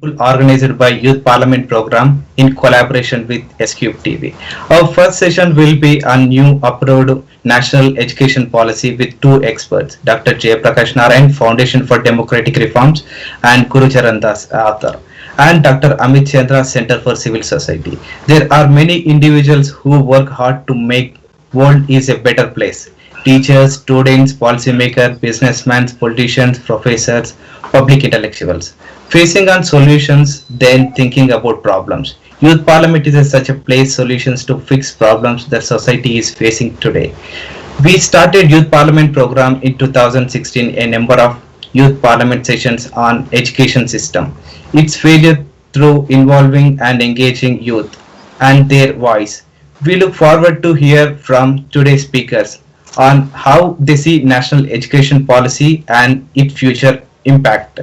school organized by Youth Parliament program in collaboration with Scube TV. Our first session will be on new approved national education policy with two experts, Dr. Jayaprakash Narayan, Foundation for Democratic Reforms, and Gurcharan Das, author, and Dr. Amit Chandra, Center for Civil Society. There are many individuals who work hard to make world is a better place. Teachers, students, policymakers, businessmen, politicians, professors, public intellectuals. Facing on solutions, then thinking about problems. Youth Parliament is such a place solutions to fix problems that society is facing today. We started Youth Parliament program in 2016, a number of Youth Parliament sessions on education system. Its failure through involving and engaging youth and their voice. We look forward to hear from today's speakers on how they see national education policy and its future impact.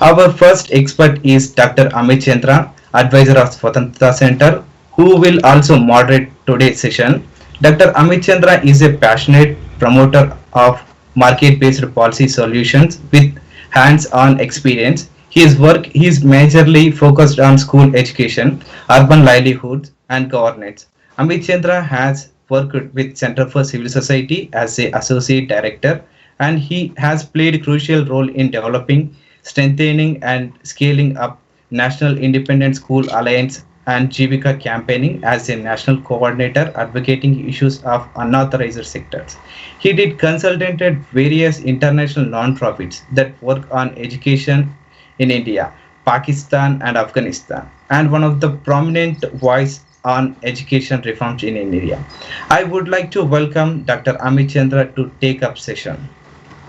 Our first expert is Dr. Amit Chandra, advisor of Swatantrata Center, who will also moderate today's session. Dr. Amit Chandra is a passionate promoter of market-based policy solutions with hands-on experience. His work is majorly focused on school education, urban livelihoods, and governance. Amit Chandra has worked with Center for Civil Society as a associate director, and he has played a crucial role in developing, strengthening, and scaling up National Independent School Alliance and Jivika campaigning as a national coordinator advocating issues of unauthorized sectors. He did consultant at various international non-profits that work on education in India, Pakistan, and Afghanistan, and one of the prominent voice on education reforms in India. I would like to welcome Dr. Amit Chandra to take up session.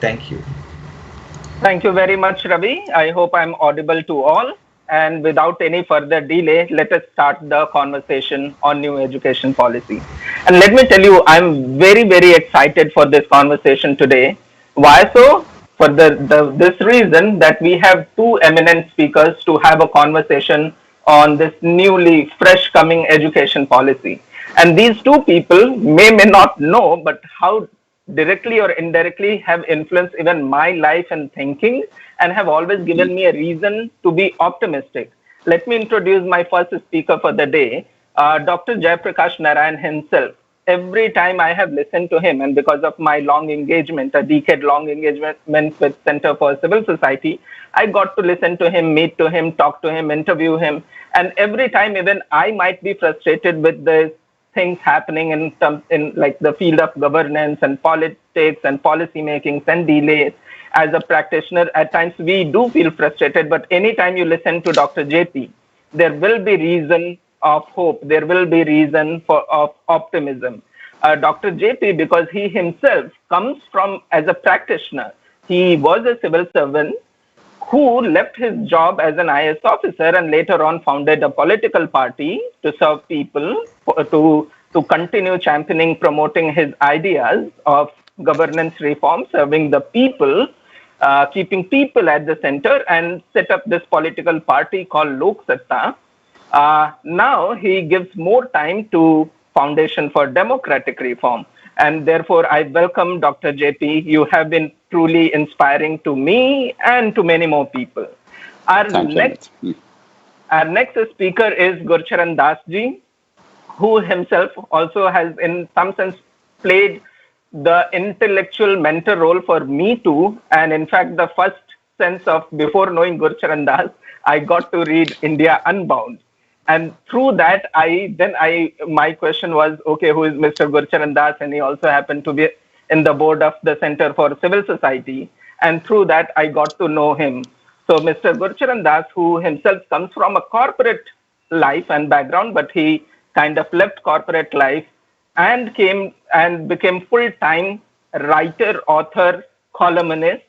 Thank you. Thank you very much, Ravi. I hope I'm audible to all. And without any further delay, let us start the conversation on new education policy. And let me tell you, I'm very, very excited for this conversation today. Why so? For this reason that we have two eminent speakers to have a conversation on this newly fresh coming education policy. And these two people may not know, but how directly or indirectly have influenced even my life and thinking and have always given me a reason to be optimistic. Let me introduce my first speaker for the day, Dr. Jayaprakash Narayan himself. Every time I have listened to him, and because of my long engagement, a decade-long engagement with Center for Civil Society, I got to listen to him, meet to him, talk to him, interview him. And every time, even I might be frustrated with the things happening in like the field of governance and politics and policy makings and delays. As a practitioner, at times we do feel frustrated, but anytime you listen to Dr. JP, there will be reason of hope. There will be reason of optimism. Dr. JP, because he himself comes from as a practitioner, he was a civil servant who left his job as an IS officer and later on founded a political party to serve people, to continue championing, promoting his ideas of governance reform, serving the people, keeping people at the center, and set up this political party called LokSatta. Now he gives more time to Foundation for Democratic Reform. And therefore, I welcome Dr. JP. You have been truly inspiring to me and to many more people. Our next speaker is Gurcharan Das ji, who himself also has in some sense played the intellectual mentor role for me too. And in fact, the first sense of before knowing Gurcharan Das, I got to read India Unbound. And through that, my question was, okay, who is Mr. Gurcharan Das? And he also happened to be in the board of the Center for Civil Society. And through that, I got to know him. So Mr. Gurcharan Das, who himself comes from a corporate life and background, but he kind of left corporate life and came and became full-time writer, author, columnist,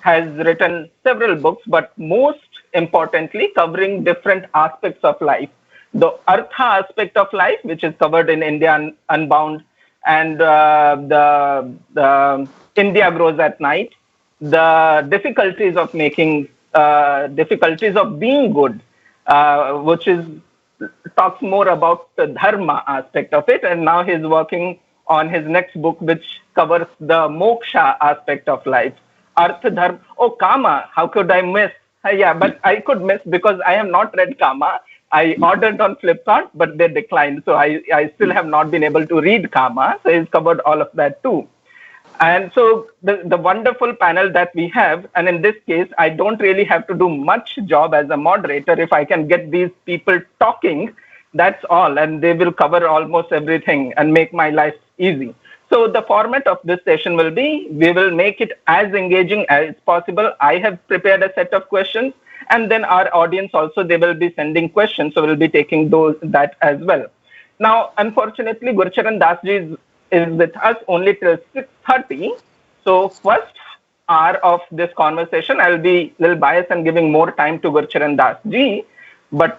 has written several books, but most importantly, covering different aspects of life. The Artha aspect of life, which is covered in India Unbound, and the India Grows at Night, the difficulties of making, difficulties of being good, which is talks more about the dharma aspect of it. And now he's working on his next book, which covers the moksha aspect of life. Artha, dharma, oh, kama, how could I miss Yeah, but I could miss because I have not read Karma. I ordered on Flipkart, but they declined. So I still have not been able to read Karma. So he's covered all of that too. And so the wonderful panel that we have, and in this case, I don't really have to do much job as a moderator. If I can get these people talking, that's all. And they will cover almost everything and make my life easy. So the format of this session will be, we will make it as engaging as possible. I have prepared a set of questions, and then our audience also, they will be sending questions. So we'll be taking that as well. Now, unfortunately, Gurcharan Dasji is with us only till 6:30. So first hour of this conversation, I'll be a little biased and giving more time to Gurcharan Dasji, but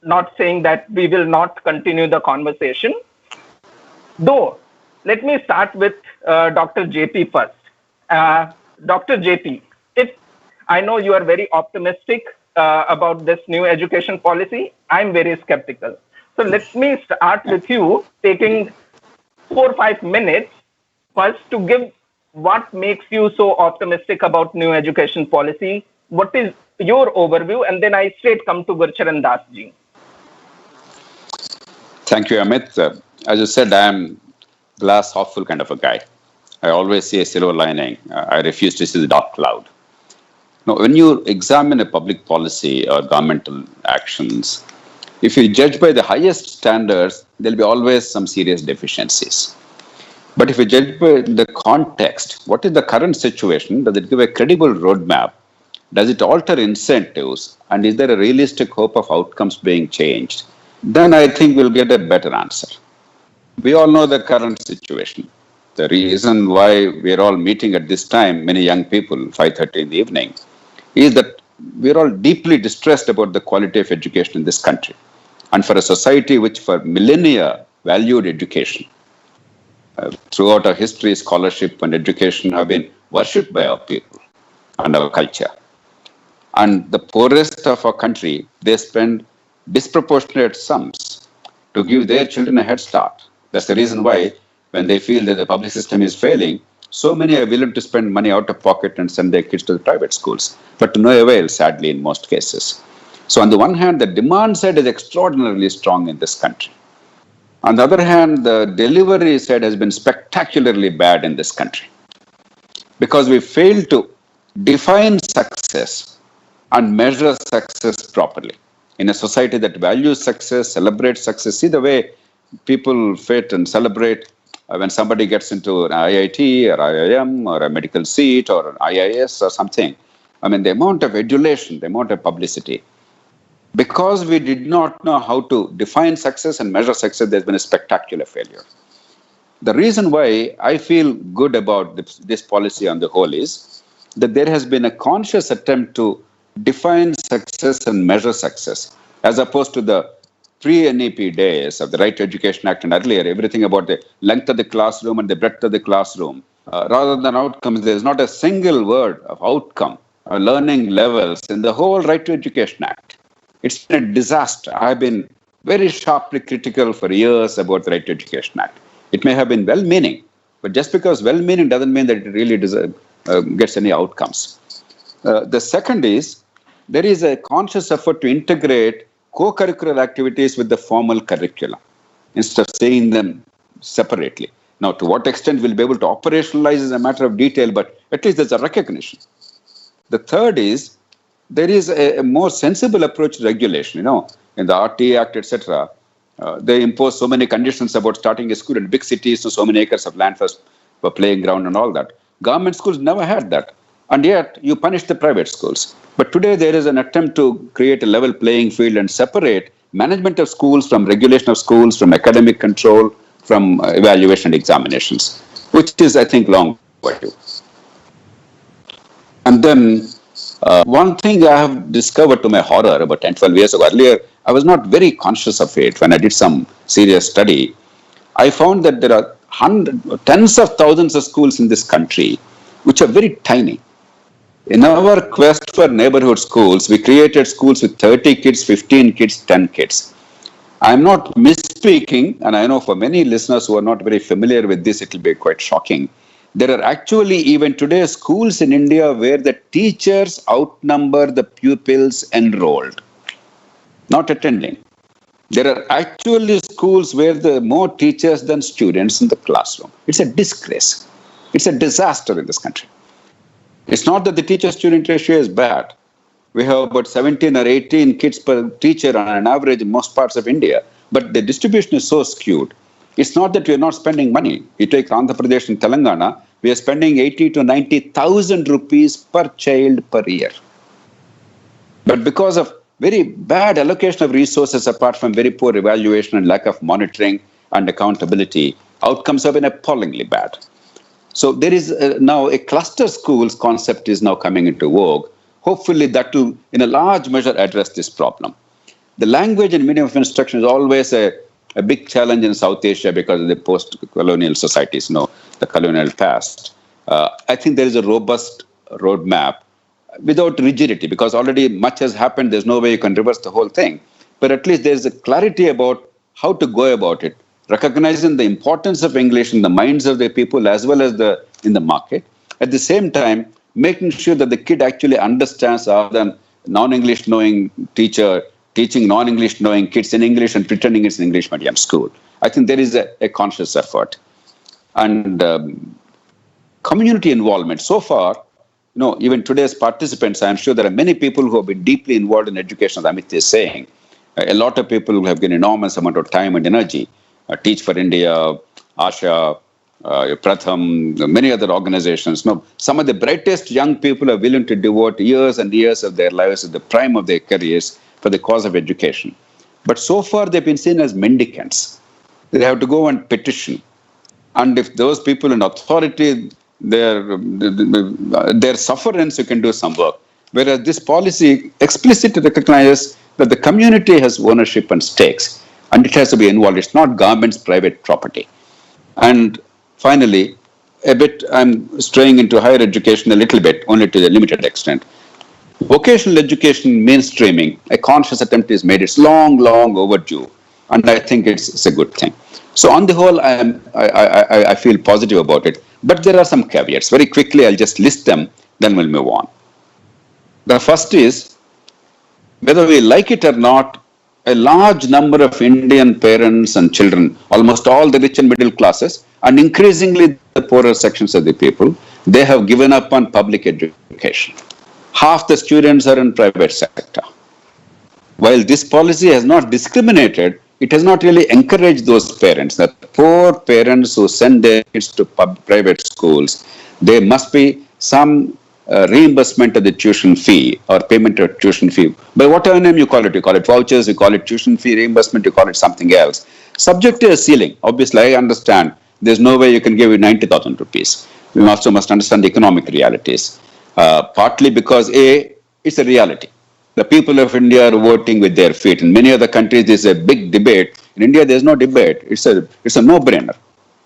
not saying that we will not continue the conversation. Though, let me start with Dr. JP first. Dr. JP, if I know you are very optimistic about this new education policy, I'm very skeptical. So let me start with you taking 4 or 5 minutes first to give what makes you so optimistic about new education policy. What is your overview? And then I straight come to Gurcharan Dasji. Thank you, Amit. As you said, I am glass half full kind of a guy. I always see a silver lining. I refuse to see the dark cloud. Now, when you examine a public policy or governmental actions, if you judge by the highest standards, there'll be always some serious deficiencies. But if you judge by the context, what is the current situation? Does it give a credible roadmap? Does it alter incentives? And is there a realistic hope of outcomes being changed? Then I think we'll get a better answer. We all know the current situation. The reason why we're all meeting at this time, many young people, 5:30 in the evening, is that we're all deeply distressed about the quality of education in this country. And for a society which for millennia valued education, throughout our history, scholarship and education have been worshipped by our people and our culture. And the poorest of our country, they spend disproportionate sums to give their children a head start. That's the reason why when they feel that the public system is failing, so many are willing to spend money out of pocket and send their kids to the private schools, but to no avail, sadly, in most cases. So on the one hand, the demand side is extraordinarily strong in this country. On the other hand, the delivery side has been spectacularly bad in this country because we failed to define success and measure success properly. In a society that values success, celebrates success, see the way people fit and celebrate when somebody gets into an IIT or IIM or a medical seat or an IIS or something. I mean, the amount of adulation, the amount of publicity. Because we did not know how to define success and measure success, there's been a spectacular failure. The reason why I feel good about this policy on the whole is that there has been a conscious attempt to define success and measure success, as opposed to the pre-NEP days of the Right to Education Act and earlier, everything about the length of the classroom and the breadth of the classroom. Rather than outcomes, there's not a single word of outcome or learning levels in the whole Right to Education Act. It's been a disaster. I've been very sharply critical for years about the Right to Education Act. It may have been well-meaning, but just because well-meaning doesn't mean that it really gets any outcomes. The second is, there is a conscious effort to integrate co-curricular activities with the formal curriculum instead of seeing them separately. Now, to what extent we'll be able to operationalize is a matter of detail, but at least there's a recognition. The third is, there is a more sensible approach to regulation. You know, in the RT Act, etc., they impose so many conditions about starting a school in big cities, so many acres of land for playing ground and all that. Government schools never had that. And yet, you punish the private schools. But today, there is an attempt to create a level playing field and separate management of schools from regulation of schools, from academic control, from evaluation and examinations, which is, I think, long overdue. And then, one thing I have discovered to my horror about 10, 12 years ago, earlier, I was not very conscious of it when I did some serious study. I found that there are tens of thousands of schools in this country which are very tiny. In our quest for neighborhood schools, we created schools with 30 kids, 15 kids, 10 kids. I'm not misspeaking, and I know for many listeners who are not very familiar with this, it will be quite shocking. There are actually even today schools in India where the teachers outnumber the pupils enrolled, not attending. There are actually schools where there are more teachers than students in the classroom. It's a disgrace. It's a disaster in this country. It's not that the teacher-student ratio is bad. We have about 17 or 18 kids per teacher on an average in most parts of India. But the distribution is so skewed. It's not that we are not spending money. You take Andhra Pradesh and Telangana, we are spending 80 to 90,000 rupees per child per year. But because of very bad allocation of resources, apart from very poor evaluation and lack of monitoring and accountability, outcomes have been appallingly bad. So there is now a cluster schools concept is now coming into vogue. Hopefully that will, in a large measure, address this problem. The language and medium of instruction is always a big challenge in South Asia because of the post-colonial societies, the colonial past. I think there is a robust roadmap without rigidity, because already much has happened. There's no way you can reverse the whole thing. But at least there's a clarity about how to go about it, recognizing the importance of English in the minds of the people as well as in the market. At the same time, making sure that the kid actually understands, rather than non-English knowing teacher teaching non-English knowing kids in English and pretending it's an English medium school. I think there is a conscious effort. And community involvement. So far, even today's participants, I'm sure there are many people who have been deeply involved in education, as Amit is saying. A lot of people who have given enormous amount of time and energy. Teach for India, Asha, Pratham, many other organizations. Some of the brightest young people are willing to devote years and years of their lives at the prime of their careers for the cause of education. But so far they've been seen as mendicants. They have to go and petition. And if those people in authority, their sufferance, you can do some work. Whereas this policy explicitly recognizes that the community has ownership and stakes, and it has to be involved. It's not government's private property. And finally, I'm straying into higher education a little bit, only to a limited extent. Vocational education mainstreaming, a conscious attempt is made. It's long, long overdue, and I think it's a good thing. So on the whole, I feel positive about it. But there are some caveats. Very quickly, I'll just list them, then we'll move on. The first is, whether we like it or not, a large number of Indian parents and children, almost all the rich and middle classes, and increasingly the poorer sections of the people, they have given up on public education. Half the students are in private sector. While this policy has not discriminated, it has not really encouraged those parents, that poor parents who send their kids to private schools, there must be some reimbursement of the tuition fee or payment of tuition fee. By whatever name you call it vouchers, you call it tuition fee reimbursement, you call it something else. Subject to a ceiling. Obviously, I understand there's no way you can give 90,000 rupees. We also must understand the economic realities. Partly because it's a reality. The people of India are voting with their feet. In many other countries, there's a big debate. In India, there's no debate. It's a no-brainer.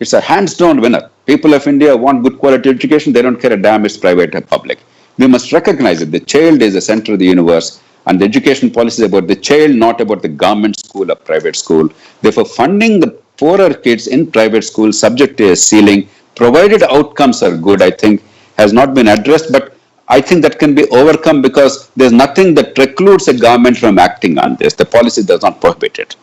It's a hands-down winner. People of India want good quality education. They don't care a damn it's private or public. We must recognize that the child is the center of the universe, and the education policy is about the child, not about the government school or private school. Therefore, funding the poorer kids in private schools subject to a ceiling, provided outcomes are good, I think, has not been addressed. But I think that can be overcome because there's nothing that precludes a government from acting on this. The policy does not prohibit it.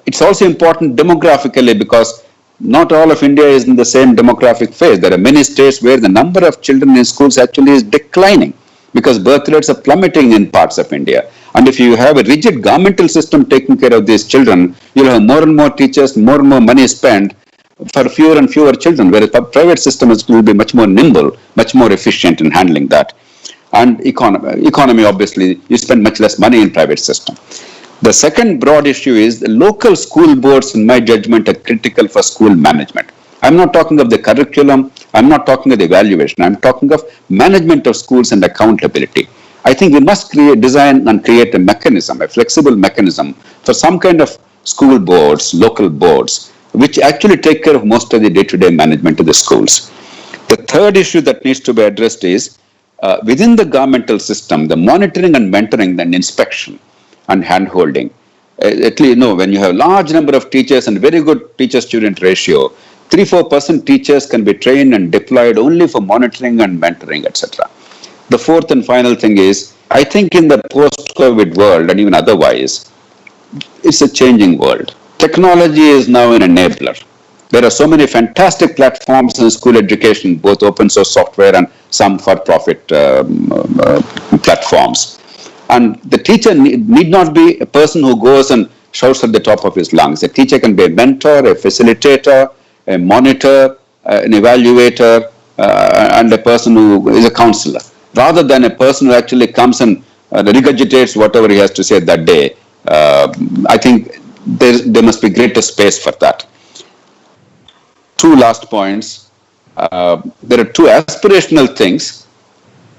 It's also important demographically because not all of India is in the same demographic phase. There are many states where the number of children in schools actually is declining because birth rates are plummeting in parts of India. And if you have a rigid governmental system taking care of these children, you'll have more and more teachers, more and more money spent for fewer and fewer children, whereas the private system will be much more nimble, much more efficient in handling that. And economy, obviously, you spend much less money in private system. The second broad issue is the local school boards, in my judgment, are critical for school management. I'm not talking of the curriculum. I'm not talking of the evaluation. I'm talking of management of schools and accountability. I think we must design and create a mechanism, a flexible mechanism for some kind of school boards, local boards, which actually take care of most of the day-to-day management of the schools. The third issue that needs to be addressed is within the governmental system, the monitoring and mentoring and inspection and hand-holding. At least, when you have a large number of teachers and very good teacher-student ratio, 3-4% teachers can be trained and deployed only for monitoring and mentoring, etc. The fourth and final thing is, I think in the post-COVID world and even otherwise, it's a changing world. Technology is now an enabler. There are so many fantastic platforms in school education, both open source software and some for-profit platforms. And the teacher need not be a person who goes and shouts at the top of his lungs. A teacher can be a mentor, a facilitator, a monitor, an evaluator, and a person who is a counselor, rather than a person who actually comes and regurgitates whatever he has to say that day. I think there must be greater space for that. Two last points. There are two aspirational things.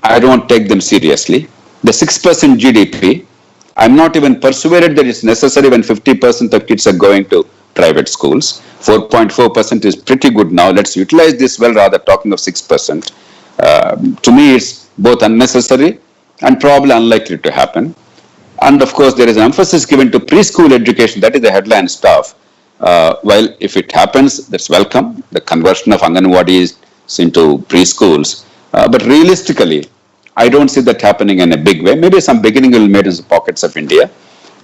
I don't take them seriously. The 6% GDP, I'm not even persuaded that it's necessary when 50% of kids are going to private schools. 4.4% is pretty good now. Let's utilize this well rather talking of 6%. To me, it's both unnecessary and probably unlikely to happen. And of course, there is emphasis given to preschool education. That is the headline stuff. Well, if it happens, that's welcome. The conversion of Anganwadis into preschools. But realistically, I don't see that happening in a big way. Maybe some beginning will be made in the pockets of India.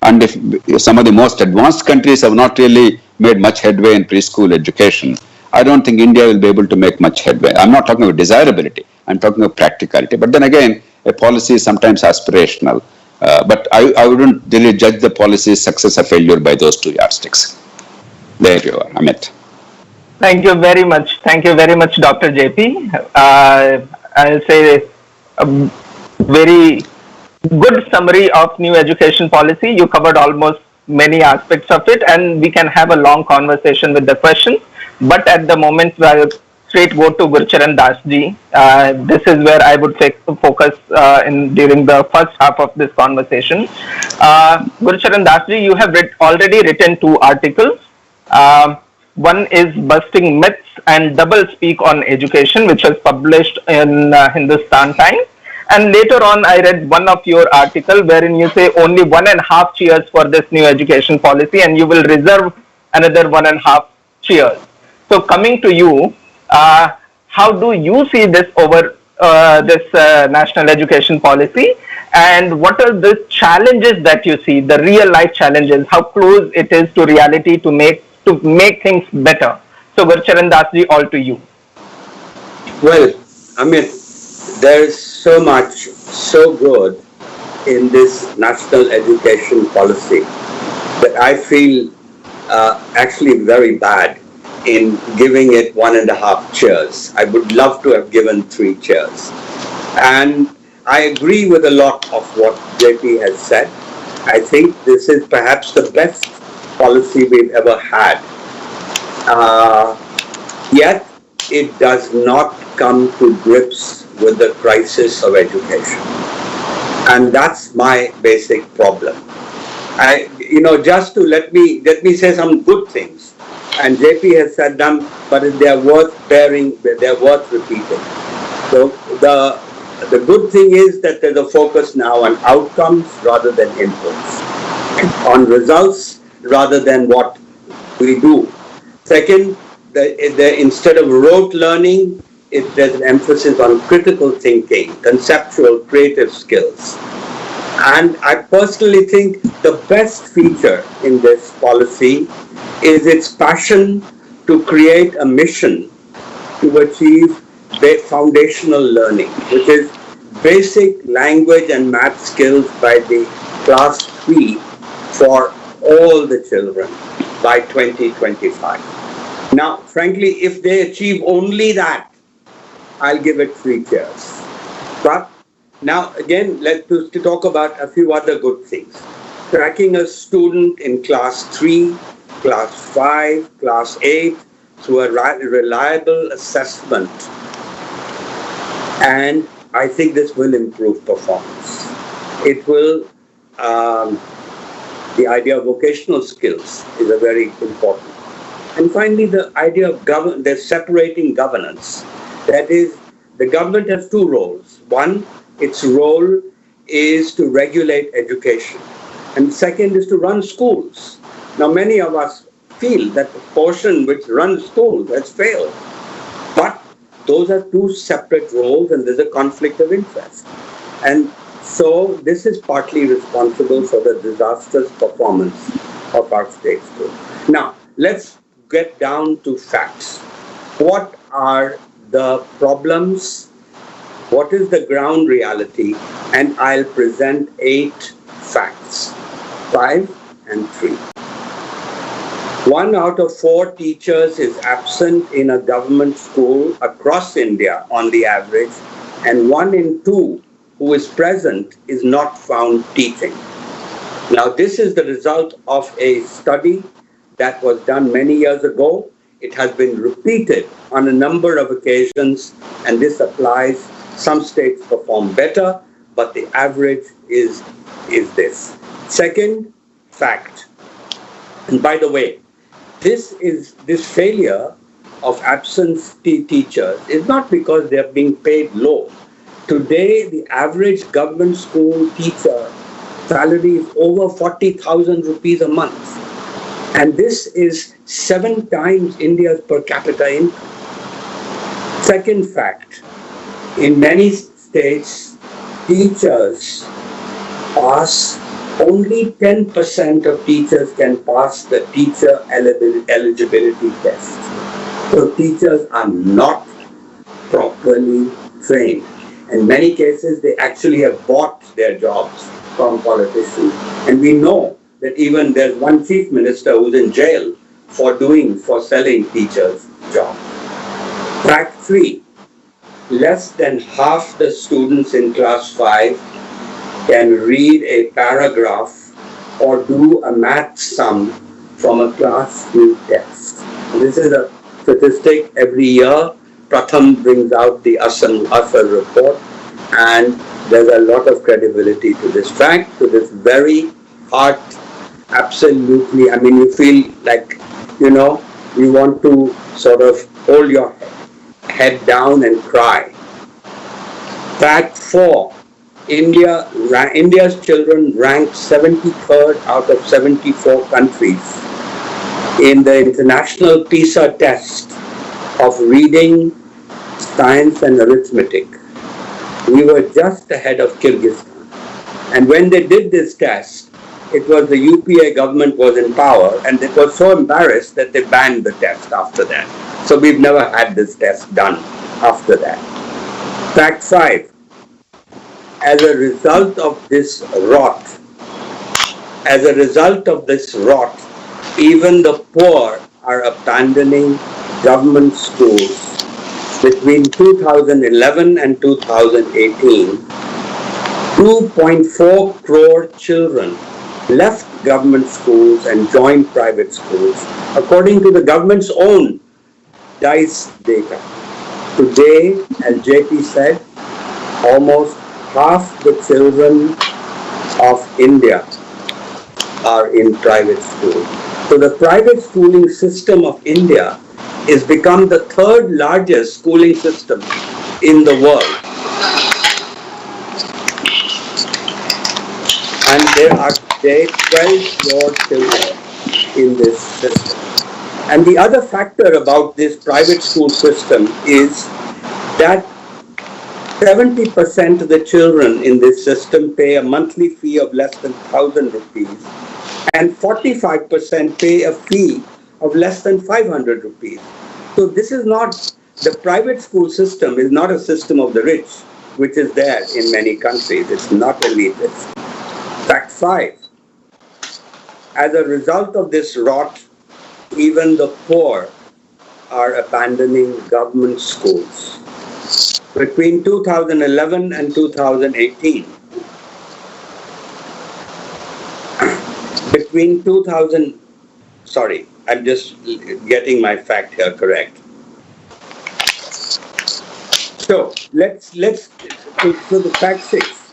And if some of the most advanced countries have not really made much headway in preschool education, I don't think India will be able to make much headway. I'm not talking about desirability. I'm talking about practicality. But then again, a policy is sometimes aspirational. But I wouldn't really judge the policy's success or failure by those two yardsticks. There you are, Amit. Thank you very much. Thank you very much, Dr. JP. I'll say a very good summary of new education policy. You covered almost many aspects of it, and we can have a long conversation with the questions. But at the moment, I'll straight go to Gurcharan Dasji. This is where I would focus during the first half of this conversation. Gurcharan Dasji, you have already written 2 articles. One is Busting Myths and Double Speak on Education, which was published in Hindustan Times. And later on, I read one of your article wherein you say only 1.5 cheers for this new education policy, and you will reserve another 1.5 cheers. So coming to you, how do you see this over this national education policy, and what are the challenges that you see, the real life challenges, how close it is to reality to make things better? So Gurcharan Dasji, all to you. Well, Amit, there is so much so good in this national education policy that I feel actually very bad in giving it 1.5 cheers. I would love to have given 3 cheers. And I agree with a lot of what JP has said. I think this is perhaps the best policy we've ever had. Yet, it does not come to grips with the crisis of education. And that's my basic problem. Just to let me say some good things. And JP has said them, but they're worth repeating. So the good thing is that there's a focus now on outcomes rather than inputs, on results rather than what we do. Second, instead of rote learning, there's an emphasis on critical thinking, conceptual, creative skills. And I personally think the best feature in this policy is its passion to create a mission to achieve foundational learning, which is basic language and math skills by the class 3 for all the children by 2025. Now, frankly, if they achieve only that, I'll give it 3 cheers. But now, again, let's talk about a few other good things. Tracking a student in class 3, class 5, class 8 through a reliable assessment. And I think this will improve performance. It will, the idea of vocational skills is a very important. And finally, the idea of they're separating governance. That is, the government has 2 roles. One, its role is to regulate education. And second is to run schools. Now, many of us feel that the portion which runs schools has failed. But those are two separate roles and there's a conflict of interest. And so this is partly responsible for the disastrous performance of our state school. Now, let's get down to facts. What are the problems? What is the ground reality? And I'll present 8 facts, 5 and 3. 1 out of 4 teachers is absent in a government school across India on the average, and 1 in 2 who is present is not found teaching. Now, this is the result of a study that was done many years ago. It has been repeated on a number of occasions, and this applies. Some states perform better, but the average is this. Second fact, and by the way, this failure of absence teachers is not because they are being paid low. Today, the average government school teacher salary is over 40,000 rupees a month. And this is 7 times India's per capita income. Second fact, in many states, teachers pass, only 10% of teachers can pass the teacher eligibility test. So teachers are not properly trained. In many cases, they actually have bought their jobs from politicians. And we know that even there's one chief minister who's in jail for selling teachers jobs. Fact 3, less than half the students in class 5 can read a paragraph or do a math sum from a class 2 text. This is a statistic every year. Pratham brings out the Asar report, and there's a lot of credibility to this fact, to this very heart. Absolutely, I mean, you feel like, you want to sort of hold your head down and cry. Fact 4, India's children ranked 73rd out of 74 countries in the international PISA test of reading, science and arithmetic. We were just ahead of Kyrgyzstan. And when they did this test, it was the UPA government was in power, and it was so embarrassed that they banned the test after that. So we've never had this test done after that. Fact 5, as a result of this rot, even the poor are abandoning government schools. Between 2011 and 2018, 2.4 crore children left government schools and joined private schools, according to the government's own DICE data. Today, as JP said, almost half the children of India are in private schools. So the private schooling system of India has become the 3rd largest schooling system in the world. And there are 12 crore children in this system. And the other factor about this private school system is that 70% of the children in this system pay a monthly fee of less than 1,000 rupees, and 45% pay a fee of less than 500 rupees. So this is not, the private school system is not a system of the rich, which is there in many countries. It's not elitist. Fact 5, as a result of this rot, even the poor are abandoning government schools. Between 2011 and 2018, I'm just getting my fact here correct. So let's to the fact 6.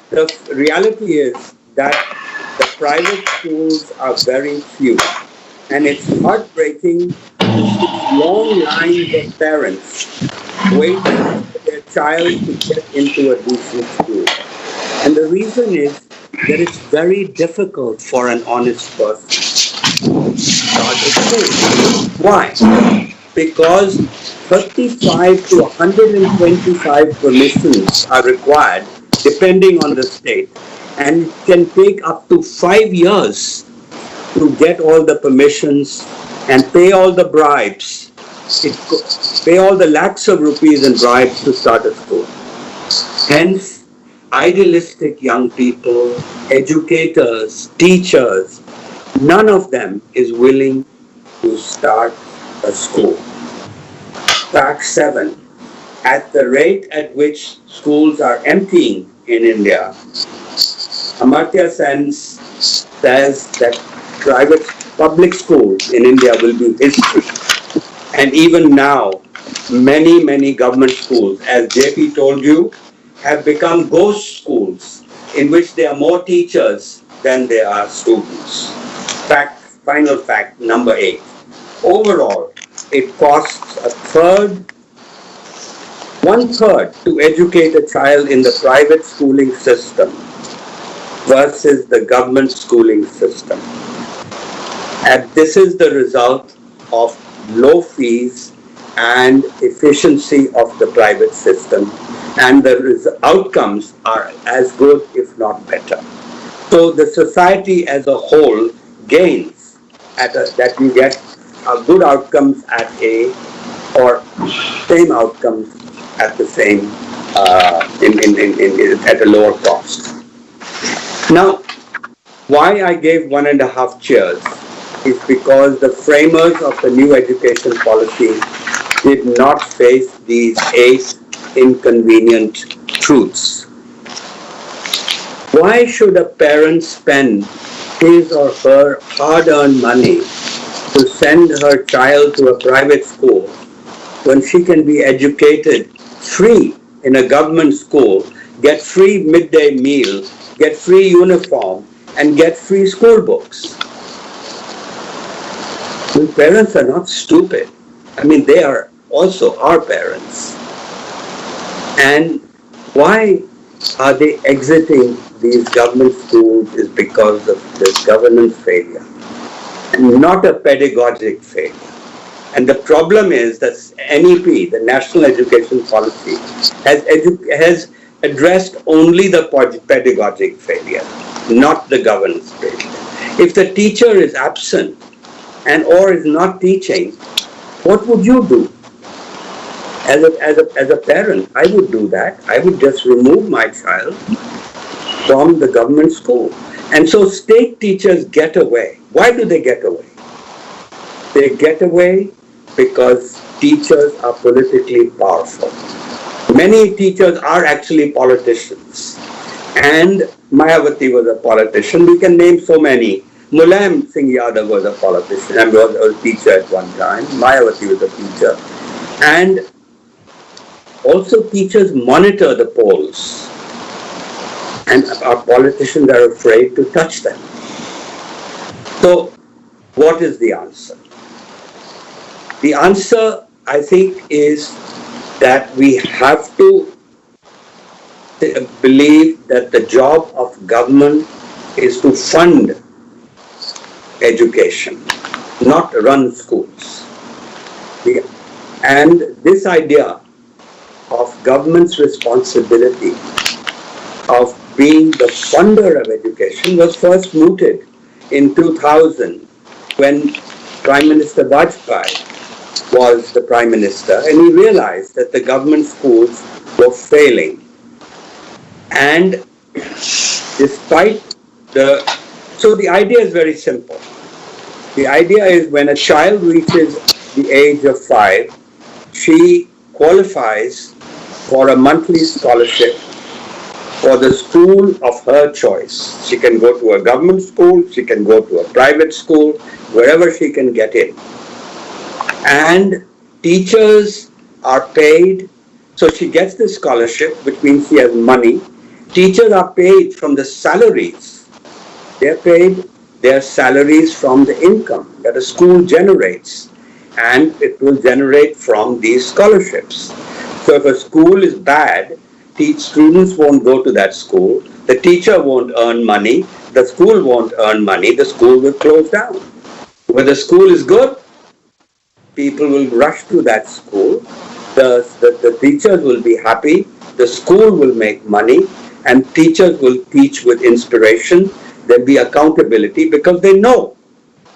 The reality is that the private schools are very few, and it's heartbreaking to see long lines of parents waiting for their child to get into a decent school. And the reason is that it's very difficult for an honest person charter schools. Why? Because 35 to 125 permissions are required depending on the state, and it can take up to 5 years to get all the permissions and pay all the bribes, pay all the lakhs of rupees in bribes to start a school. Hence, idealistic young people, educators, teachers, none of them is willing to start a school. Fact 7. At the rate at which schools are emptying in India, Amartya Sen says that public schools in India will be history. And even now, many government schools, as JP told you, have become ghost schools in which there are more teachers than there are students. Final fact, number 8. Overall, it costs one third to educate a child in the private schooling system versus the government schooling system. And this is the result of low fees and efficiency of the private system, and the outcomes are as good, if not better. So the society as a whole gains that you get good outcomes at or same outcomes at the same at a lower cost. Now, why I gave 1.5 cheers is because the framers of the new education policy did not face these 8 inconvenient truths. Why should a parent spend his or her hard-earned money to send her child to a private school when she can be educated free in a government school, get free midday meal, get free uniform, and get free school books? The parents are not stupid. I mean, they are also our parents. And why are they exiting these government schools is because of the governance failure, and not a pedagogic failure. And the problem is that NEP, the National Education Policy, has addressed only the pedagogic failure, not the governance failure. If the teacher is absent or is not teaching, what would you do? As a parent, I would do that. I would just remove my child from the government school. And so state teachers get away. Why do they get away? They get away because teachers are politically powerful. Many teachers are actually politicians. And Mayawati was a politician. We can name so many. Mulayam Singh Yadav was a politician and was a teacher at one time. Mayawati was a teacher. And also teachers monitor the polls. And our politicians are afraid to touch them. So, what is the answer? The answer, I think, is that we have to believe that the job of government is to fund education, not run schools. And this idea of government's responsibility of being the funder of education was first mooted in 2000 when Prime Minister Vajpayee was the Prime Minister, and he realized that the government schools were failing. And despite so the idea is very simple. The idea is when a child reaches the age of 5, she qualifies for a monthly scholarship for the school of her choice. She can go to a government school, she can go to a private school, wherever she can get in. And teachers are paid, so she gets the scholarship, which means she has money. Teachers are paid from the salaries. They're paid their salaries from the income that a school generates, and it will generate from these scholarships. So if a school is bad, students won't go to that school, the teacher won't earn money, the school won't earn money, the school will close down. Where the school is good, people will rush to that school. The teachers will be happy. The school will make money, and teachers will teach with inspiration. There'll be accountability because they know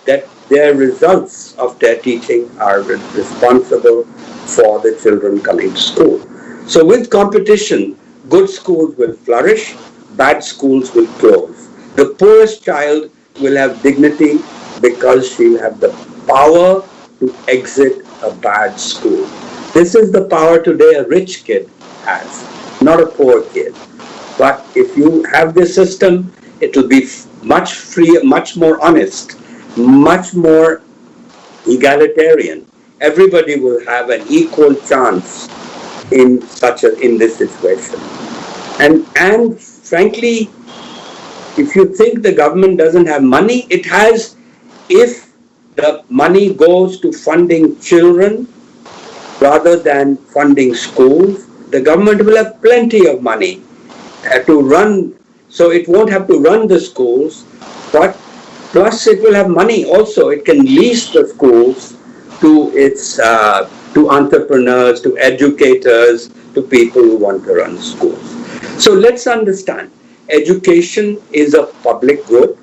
that their results of their teaching are responsible for the children coming to school. So with competition, good schools will flourish, bad schools will close. The poorest child will have dignity because she'll have the power to exit a bad school. This is the power today a rich kid has, not a poor kid. But if you have this system, it will be much freer, much more honest, much more egalitarian. Everybody will have an equal chance in this situation. And frankly, if you think the government doesn't have money, it has. If the money goes to funding children rather than funding schools, the government will have plenty of money to run. So it won't have to run the schools, but plus it will have money also. It can lease the schools to its to entrepreneurs, to educators, to people who want to run schools. So let's understand, education is a public good,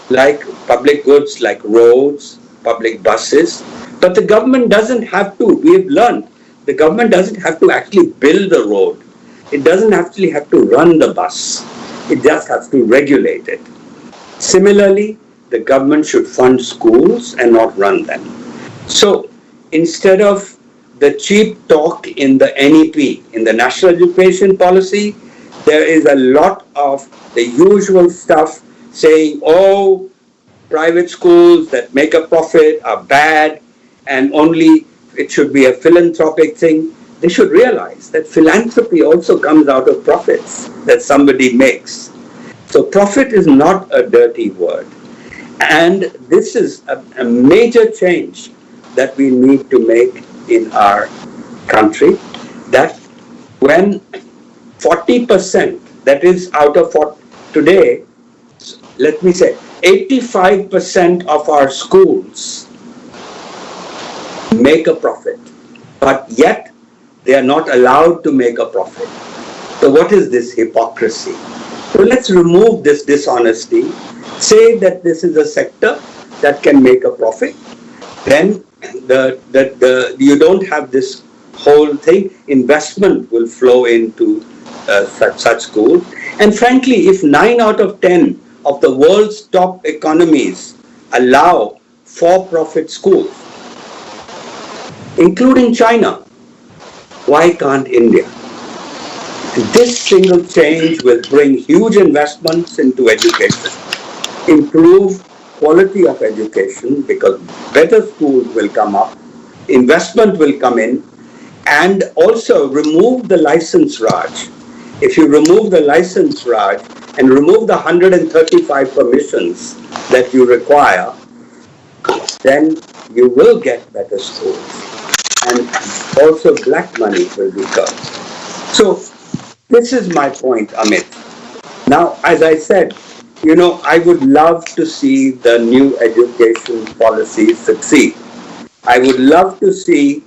like public goods like roads, public buses, but the government doesn't have to. We have learned the government doesn't have to actually build the road. It doesn't actually have to run the bus. It just has to regulate it. Similarly, the government should fund schools and not run them. So instead of the cheap talk in the NEP, in the National Education Policy, there is a lot of the usual stuff saying, oh, private schools that make a profit are bad and only it should be a philanthropic thing. They should realize that philanthropy also comes out of profits that somebody makes. So profit is not a dirty word. And this is a major change that we need to make in our country, that when 40%, that is out of what today, let me say, 85% of our schools make a profit, but yet they are not allowed to make a profit. So what is this hypocrisy? So let's remove this dishonesty, say that this is a sector that can make a profit, then you don't have this whole thing. Investment will flow into such schools. And frankly, if 9 out of 10 of the world's top economies allow for-profit schools, including China, why can't India? This single change will bring huge investments into education, improve quality of education because better schools will come up, investment will come in, and also remove the license Raj. If you remove the license Raj and remove the 135 permissions that you require, then you will get better schools. And also black money will be cut. So this is my point, Amit. Now, as I said, I would love to see the new education policy succeed. I would love to see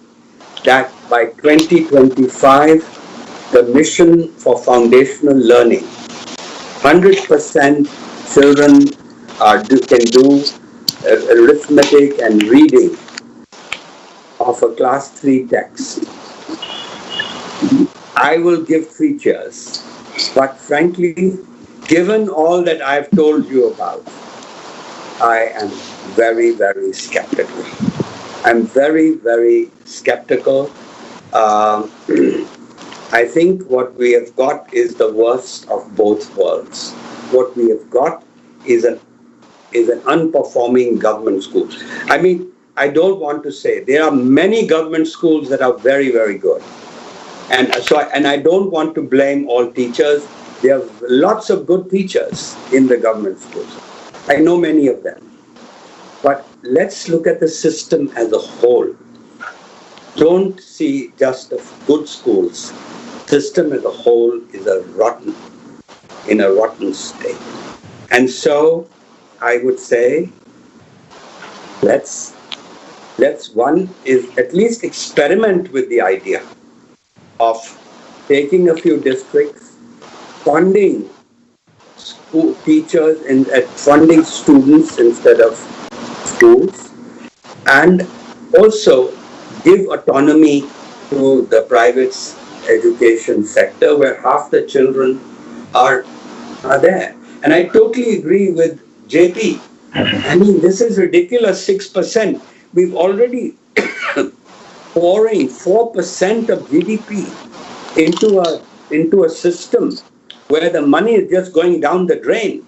that by 2025, the mission for foundational learning, 100% children can do arithmetic and reading of a class 3 text. I will give features, but frankly, given all that I've told you about, I am very, very skeptical. I'm very, very skeptical. I think what we have got is the worst of both worlds. What we have got is an unperforming government school. I mean, I don't want to say there are many government schools that are very, very good. And I don't want to blame all teachers. There are lots of good teachers in the government schools. I know many of them. But let's look at the system as a whole. Don't see just the good schools. System as a whole is in a rotten state. And so I would say Let's one is at least experiment with the idea of taking a few districts, funding school teachers and funding students instead of schools, and also give autonomy to the private education sector where half the children are there. And I totally agree with JP. I mean, this is ridiculous, 6%. We've already pouring 4% of GDP into a system where the money is just going down the drain.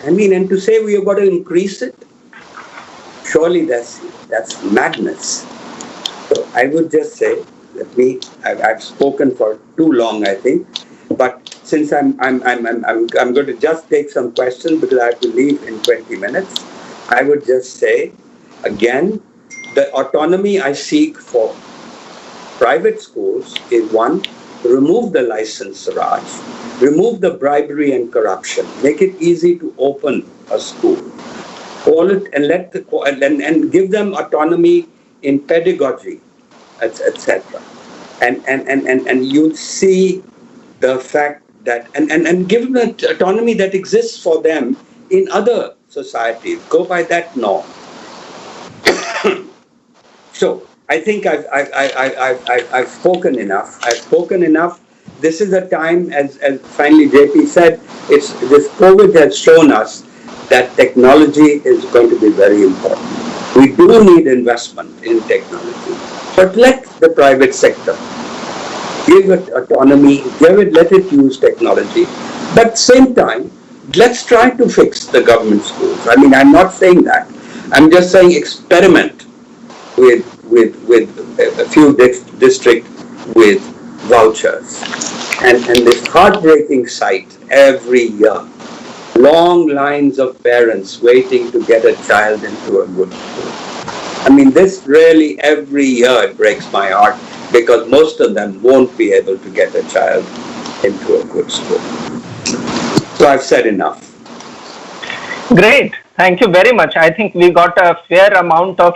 I mean, and to say we have got to increase it, surely that's madness. So I would just say, I've spoken for too long, I think, but since I'm going to just take some questions because I have to leave in 20 minutes, I would just say, again, the autonomy I seek for private schools is one, remove the license Raj, remove the bribery and corruption, make it easy to open a school, call it and and give them autonomy in pedagogy, etc. And you'll see the fact that and give them the autonomy that exists for them in other societies. Go by that norm. So I think I've spoken enough. I've spoken enough. This is a time, as finally JP said, this COVID has shown us that technology is going to be very important. We do need investment in technology, but let the private sector give it autonomy, let it use technology. But at the same time, let's try to fix the government schools. I mean, I'm not saying that. I'm just saying experiment with a few districts with vouchers. And this heartbreaking sight every year. Long lines of parents waiting to get a child into a good school. I mean, this really every year it breaks my heart because most of them won't be able to get a child into a good school. So I've said enough. Great. Thank you very much. I think we got a fair amount of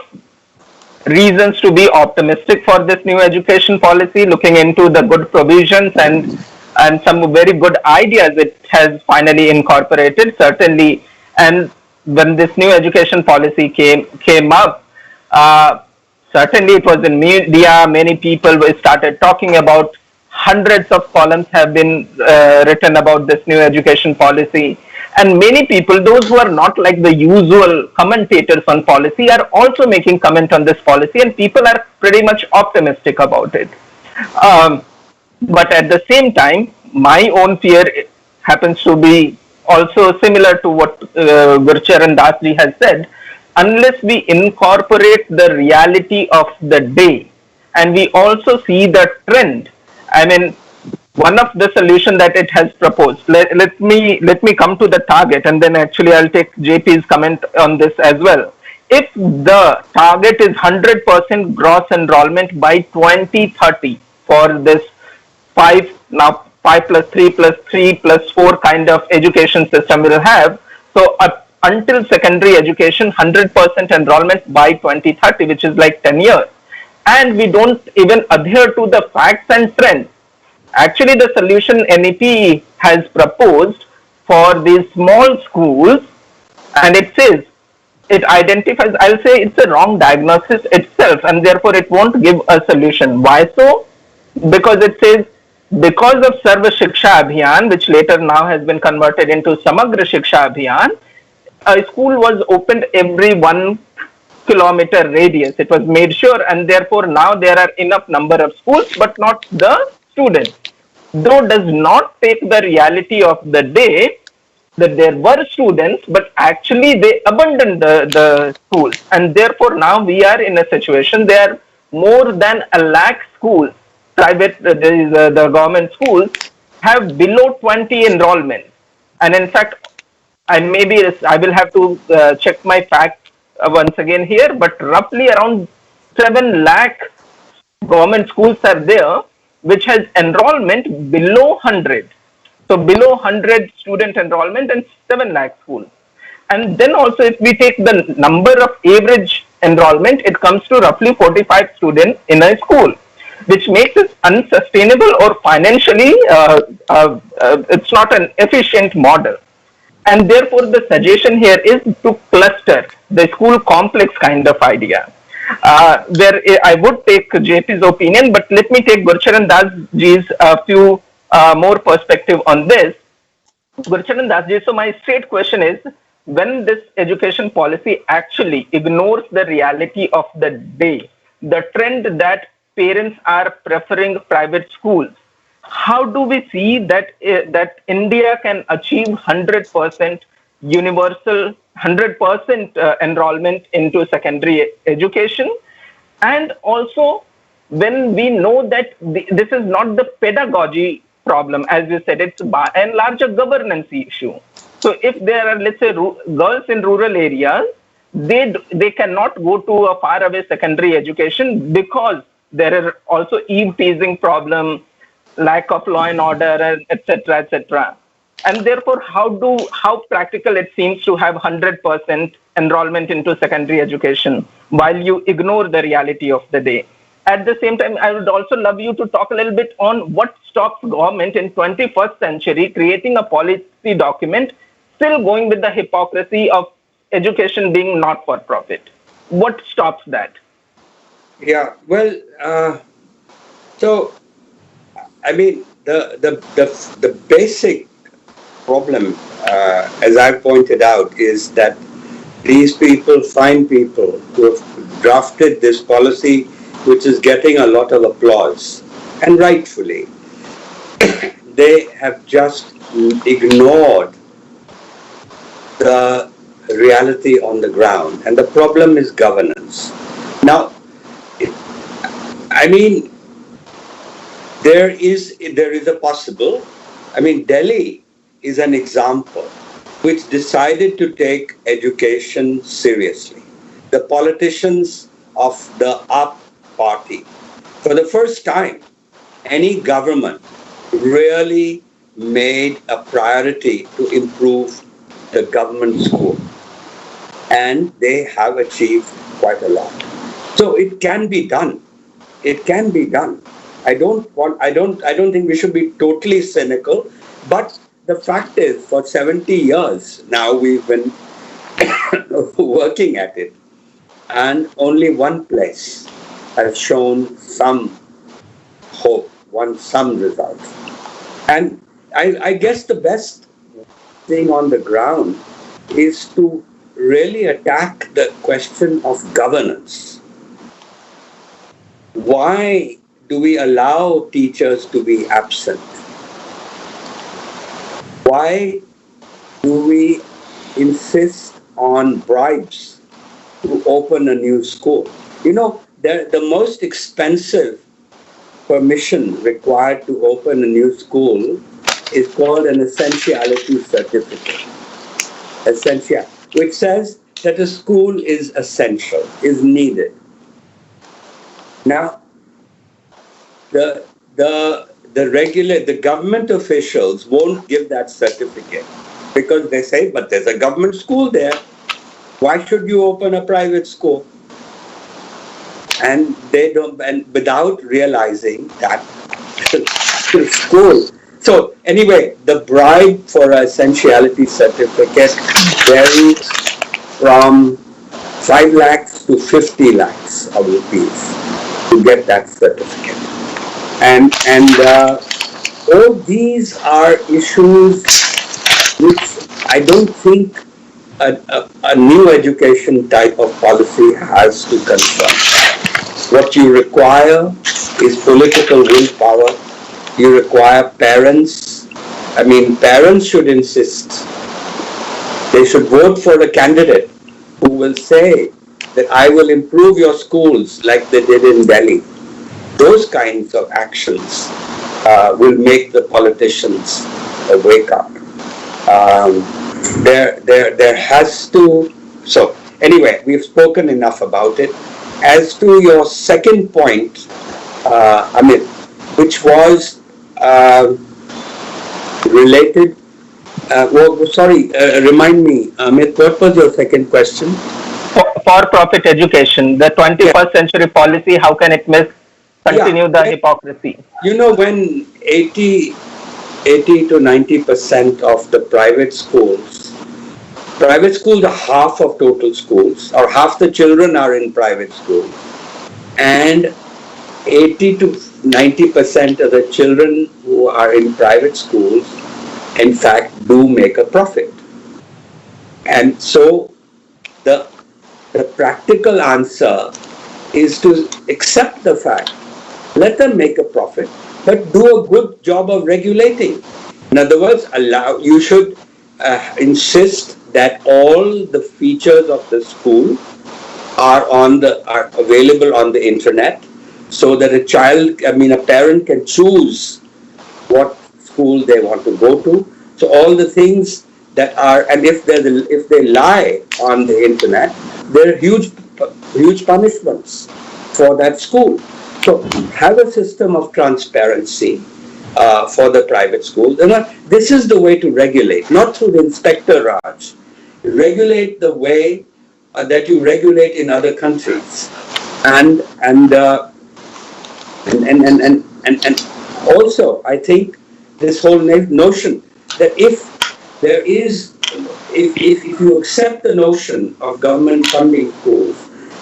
reasons to be optimistic for this new education policy, looking into the good provisions and some very good ideas it has finally incorporated, certainly. And when this new education policy came up, certainly it was in media, many people started talking about, hundreds of columns have been written about this new education policy. And many people, those who are not like the usual commentators on policy, are also making comment on this policy, and people are pretty much optimistic about it. But at the same time, my own fear happens to be also similar to what Gurcharan Dasji has said. Unless we incorporate the reality of the day, and we also see the trend, I mean, one of the solution that it has proposed. Let me come to the target, and then actually I'll take JP's comment on this as well. If the target is 100% gross enrollment by 2030 for this 5 plus 3 plus 3 plus 4 kind of education system we'll have, so until secondary education, 100% enrollment by 2030, which is like 10 years, and we don't even adhere to the facts and trends. Actually, the solution NEP has proposed for these small schools, and it says, it identifies, I'll say it's a wrong diagnosis itself, and therefore it won't give a solution. Why so? Because it says, because of Sarva Shiksha Abhiyan, which later now has been converted into Samagra Shiksha Abhiyan, a school was opened every 1 kilometer radius. It was made sure, and therefore now there are enough number of schools, but not the students. Though does not take the reality of the day that there were students, but actually they abandoned the schools, and therefore now we are in a situation there are more than 1 lakh schools, private, the government schools have below 20 enrollment. And in fact, I will have to check my fact once again here, but roughly around 7 lakh government schools are there, which has enrollment below 100. So below 100 student enrollment and 7 lakh schools. And then also if we take the number of average enrollment, it comes to roughly 45 students in a school, which makes it unsustainable or financially, it's not an efficient model. And therefore, the suggestion here is to cluster the school complex kind of idea. Where I would take JP's opinion, but let me take Gurcharan Das ji's few more perspective on this. Gurcharan Das ji, so my straight question is, when this education policy actually ignores the reality of the day, the trend that parents are preferring private schools, how do we see that that India can achieve 100% universal, 100% enrollment into secondary education? And also, when we know that this is not the pedagogy problem, as you said, it's by and large a governance issue. So if there are, let's say, girls in rural areas, they cannot go to a faraway secondary education because there are also eve teasing problem, lack of law and order, etc., etc. And therefore, how practical it seems to have 100% enrollment into secondary education while you ignore the reality of the day. At the same time, I would also love you to talk a little bit on what stops government in 21st century creating a policy document still going with the hypocrisy of education being not for profit. What stops that? Yeah, well, so I mean, the basic problem, as I pointed out, is that these people, fine people, who have drafted this policy, which is getting a lot of applause, and rightfully, they have just ignored the reality on the ground, and the problem is governance. Now, I mean, there is a possible. I mean, Delhi is an example which decided to take education seriously. The politicians of the UP party, for the first time, any government really made a priority to improve the government school, and they have achieved quite a lot. So it can be done. It can be done. I don't think we should be totally cynical, but the fact is, for 70 years now we've been working at it, and only one place has shown some hope, some results. And I guess the best thing on the ground is to really attack the question of governance. Why do we allow teachers to be absent? Why do we insist on bribes to open a new school? You know, the most expensive permission required to open a new school is called an essentiality certificate. Which says that a school is essential, is needed. Now, the government officials won't give that certificate because they say, but there's a government school there. Why should you open a private school? And they don't, and without realizing that the school. So anyway, the bribe for an essentiality certificate varies from 5 lakhs to 50 lakhs of rupees to get that certificate. And all these are issues which I don't think a new education type of policy has to confront. What you require is political willpower. You require parents. I mean, parents should insist. They should vote for a candidate who will say that I will improve your schools like they did in Delhi. Those kinds of actions will make the politicians wake up. There has to. So anyway, we've spoken enough about it. As to your second point, Amit, which was related Remind me, Amit, what was your second question? For-profit education, the 21st century policy, how can it continue the hypocrisy? You know, when 80 to 90% of the private schools are half of total schools, or half the children are in private schools, and 80 to 90% of the children who are in private schools, in fact, do make a profit. And so the practical answer is to accept the fact, let them make a profit, but do a good job of regulating. In other words, you should insist that all the features of the school are available on the internet, so that a parent can choose what school they want to go to. So all the things that are, and if they lie on the internet, there are huge punishments for that school. So have a system of transparency for the private schools. This is the way to regulate, not through the Inspector Raj. Regulate the way that you regulate in other countries, and also I think this whole notion that if you accept the notion of government funding schools,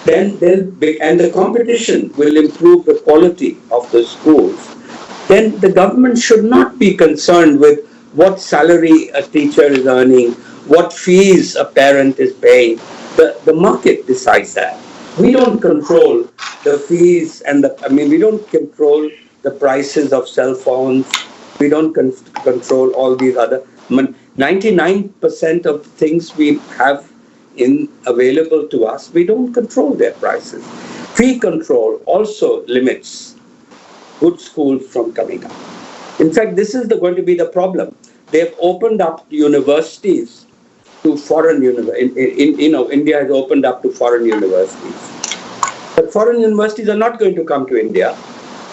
then the competition will improve the quality of the schools, then the government should not be concerned with what salary a teacher is earning, what fees a parent is paying. The market decides that. We don't control the fees and we don't control the prices of cell phones. We don't control all these other. 99% of things we have available to us, we don't control their prices. Fee control also limits good schools from coming up. In fact, this is going to be the problem. They've opened up universities to foreign universities. India has opened up to foreign universities. But foreign universities are not going to come to India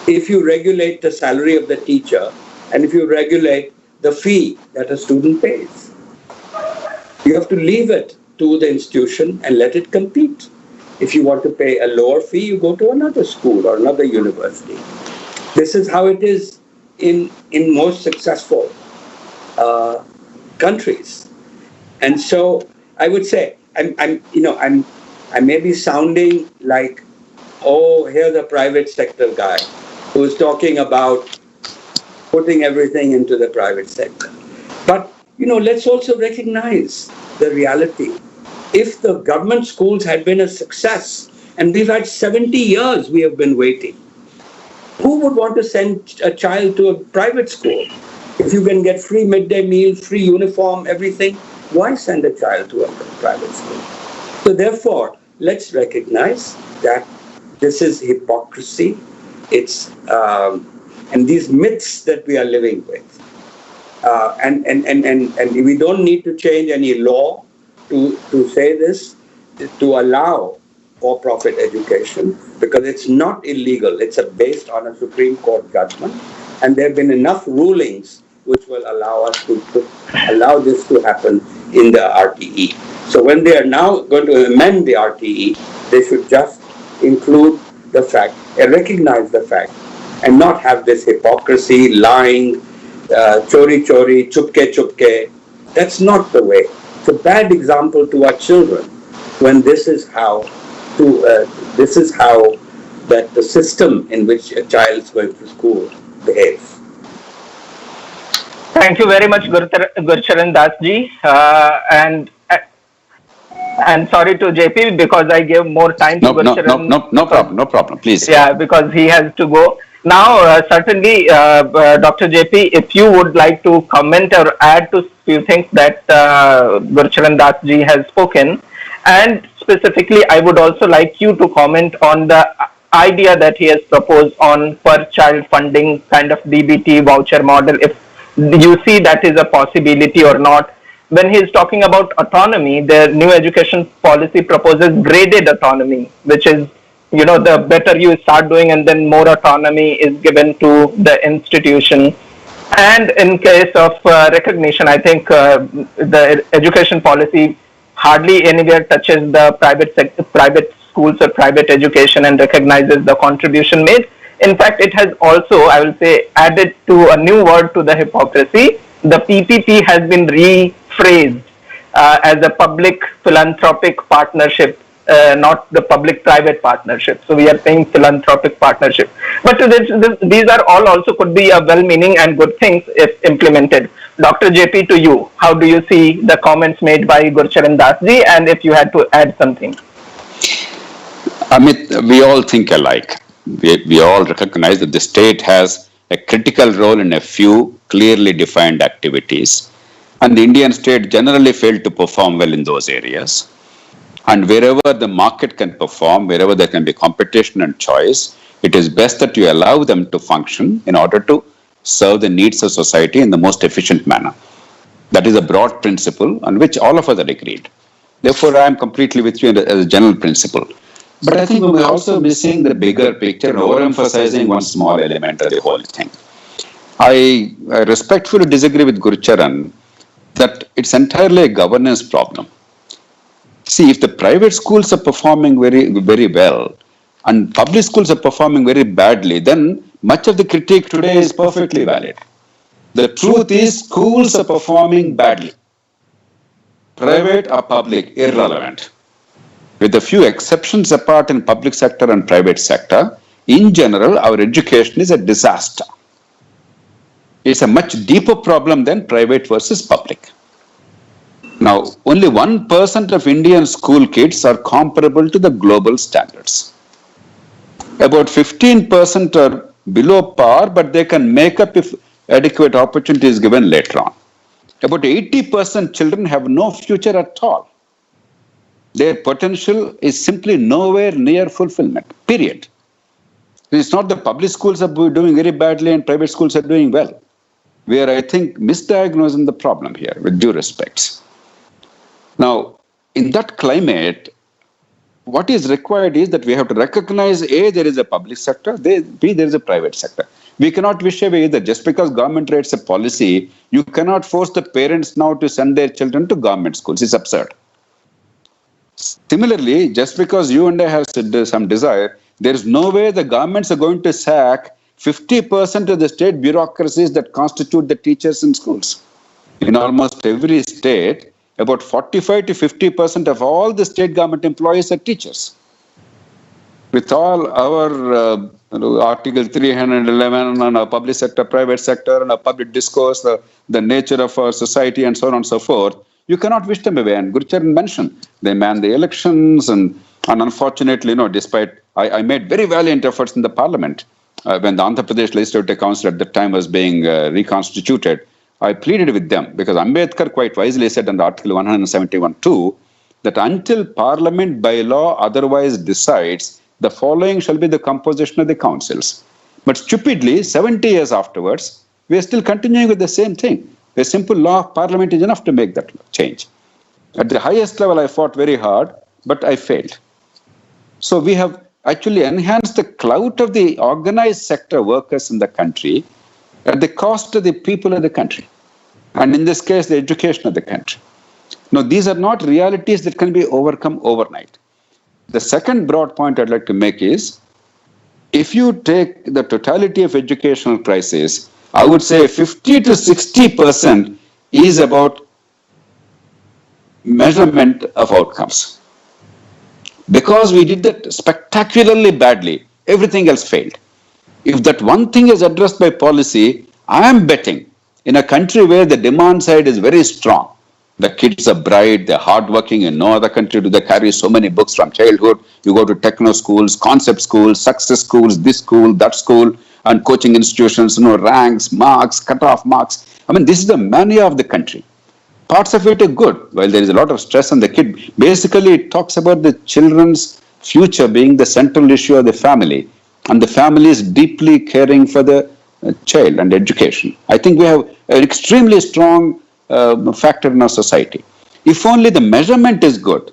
if you regulate the salary of the teacher and if you regulate the fee that a student pays. You have to leave it to the institution and let it compete. If you want to pay a lower fee, you go to another school or another university. This is how it is in most successful countries. And so I would say, I may be sounding like, here's a private sector guy who's talking about putting everything into the private sector. But, let's also recognize the reality. If the government schools had been a success, and we've had 70 years we have been waiting, who would want to send a child to a private school? If you can get free midday meal, free uniform, everything, why send a child to a private school? So therefore, let's recognize that this is hypocrisy. It's and these myths that we are living with. And we don't need to change any law to say this, to allow for-profit education, because it's not illegal. It's based on a Supreme Court judgment, and there have been enough rulings which will allow us to allow this to happen in the RTE. So when they are now going to amend the RTE, they should just include the fact, recognize the fact, and not have this hypocrisy, lying, chori chori, chupke chupke. That's not the way. It's a bad example to our children when this is how that the system in which a child is going to school behaves. Thank you very much, Gurcharan Das ji, and sorry to JP because I gave more time to Gurcharan. No problem. Please. Yeah, because he has to go. Now, certainly, Dr. JP, if you would like to comment or add to few things that Gurcharan Das ji has spoken, and specifically, I would also like you to comment on the idea that he has proposed on per child funding kind of DBT voucher model, if you see that is a possibility or not. When he is talking about autonomy, the new education policy proposes graded autonomy, which is, the better you start doing and then more autonomy is given to the institution. And in case of recognition, I think the education policy hardly anywhere touches the private schools or private education and recognizes the contribution made. In fact, it has also, I will say, added to a new word to the hypocrisy. The PPP has been rephrased as a public philanthropic partnership, not the public-private partnership. So we are saying philanthropic partnership. But these are all also could be a well-meaning and good things if implemented. Dr. JP, to you, how do you see the comments made by Gurcharan Dasji, and if you had to add something? Amit, we all think alike. We all recognize that the state has a critical role in a few clearly defined activities, and the Indian state generally failed to perform well in those areas. And wherever the market can perform, wherever there can be competition and choice, it is best that you allow them to function in order to serve the needs of society in the most efficient manner. That is a broad principle on which all of us are agreed. Therefore, I am completely with you as a general principle. But I think we're also missing the bigger picture and overemphasizing one small element of the whole thing. I respectfully disagree with Gurcharan that it's entirely a governance problem. See, if the private schools are performing very well and public schools are performing very badly, then much of the critique today is perfectly valid. The truth is schools are performing badly. Private or public, irrelevant. With a few exceptions apart in public sector and private sector, in general, our education is a disaster. It's a much deeper problem than private versus public. Now, only 1% of Indian school kids are comparable to the global standards. About 15% are below par, but they can make up if adequate opportunity is given later on. About 80% children have no future at all. Their potential is simply nowhere near fulfillment, period. It's not that public schools are doing very badly and private schools are doing well. We are, I think, misdiagnosing the problem here, with due respects. Now, in that climate, what is required is that we have to recognize A, there is a public sector, B, there is a private sector. We cannot wish away either. Just because government writes a policy, you cannot force the parents now to send their children to government schools. It's absurd. Similarly, just because you and I have some desire, there is no way the governments are going to sack 50% of the state bureaucracies that constitute the teachers in schools. In almost every state, about 45 to 50% of all the state government employees are teachers. With all our Article 311 on our public sector, private sector, and our public discourse, the nature of our society, and so on and so forth, you cannot wish them away. And Gurcharan mentioned they man the elections, and unfortunately, despite I made very valiant efforts in the parliament when the Andhra Pradesh Legislative Council at that time was being reconstituted. I pleaded with them because Ambedkar quite wisely said under Article 171(2) that until Parliament by law otherwise decides, the following shall be the composition of the councils. But stupidly, 70 years afterwards, we are still continuing with the same thing. A simple law of Parliament is enough to make that change. At the highest level, I fought very hard, but I failed. So we have actually enhanced the clout of the organized sector workers in the country at the cost of the people of the country, and in this case, the education of the country. Now, these are not realities that can be overcome overnight. The second broad point I'd like to make is, if you take the totality of educational crisis, I would say 50 to 60% is about measurement of outcomes. Because we did that spectacularly badly, everything else failed. If that one thing is addressed by policy, I am betting in a country where the demand side is very strong, the kids are bright, they're hardworking. In no other country do they carry so many books from childhood. You go to techno schools, concept schools, success schools, this school, that school, and coaching institutions, ranks, marks, cut-off marks. I mean, this is the mania of the country. Parts of it are good, while there is a lot of stress on the kid. Basically, it talks about the children's future being the central issue of the family, and the family is deeply caring for the child and education. I think we have an extremely strong factor in our society. If only the measurement is good,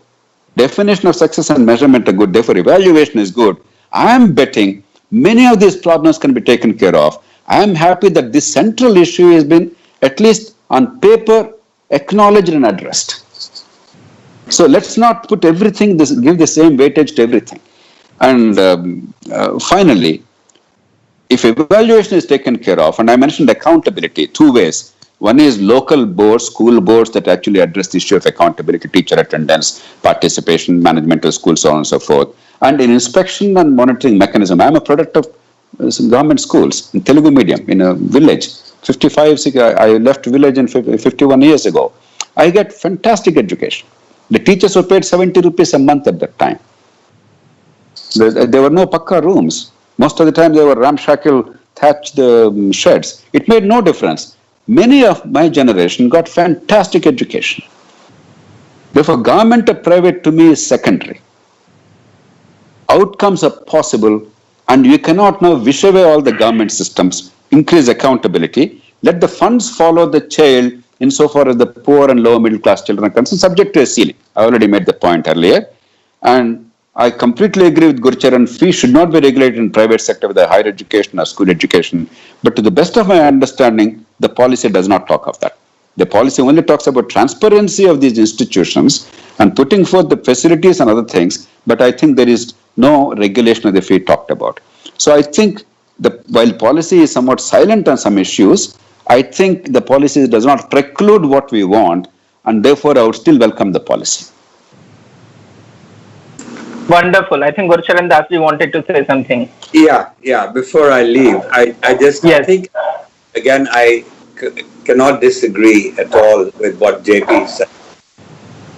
definition of success and measurement are good, therefore evaluation is good, I am betting many of these problems can be taken care of. I am happy that this central issue has been, at least on paper, acknowledged and addressed. So let's not put everything, give the same weightage to everything. And finally, if evaluation is taken care of, and I mentioned accountability, two ways. One is local boards, school boards that actually address the issue of accountability, teacher attendance, participation, management of schools, so on and so forth. And an inspection and monitoring mechanism. I'm a product of some government schools in Telugu medium in a village. 55, I left village in 51 years ago. I get fantastic education. The teachers were paid 70 rupees a month at that time. There were no pakka rooms. Most of the time they were ramshackle thatched sheds. It made no difference. Many of my generation got fantastic education. Therefore, government or private to me is secondary. Outcomes are possible, and you cannot now wish away all the government systems, increase accountability, let the funds follow the child insofar as the poor and lower middle class children are concerned, subject to a ceiling. I already made the point earlier. And I completely agree with Gurcharan. Fees should not be regulated in private sector with a higher education or school education. But to the best of my understanding, the policy does not talk of that. The policy only talks about transparency of these institutions and putting forth the facilities and other things. But I think there is no regulation of the fee talked about. So I think while policy is somewhat silent on some issues, I think the policy does not preclude what we want, and therefore I would still welcome the policy. Wonderful. I think Gurcharan Dasji wanted to say something. Yeah. Before I leave, I think, again, I cannot disagree at all with what JP said.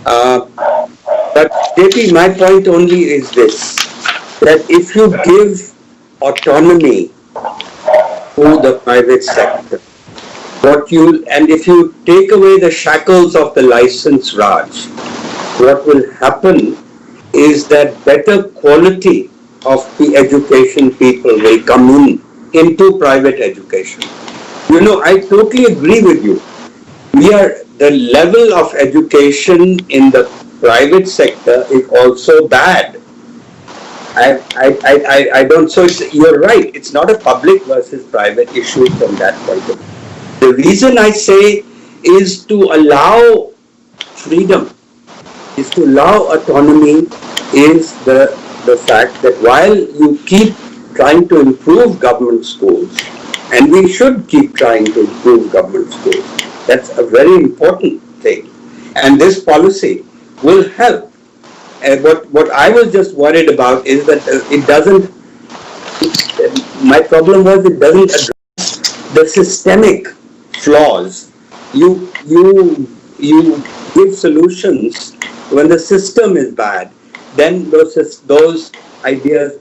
But JP, my point only is this, that if you give autonomy to the private sector, and if you take away the shackles of the license Raj, what will happen is that better quality of the education people will come into private education. You know, I totally agree with you. The level of education in the private sector is also bad. I don't, so you're right, it's not a public versus private issue from that point of view. The reason I say is to allow freedom, is to allow autonomy, is the fact that while you keep trying to improve government schools, and we should keep trying to improve government schools, that's a very important thing. And this policy will help. And what I was just worried about is that it doesn't, my problem was it doesn't address the systemic flaws. You give solutions when the system is bad, then those ideas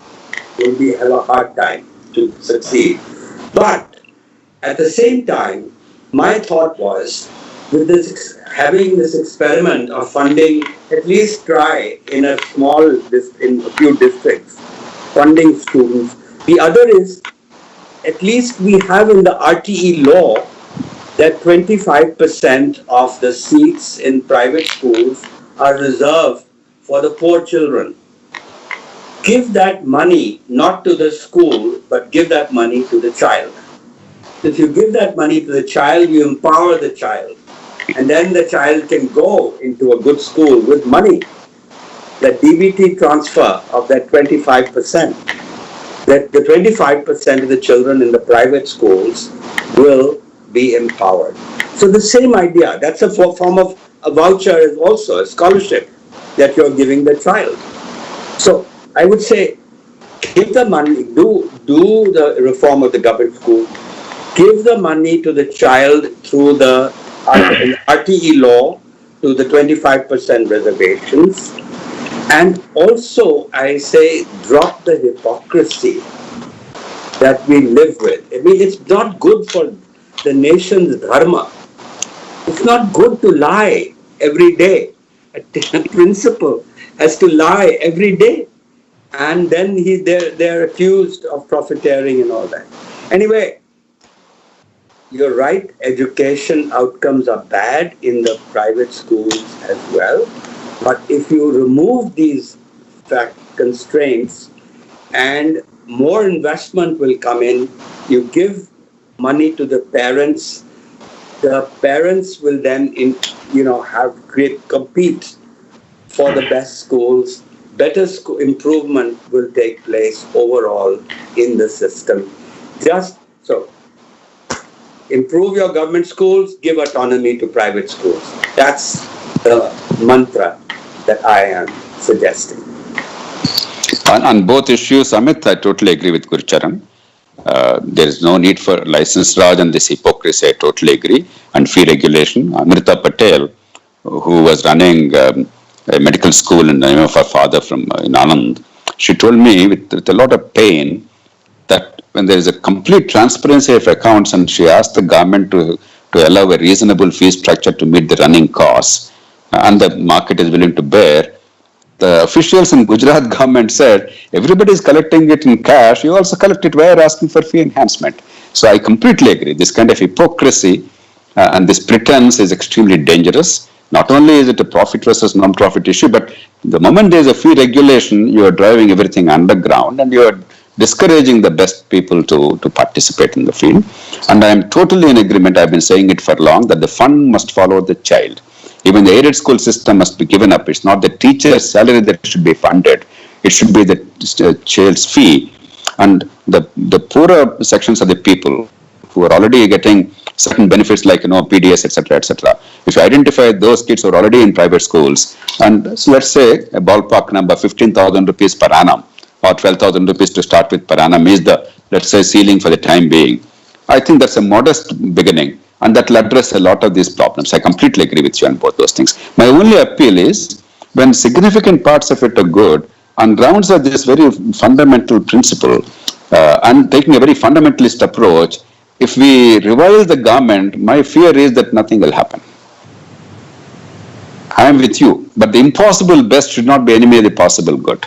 will have a hard time to succeed. But at the same time, my thought was, with this, having this experiment of funding, at least try in a few districts, funding students. The other is, at least we have in the RTE law that 25% of the seats in private schools are reserved for the poor children. Give that money not to the school, but give that money to the child. If you give that money to the child, you empower the child. And then the child can go into a good school with money. The DBT transfer of that 25%, that the 25% of the children in the private schools will be empowered. So the same idea, that's a form of a voucher, is also a scholarship that you're giving the child. So I would say, give the money, do the reform of the government school, give the money to the child through the RTE law, to the 25% reservations, and also I say drop the hypocrisy that we live with. I mean, it's not good for the nation's dharma. It's not good to lie every day. A principal has to lie every day, and then they're accused of profiteering and all that. Anyway, you're right, education outcomes are bad in the private schools as well. But if you remove these constraints and more investment will come in, you give money to the parents will then compete for the best schools. Better improvement will take place overall in the system. Just so, improve your government schools, give autonomy to private schools. That's the mantra that I am suggesting. On both issues, Amit, I totally agree with Gurcharan. There is no need for license Raj and this hypocrisy. I totally agree. And fee regulation. Amrita Patel, who was running a medical school in the name of her father in Anand, she told me with a lot of pain that when there is a complete transparency of accounts and she asked the government to allow a reasonable fee structure to meet the running costs and the market is willing to bear, the officials in Gujarat government said, everybody is collecting it in cash, you also collect it where asking for fee enhancement. So I completely agree. This kind of hypocrisy and this pretense is extremely dangerous. Not only is it a profit versus non-profit issue, but the moment there is a fee regulation, you are driving everything underground and you are discouraging the best people to participate in the field. And I am totally in agreement, I have been saying it for long, that the fund must follow the child. Even the aided school system must be given up. It's not the teacher's salary that should be funded. It should be the child's fee. And the poorer sections of the people who are already getting certain benefits like, PDS, etc., etc. If you identify those kids who are already in private schools, and so let's say a ballpark number, 15,000 rupees per annum, or 12,000 rupees to start with per annum is the, let's say, ceiling for the time being. I think that's a modest beginning. And that will address a lot of these problems. I completely agree with you on both those things. My only appeal is, when significant parts of it are good, on grounds of this very fundamental principle, and taking a very fundamentalist approach, if we revile the government, my fear is that nothing will happen. I am with you, but the impossible best should not be enemy of the possible good.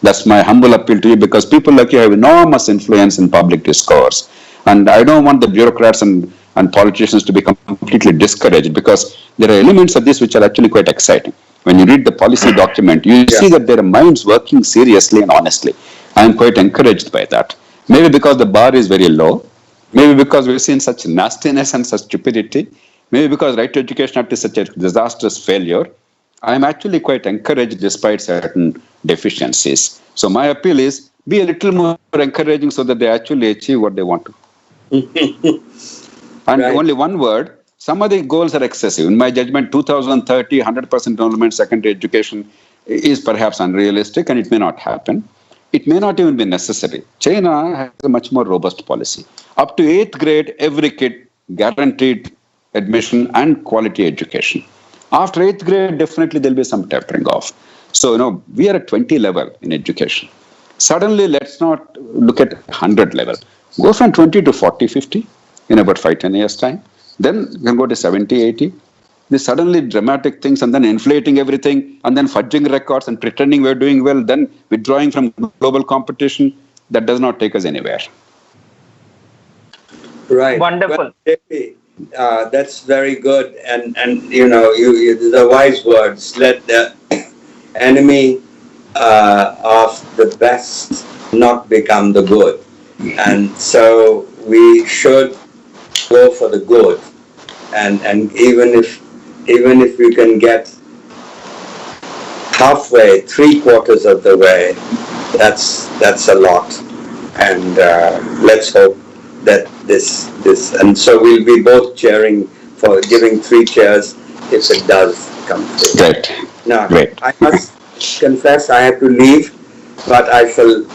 That's my humble appeal to you, because people like you have enormous influence in public discourse. And I don't want the bureaucrats and politicians to become completely discouraged, because there are elements of this which are actually quite exciting. When you read the policy document, you see that there are minds working seriously and honestly. I am quite encouraged by that. Maybe because the bar is very low, maybe because we've seen such nastiness and such stupidity, maybe because Right to Education Act is such a disastrous failure. I am actually quite encouraged despite certain deficiencies. So my appeal is, be a little more encouraging so that they actually achieve what they want to. And only one word, some of the goals are excessive. In my judgment, 2030, 100% enrollment secondary education is perhaps unrealistic and it may not happen. It may not even be necessary. China has a much more robust policy. Up to 8th grade, every kid guaranteed admission and quality education. After 8th grade, definitely there will be some tapering off. So, we are at 20 level in education. Suddenly, let's not look at 100 level. Go from 20 to 40, 50 in about 5-10 years' time. Then you can go to 70, 80. These suddenly dramatic things and then inflating everything and then fudging records and pretending we're doing well, then withdrawing from global competition, that does not take us anywhere. Right. Wonderful. Well, that's very good. And the wise words, let the enemy of the best not become the good. And so we should go for the good. And even if we can get halfway, 3/4 of the way, that's a lot. And let's hope that this and so we'll be both cheering for giving 3 cheers if it does come through. Great. Now, Great. I must confess I have to leave, but I shall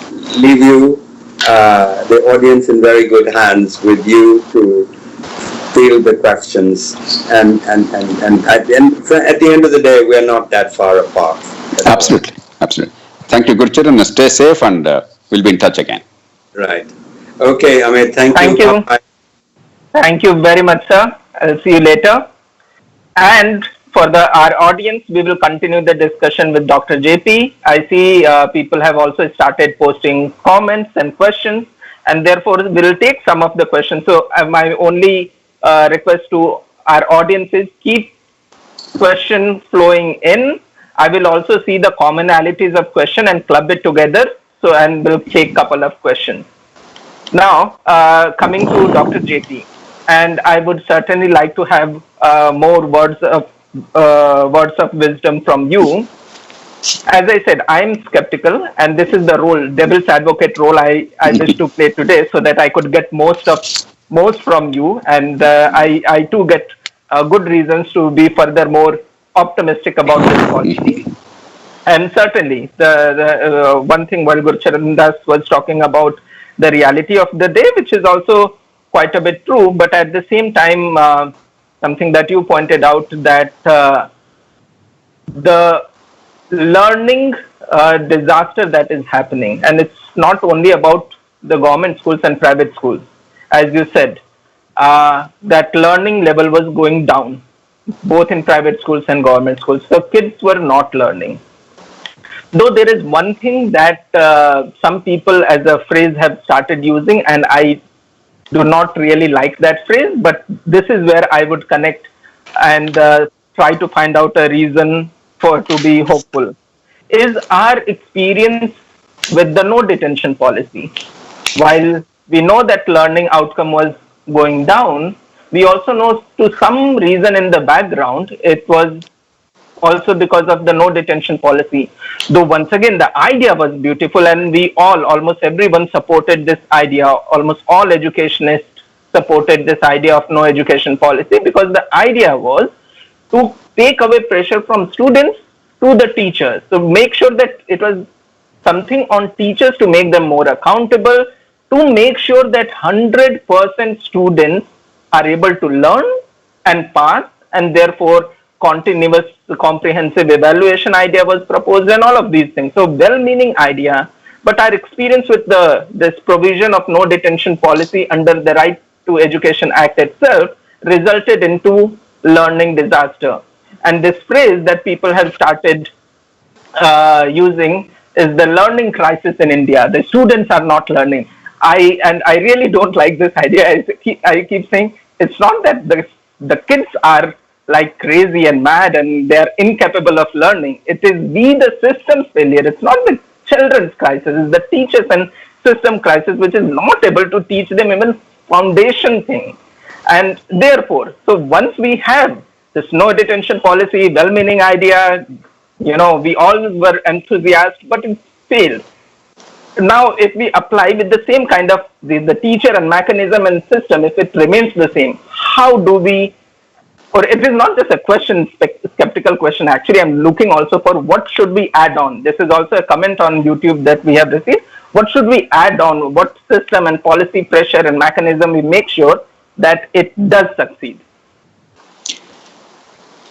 leave you, the audience, in very good hands with you to field the questions. And at the end of the day, we're not that far apart. Absolutely. Absolutely. Thank you, Gurcharan. Stay safe and we'll be in touch again. Right. Okay, Amit, thank you. Bye. Thank you very much, sir. I'll see you later. And for our audience, we will continue the discussion with Dr. JP. I see people have also started posting comments and questions, and therefore we'll take some of the questions. So my only request to our audience is keep question flowing in. I will also see the commonalities of question and club it together. So, and we'll take a couple of questions. Now, coming to Dr. JP, and I would certainly like to have more words of wisdom from you. As I said, I'm skeptical, and this is the role, devil's advocate role I wish to play today, so that I could get most from you, and I too get good reasons to be furthermore optimistic about this policy. And certainly, the one thing while Gurcharan Das was talking about the reality of the day, which is also quite a bit true, but at the same time, something that you pointed out that the learning disaster that is happening, and it's not only about the government schools and private schools, as you said, that learning level was going down, both in private schools and government schools. So kids were not learning. Though there is one thing that some people as a phrase have started using, and I do not really like that phrase, but this is where I would connect and try to find out a reason for to be hopeful, is our experience with the no detention policy. While we know that learning outcome was going down, we also know to some reason in the background it was also because of the no detention policy. Though once again, the idea was beautiful, and we all, almost everyone supported this idea. Almost all educationists supported this idea of no education policy, because the idea was to take away pressure from students to the teachers. So make sure that it was something on teachers to make them more accountable, to make sure that 100% students are able to learn and pass, and therefore continuous comprehensive evaluation idea was proposed, and all of these things. So well-meaning idea, but our experience with this provision of no detention policy under the Right to Education Act itself resulted into learning disaster. And this phrase that people have started using is the learning crisis in India. The students are not learning. I really don't like this idea. I keep saying it's not that the kids are like crazy and mad and they are incapable of learning. It is the system's failure. It's not the children's crisis. It's the teachers and system crisis, which is not able to teach them even foundation thing. And therefore, so once we have this no detention policy, well-meaning idea, we all were enthusiastic, but it failed. Now, if we apply with the same kind of the teacher and mechanism and system, if it remains the same, how do we, or it is not just a question, skeptical question, actually I'm looking also for what should we add on. This is also a comment on YouTube that we have received. What should we add on? What system and policy pressure and mechanism we make sure that it does succeed?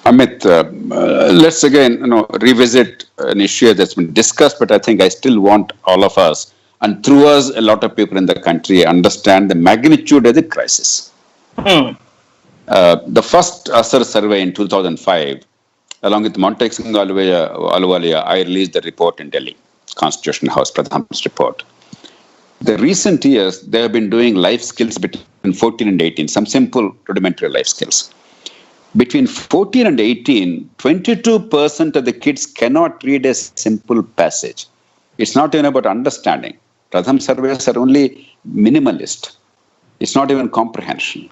Amit, let's again revisit an issue that's been discussed, but I think I still want all of us, and through us, a lot of people in the country understand the magnitude of the crisis. The first ASER survey in 2005, along with Montek Singh Ahluwalia, I released the report in Delhi, Constitution House, Pradhan's report. The recent years, they have been doing life skills between 14 and 18, some simple rudimentary life skills. Between 14 and 18, 22% of the kids cannot read a simple passage. It's not even about understanding. Pradhan surveys are only minimalist. It's not even comprehension.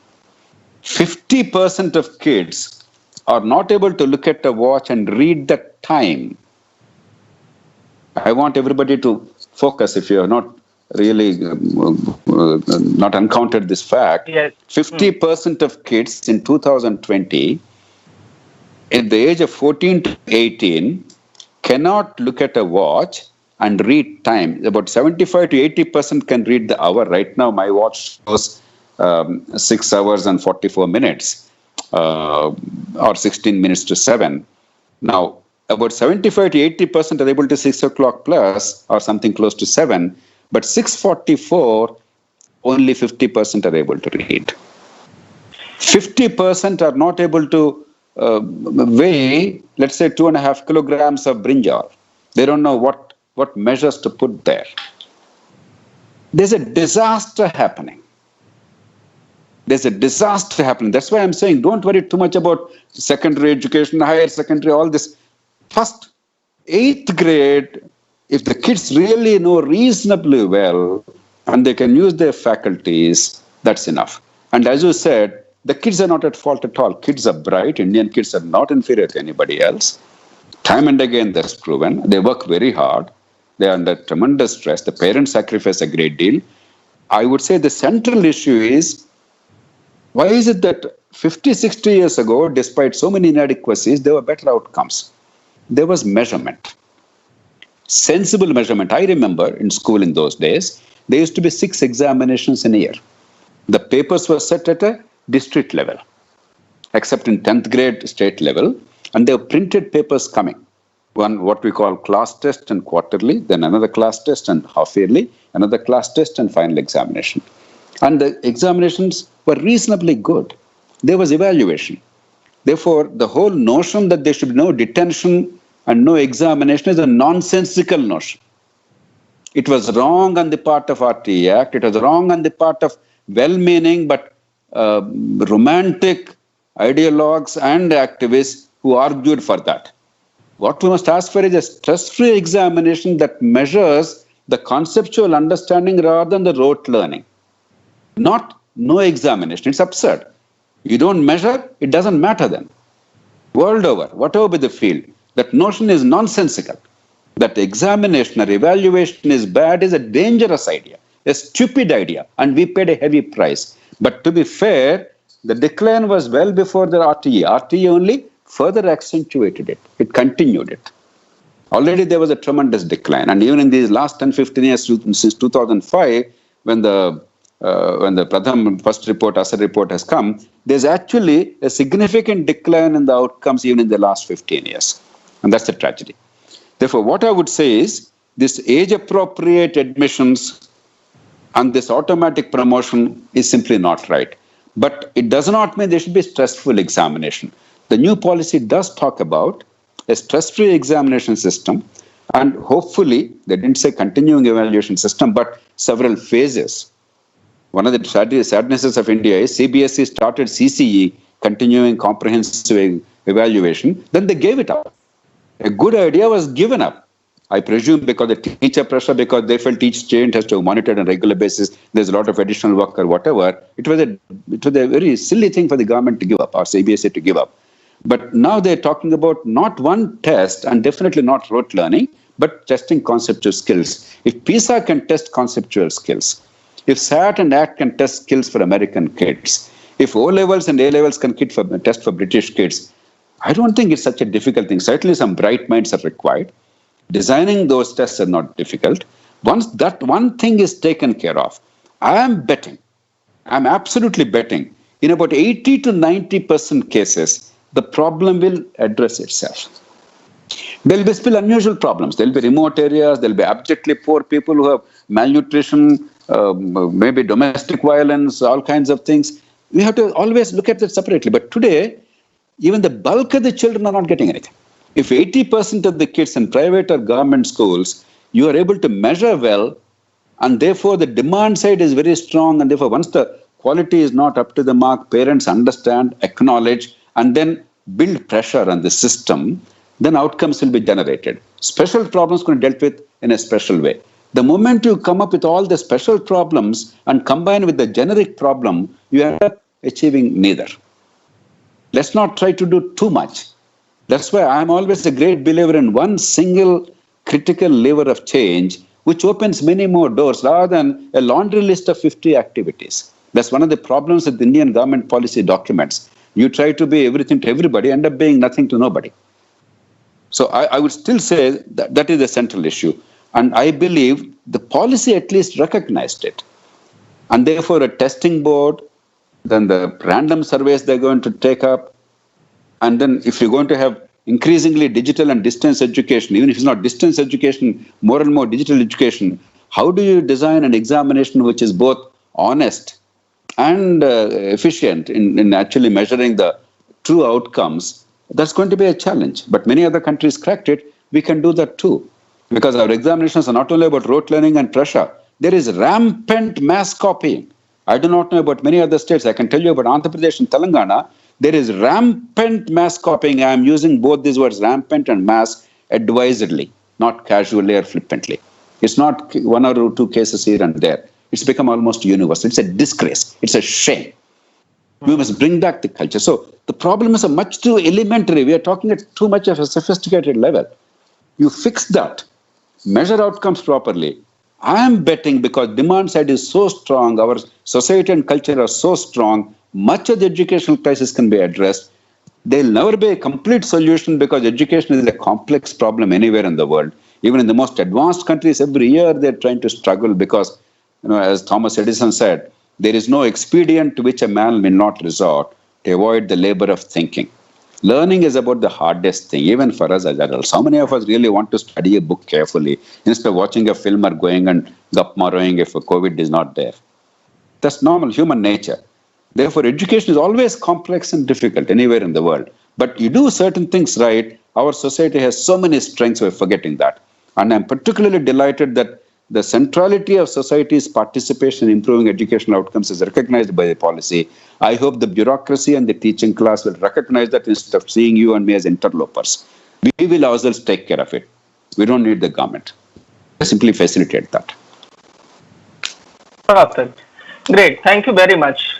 50% of kids are not able to look at a watch and read the time. I want everybody to focus, if you have not really not encountered this fact. Yes. 50% of kids in 2020 at the age of 14 to 18 cannot look at a watch and read time. About 75 to 80% can read the hour. Right now my watch shows 6 hours and 44 minutes or 16 minutes to 7. Now about 75 to 80% are able to 6 o'clock plus or something close to 7. But 6:44, only 50% are able to read. 50% are not able to weigh, let's say, 2.5 kilograms of brinjal. They don't know what measures to put there. There's a disaster happening. There's a disaster happening. That's why I'm saying don't worry too much about secondary education, higher secondary, all this. First, 8th grade, if the kids really know reasonably well and they can use their faculties, that's enough. And as you said, the kids are not at fault at all. Kids are bright. Indian kids are not inferior to anybody else. Time and again, that's proven. They work very hard. They are under tremendous stress. The parents sacrifice a great deal. I would say the central issue is, why is it that 50, 60 years ago, despite so many inadequacies, there were better outcomes? There was measurement. Sensible measurement. I remember in school in those days, there used to be 6 examinations in a year. The papers were set at a district level, except in 10th grade state level, and there were printed papers coming. One, what we call class test and quarterly, then another class test and half yearly, another class test and final examination. And the examinations were reasonably good. There was evaluation. Therefore, the whole notion that there should be no detention and no examination is a nonsensical notion. It was wrong on the part of RT Act. It was wrong on the part of well-meaning but romantic ideologues and activists who argued for that. What we must ask for is a stress-free examination that measures the conceptual understanding rather than the rote learning. Not no examination. It's absurd. You don't measure, it doesn't matter then. World over, whatever be the field, that notion is nonsensical. That examination or evaluation is bad is a dangerous idea, a stupid idea, and we paid a heavy price. But to be fair, the decline was well before the RTE. RTE only further accentuated it. It continued it. Already there was a tremendous decline. And even in these last 10, 15 years, since 2005, when the Pratham first report, Asar report has come, there's actually a significant decline in the outcomes even in the last 15 years. And that's a tragedy. Therefore, what I would say is this age-appropriate admissions and this automatic promotion is simply not right. But it does not mean there should be stressful examination. The new policy does talk about a stress-free examination system, and hopefully, they didn't say continuing evaluation system, but several phases. One of the sadnesses of India is CBSE started CCE, continuing comprehensive evaluation, then they gave it up. A good idea was given up. I presume because the teacher pressure, because they felt each student has to monitor on a regular basis, there's a lot of additional work or whatever. It was a very silly thing for the government to give up, or CBSE to give up. But now they're talking about not one test, and definitely not rote learning, but testing conceptual skills. If PISA can test conceptual skills, if SAT and ACT can test skills for American kids, if O-levels and A-levels can test for British kids, I don't think it's such a difficult thing. Certainly some bright minds are required. Designing those tests are not difficult. Once that one thing is taken care of, I'm absolutely betting, in about 80 to 90% cases, the problem will address itself. There will be still unusual problems. There will be remote areas, there will be abjectly poor people who have malnutrition, maybe domestic violence, all kinds of things. We have to always look at that separately. But today, even the bulk of the children are not getting anything. If 80% of the kids in private or government schools, you are able to measure well, and therefore the demand side is very strong, and therefore once the quality is not up to the mark, parents understand, acknowledge, and then build pressure on the system, then outcomes will be generated. Special problems can be dealt with in a special way. The moment you come up with all the special problems and combine with the generic problem, you end up achieving neither. Let's not try to do too much. That's why I'm always a great believer in one single critical lever of change, which opens many more doors rather than a laundry list of 50 activities. That's one of the problems with the Indian government policy documents. You try to be everything to everybody, end up being nothing to nobody. So I would still say that that is the central issue. And I believe the policy at least recognized it. And therefore a testing board, then the random surveys they're going to take up, and then if you're going to have increasingly digital and distance education, even if it's not distance education, more and more digital education, how do you design an examination which is both honest and efficient in actually measuring the true outcomes? That's going to be a challenge. But many other countries cracked it. We can do that too. Because our examinations are not only about rote learning and pressure. There is rampant mass copying. I do not know about many other states. I can tell you about Andhra Pradesh and Telangana. There is rampant mass copying. I am using both these words, rampant and mass, advisedly, not casually or flippantly. It's not one or two cases here and there. It's become almost universal. It's a disgrace. It's a shame. We must bring back the culture. So the problem is a much too elementary. We are talking at too much of a sophisticated level. You fix that, measure outcomes properly. I am betting because demand side is so strong, our society and culture are so strong, much of the educational crisis can be addressed. There'll never be a complete solution because education is a complex problem anywhere in the world. Even in the most advanced countries, every year they're trying to struggle because, as Thomas Edison said, there is no expedient to which a man may not resort to avoid the labor of thinking. Learning is about the hardest thing, even for us as adults. How many of us really want to study a book carefully instead of watching a film or going and gap-marrowing if COVID is not there? That's normal human nature. Therefore, education is always complex and difficult anywhere in the world. But you do certain things right, our society has so many strengths, we're forgetting that. And I'm particularly delighted that the centrality of society's participation in improving educational outcomes is recognized by the policy. I hope the bureaucracy and the teaching class will recognize that instead of seeing you and me as interlopers. We will ourselves take care of it. We don't need the government. Simply facilitate that. Perfect. Great. Thank you very much.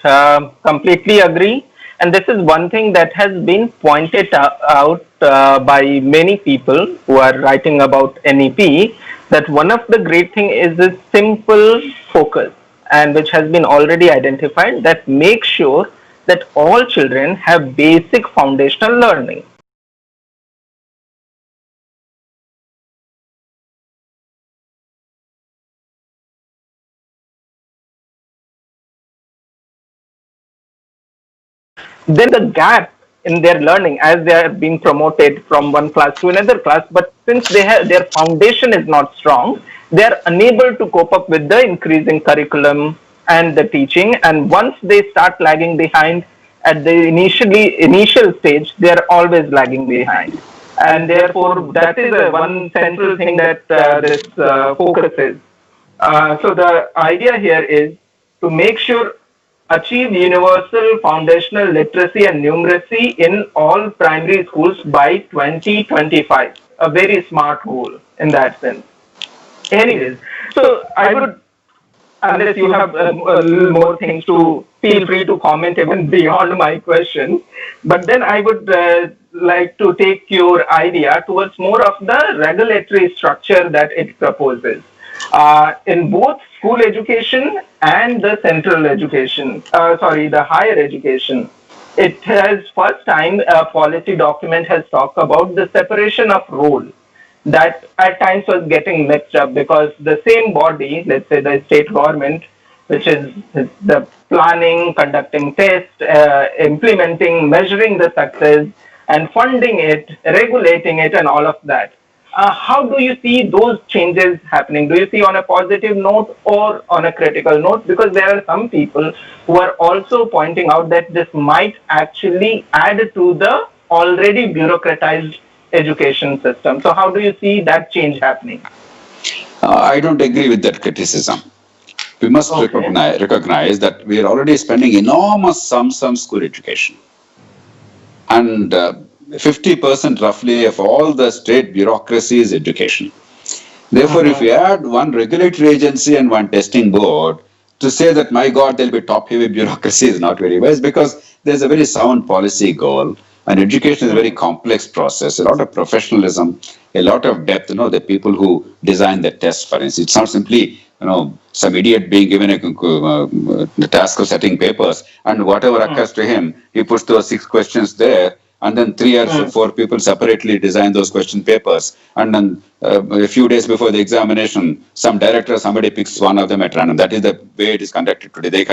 Completely agree. And this is one thing that has been pointed out by many people who are writing about NEP, that one of the great thing is this simple focus, and which has been already identified, that make sure that all children have basic foundational learning. Then the gap in their learning as they are being promoted from one class to another class, but since they have their foundation is not strong, they are unable to cope up with the increasing curriculum and the teaching. And once they start lagging behind at the initial stage, they are always lagging behind. And therefore, that is one central thing that this focus is. So the idea here is to make sure achieve universal foundational literacy and numeracy in all primary schools by 2025. A very smart goal in that sense. Anyways, so I would, unless you have a little more things to, feel free to comment even beyond my question. But then I would like to take your idea towards more of the regulatory structure that it proposes. In both school education and the central education, the higher education, it has first time a policy document has talked about the separation of role that at times was getting mixed up because the same body, let's say the state government, which is the planning, conducting tests, implementing, measuring the success and funding it, regulating it and all of that. How do you see those changes happening? Do you see on a positive note or on a critical note? Because there are some people who are also pointing out that this might actually add to the already bureaucratized education system. So how do you see that change happening? I don't agree with that criticism. We must recognize that we are already spending enormous sums on school education. And 50% roughly of all the state bureaucracy is education. Therefore, if we add one regulatory agency and one testing board, to say that, my God, there'll be top-heavy bureaucracy is not very wise, because there's a very sound policy goal, and education is a very complex process, a lot of professionalism, a lot of depth. The people who design the test, for instance, it's not simply, some idiot being given the task of setting papers, and whatever occurs to him, he puts those 6 questions there, and then 3 or 4 people separately design those question papers. And then a few days before the examination, some director, somebody picks one of them at random. That is the way it is conducted today.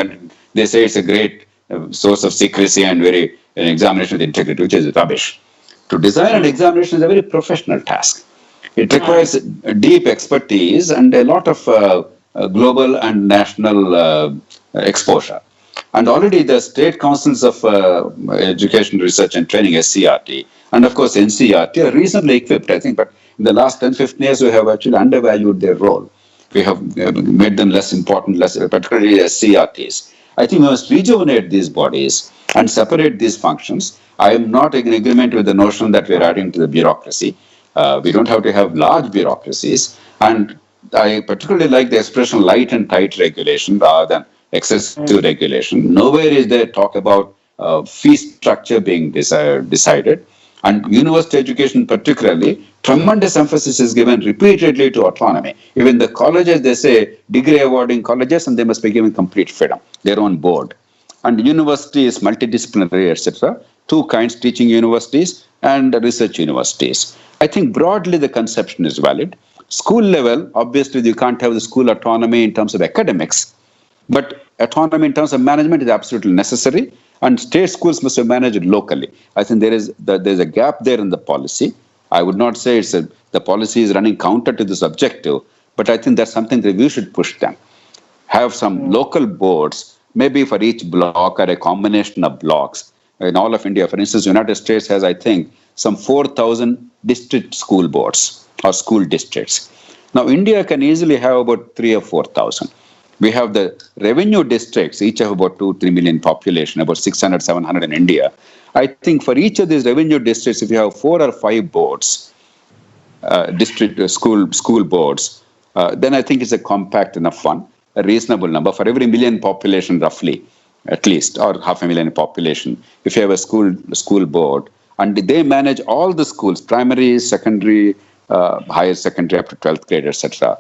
They say it's a great source of secrecy and an examination with integrity, which is rubbish. To design an examination is a very professional task. It requires deep expertise and a lot of global and national exposure. And already the state councils of education, research and training, SCRT, and of course NCRT are reasonably equipped, I think, but in the last 10-15 years we have actually undervalued their role. We have made them less important, particularly SCRTs. I think we must rejuvenate these bodies and separate these functions. I am not in agreement with the notion that we are adding to the bureaucracy. We don't have to have large bureaucracies. And I particularly like the expression light and tight regulation rather than excessive regulation. Nowhere is there talk about fee structure being decided. And university education particularly, tremendous emphasis is given repeatedly to autonomy. Even the colleges, they say degree awarding colleges and they must be given complete freedom, their own board. And university is multidisciplinary, etc. Two kinds, teaching universities and research universities. I think broadly the conception is valid. School level, obviously you can't have the school autonomy in terms of academics, but autonomy in terms of management is absolutely necessary, and state schools must be managed locally. I think there's a gap there in the policy. I would not say the policy is running counter to this objective, but I think that's something that we should push them. Have some local boards, maybe for each block or a combination of blocks. In all of India, for instance, United States has, I think, some 4,000 district school boards or school districts. Now, India can easily have about 3 or 4,000. We have the revenue districts, each have about 2-3 million population, about 600, 700 in India. I think for each of these revenue districts, if you have 4 or 5 boards, district school boards, then I think it's a compact enough one, a reasonable number for every million population roughly, at least, or 500,000 population. If you have a school board, and they manage all the schools, primary, secondary, higher secondary up to 12th grade, etc.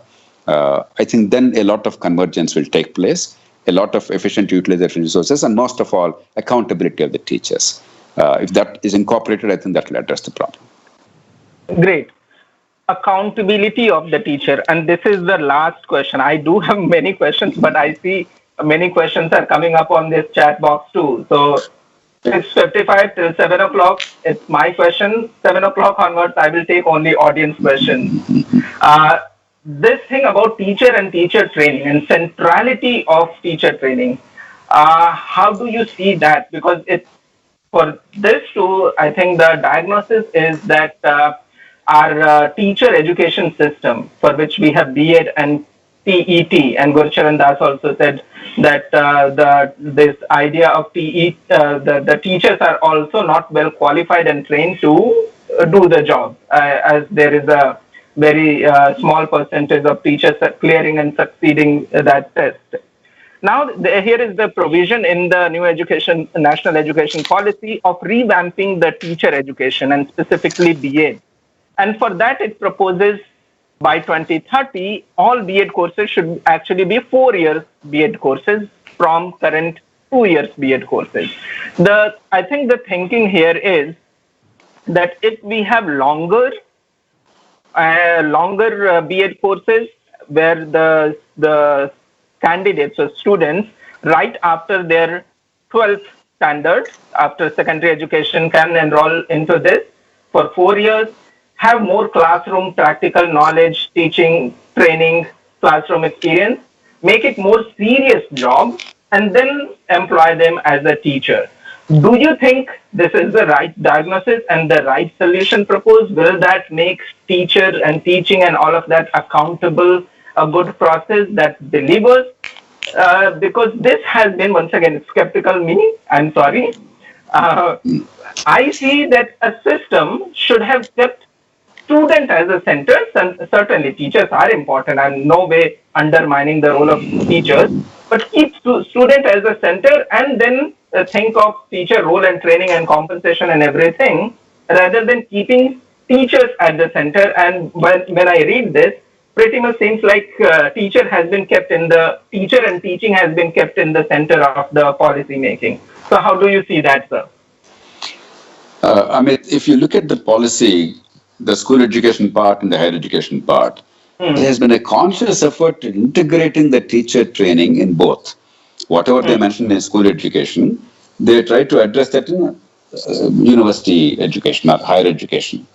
I think then a lot of convergence will take place, a lot of efficient utilization of resources, and most of all, accountability of the teachers. If that is incorporated, I think that will address the problem. Great. Accountability of the teacher. And this is the last question. I do have many questions, but I see many questions are coming up on this chat box too. So 6:55 till 7 o'clock, it's my question. 7 o'clock onwards, I will take only audience questions. This thing about teacher and teacher training and centrality of teacher training, how do you see that? Because for this too, I think the diagnosis is that our teacher education system, for which we have B.Ed and TET, and Gurcharan Das also said that this idea of TET, the teachers are also not well qualified and trained to do the job, as there is a very small percentage of teachers clearing and succeeding that test. Now, here is the provision in the new national education policy of revamping the teacher education and specifically B.Ed. And for that, it proposes by 2030, all B.Ed courses should actually be 4 years B.Ed courses from current 2 years B.Ed courses. I think the thinking here is that if we have longer B.Ed courses where the candidates or students right after their 12th standard, after secondary education, can enroll into this for 4 years, have more classroom practical knowledge, teaching, training, classroom experience, make it more serious job, and then employ them as a teacher. Do you think this is the right diagnosis and the right solution proposed? Will that make teacher and teaching and all of that accountable, a good process that delivers? Because this has been, once again, skeptical me, I'm sorry. I see that a system should have kept student as a center, and certainly teachers are important. I'm no way undermining the role of teachers, but keep student as a center and then think of teacher role and training and compensation and everything, rather than keeping teachers at the center. And when I read this, pretty much seems like teacher and teaching has been kept in the center of the policy making. So how do you see that, sir? Amit, if you look at the policy, the school education part and the higher education part, there has been a conscious effort in integrating the teacher training in both. Whatever they mentioned in school education, they try to address that in university education or higher education,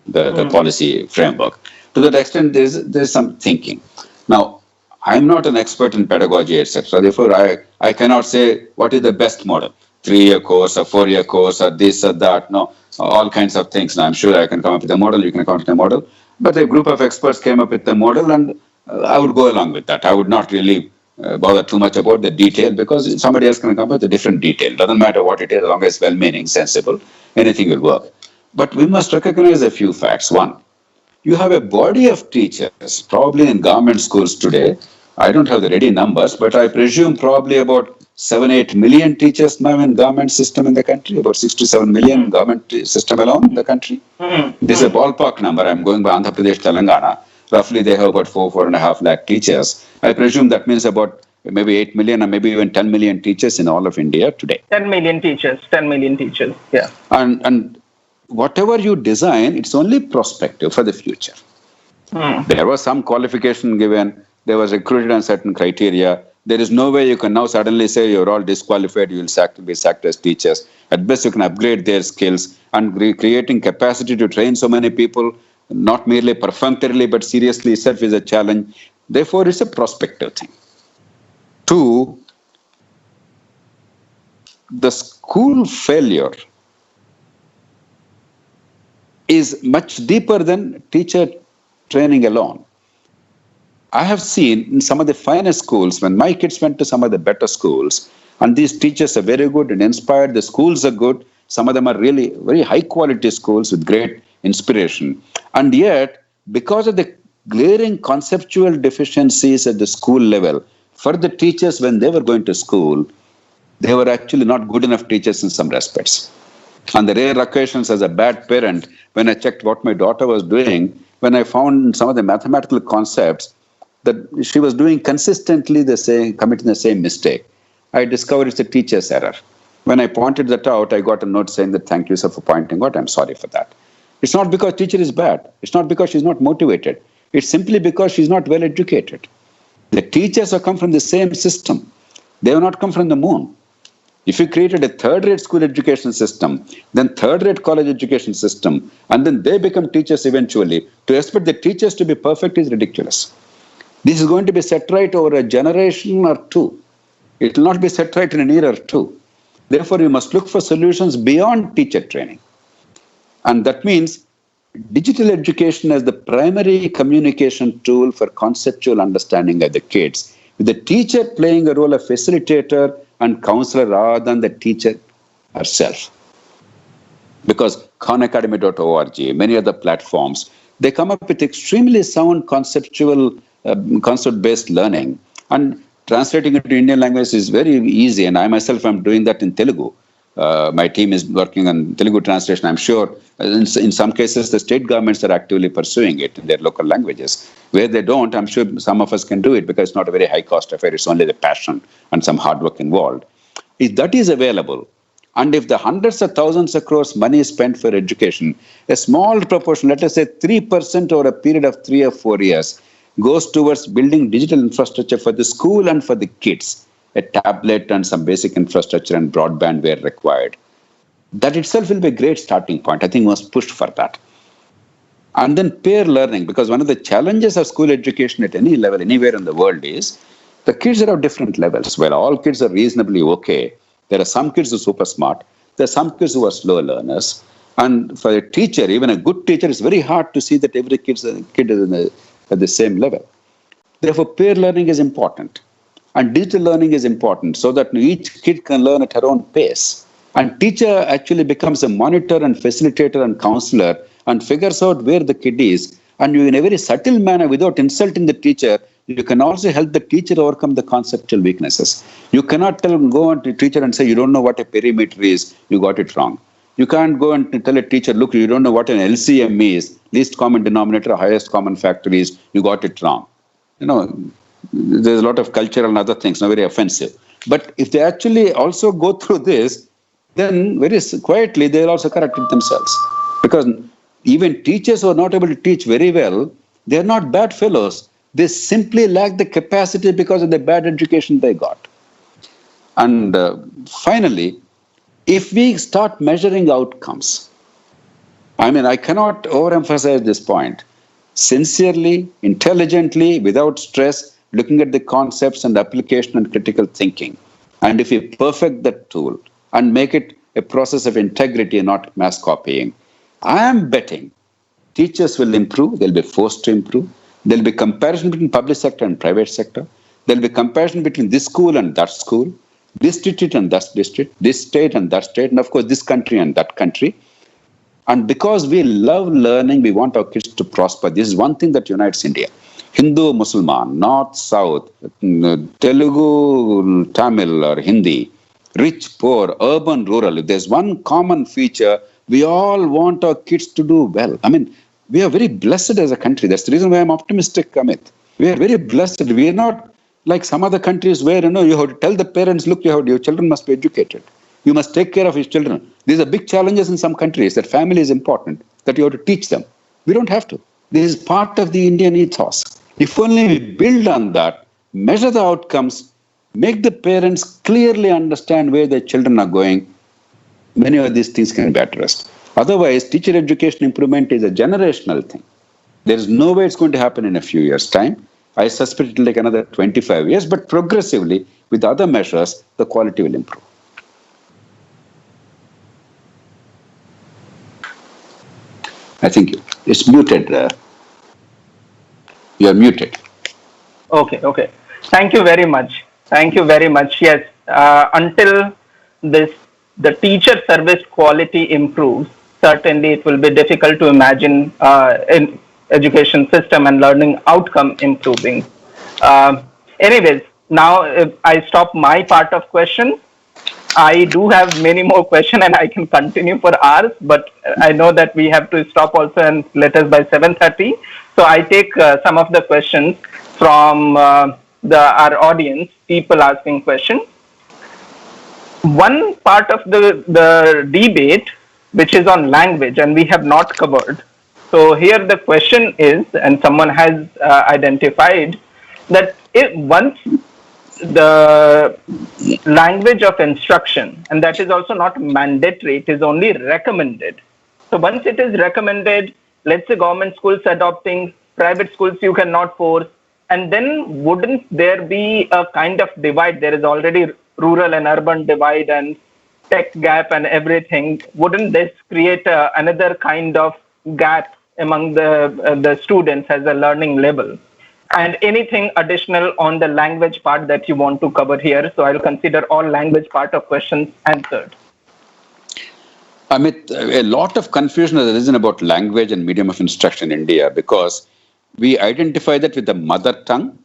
the policy framework. To that extent, there's some thinking. Now, I'm not an expert in pedagogy, etc. Therefore, I cannot say what is the best model. 3-year course, a 4-year course, or this or that. No, all kinds of things. Now, I'm sure I can come up with a model, you can come up with a model. But a group of experts came up with a model, and I would go along with that. I would not really bother too much about the detail, because somebody else can come up with a different detail. Doesn't matter what it is, as long as it's well-meaning, sensible, anything will work. But we must recognize a few facts. One, you have a body of teachers, probably in government schools today. I don't have the ready numbers, but I presume probably about 7-8 million teachers now in government system in the country, about 6 to 7 million government system alone in the country. This is a ballpark number. I'm going by Andhra Pradesh, Telangana. Roughly, they have about 4.5 lakh teachers. I presume that means about maybe 8 million or maybe even 10 million teachers in all of India today. 10 million teachers, 10 million teachers, yeah. And whatever you design, it's only prospective for the future. There was some qualification given. There was recruited on certain criteria. There is no way you can now suddenly say you're all disqualified, you will be sacked as teachers. At best, you can upgrade their skills and creating capacity to train so many people, not merely perfunctorily, but seriously itself is a challenge. Therefore, it's a prospective thing. 2, the school failure is much deeper than teacher training alone. I have seen in some of the finest schools, when my kids went to some of the better schools, and these teachers are very good and inspired, the schools are good, some of them are really very high quality schools with great inspiration. And yet, because of the glaring conceptual deficiencies at the school level, for the teachers when they were going to school, they were actually not good enough teachers in some respects. On the rare occasions as a bad parent, when I checked what my daughter was doing, when I found some of the mathematical concepts that she was doing consistently committing the same mistake, I discovered it's a teacher's error. When I pointed that out, I got a note saying that thank you, sir, for pointing out. I'm sorry for that. It's not because teacher is bad. It's not because she's not motivated. It's simply because she's not well educated. The teachers have come from the same system. They have not come from the moon. If you created a third-rate school education system, then third-rate college education system, and then they become teachers eventually, to expect the teachers to be perfect is ridiculous. This is going to be set right over a generation or two. It will not be set right in an year or two. Therefore, you must look for solutions beyond teacher training. And that means digital education as the primary communication tool for conceptual understanding of the kids, with the teacher playing a role of facilitator and counselor rather than the teacher herself. Because khanacademy.org, many other platforms, they come up with extremely sound concept-based learning. And translating it to Indian language is very easy. And I myself am doing that in Telugu. My team is working on Telugu translation. I'm sure in some cases the state governments are actively pursuing it in their local languages. Where they don't, I'm sure some of us can do it because it's not a very high cost affair. It's only the passion and some hard work involved. If that is available, and if the hundreds of thousands of crores money is spent for education, a small proportion, let us say 3% over a period of 3 or 4 years, goes towards building digital infrastructure for the school and for the kids, a tablet and some basic infrastructure and broadband where required. That itself will be a great starting point. I think we must push for that. And then peer learning, because one of the challenges of school education at any level, anywhere in the world is, the kids are of different levels. Well, all kids are reasonably okay. There are some kids who are super smart. There are some kids who are slow learners. And for a teacher, even a good teacher, it's very hard to see that every kid is at the same level. Therefore, peer learning is important. And digital learning is important so that each kid can learn at her own pace. And teacher actually becomes a monitor and facilitator and counselor and figures out where the kid is. And you, in a very subtle manner, without insulting the teacher, you can also help the teacher overcome the conceptual weaknesses. You cannot go on to the teacher and say, you don't know what a perimeter is, you got it wrong. You can't go and tell a teacher, look, you don't know what an LCM is, least common denominator, highest common factor is, you got it wrong. There's a lot of cultural and other things, not very offensive. But if they actually also go through this, then very quietly they'll also correct it themselves. Because even teachers who are not able to teach very well, they're not bad fellows. They simply lack the capacity because of the bad education they got. And finally, if we start measuring outcomes, I cannot overemphasize this point. Sincerely, intelligently, without stress, looking at the concepts and application and critical thinking. And if we perfect that tool and make it a process of integrity and not mass copying, I am betting teachers will improve, they'll be forced to improve. There'll be comparison between public sector and private sector. There'll be comparison between this school and that school, this district and that district, this state and that state, and of course this country and that country. And because we love learning, we want our kids to prosper. This is one thing that unites India. Hindu, Muslim, North, South, Telugu, Tamil or Hindi, rich, poor, urban, rural. If there's one common feature, we all want our kids to do well. I mean, we are very blessed as a country. That's the reason why I'm optimistic, Amit. We are very blessed. We are not like some other countries where, you have to tell the parents, look, your children must be educated. You must take care of your children. These are big challenges in some countries, that family is important, that you have to teach them. We don't have to. This is part of the Indian ethos. If only we build on that, measure the outcomes, make the parents clearly understand where their children are going, many of these things can be addressed. Otherwise, teacher education improvement is a generational thing. There is no way it's going to happen in a few years' time. I suspect it will take another 25 years, but progressively, with other measures, the quality will improve. I think it's muted. You are muted. Okay. Thank you very much. Yes, until the teacher service quality improves, certainly it will be difficult to imagine in education system and learning outcome improving. Anyways, now I stop my part of questions. I do have many more questions and I can continue for hours, but I know that we have to stop also and let us by 7:30. So I take some of the questions from our audience, people asking questions. One part of the debate, which is on language, and we have not covered. So here the question is, and someone has identified that once the language of instruction, and that is also not mandatory, it is only recommended. So once it is recommended, let's say government schools adopting, private schools you cannot force, and then wouldn't there be a kind of divide? There is already rural and urban divide and tech gap and everything. Wouldn't this create another kind of gap among the students as a learning level? And anything additional on the language part that you want to cover here? So I'll consider all language part of questions answered. Amit, a lot of confusion has arisen about language and medium of instruction in India because we identify that with the mother tongue,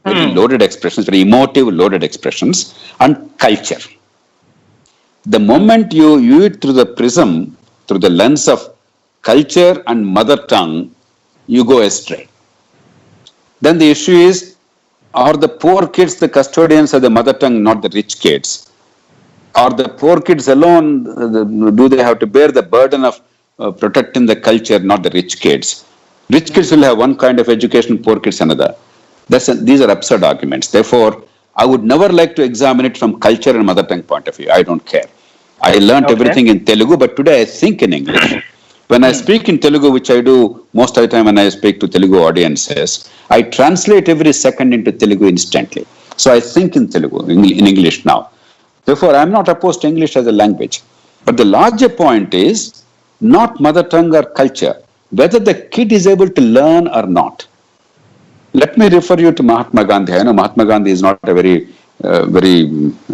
very loaded expressions, very emotive loaded expressions, and culture. The moment you view it through the prism, through the lens of culture and mother tongue, you go astray. Then the issue is, are the poor kids the custodians of the mother tongue, not the rich kids? Are the poor kids alone, do they have to bear the burden of protecting the culture, not the rich kids? Rich kids will have one kind of education, poor kids another. These are absurd arguments. Therefore, I would never like to examine it from culture and mother tongue point of view. I don't care. I learned everything in Telugu, but today I think in English. When I speak in Telugu, which I do most of the time when I speak to Telugu audiences, I translate every second into Telugu instantly. So I think in Telugu, in English now. Therefore, I am not opposed to English as a language. But the larger point is not mother tongue or culture, whether the kid is able to learn or not. Let me refer you to Mahatma Gandhi. I know Mahatma Gandhi is not a very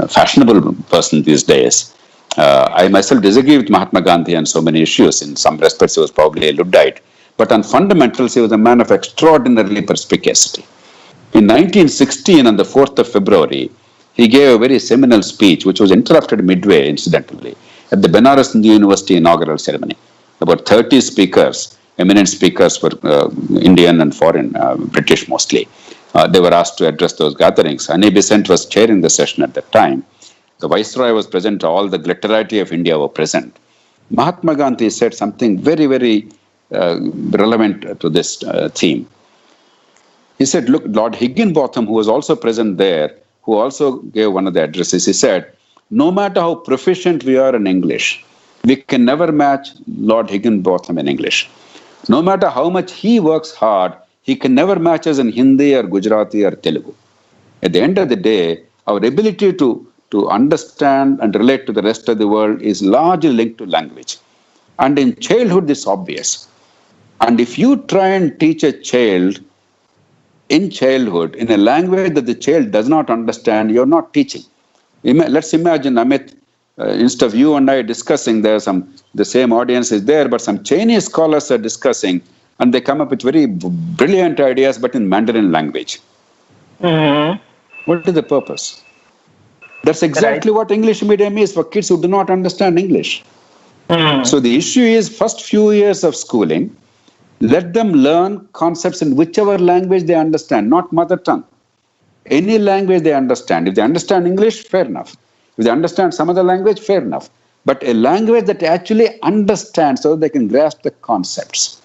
fashionable person these days. I myself disagree with Mahatma Gandhi on so many issues. In some respects, he was probably a Luddite. But on fundamentals, he was a man of extraordinarily perspicacity. In 1916, on the 4th of February, he gave a very seminal speech, which was interrupted midway, incidentally, at the Benares Hindu University inaugural ceremony. About 30 speakers, eminent speakers were Indian and foreign, British mostly. They were asked to address those gatherings. Annie Besant was chairing the session at that time. The Viceroy was present, all the glitterati of India were present. Mahatma Gandhi said something very, very relevant to this theme. He said, look, Lord Higginbotham, who was also present there, who also gave one of the addresses, he said, no matter how proficient we are in English, we can never match Lord Higginbotham in English. No matter how much he works hard, he can never match us in Hindi or Gujarati or Telugu. At the end of the day, our ability to understand and relate to the rest of the world is largely linked to language. And in childhood, this is obvious. And if you try and teach a child in childhood in a language that the child does not understand, you're not teaching. Let's imagine, Amit, instead of you and I discussing, the same audience is there, but some Chinese scholars are discussing, and they come up with very brilliant ideas, but in Mandarin language. What is the purpose? That's exactly what English medium is for kids who do not understand English. So the issue is, first few years of schooling, let them learn concepts in whichever language they understand, not mother tongue. Any language they understand. If they understand English, fair enough. If they understand some other language, fair enough. But a language that actually understands so they can grasp the concepts.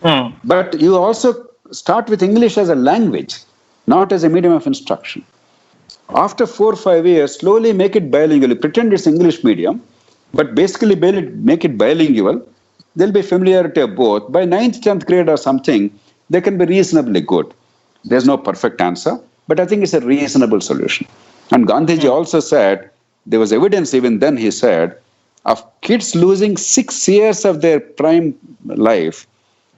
But you also start with English as a language, not as a medium of instruction. After 4 or 5 years, slowly make it bilingual. Pretend it's English medium, but basically make it bilingual. There'll be familiarity of both. By 9th, 10th grade or something, they can be reasonably good. There's no perfect answer, but I think it's a reasonable solution. And Gandhiji also said, there was evidence even then, he said, of kids losing 6 years of their prime life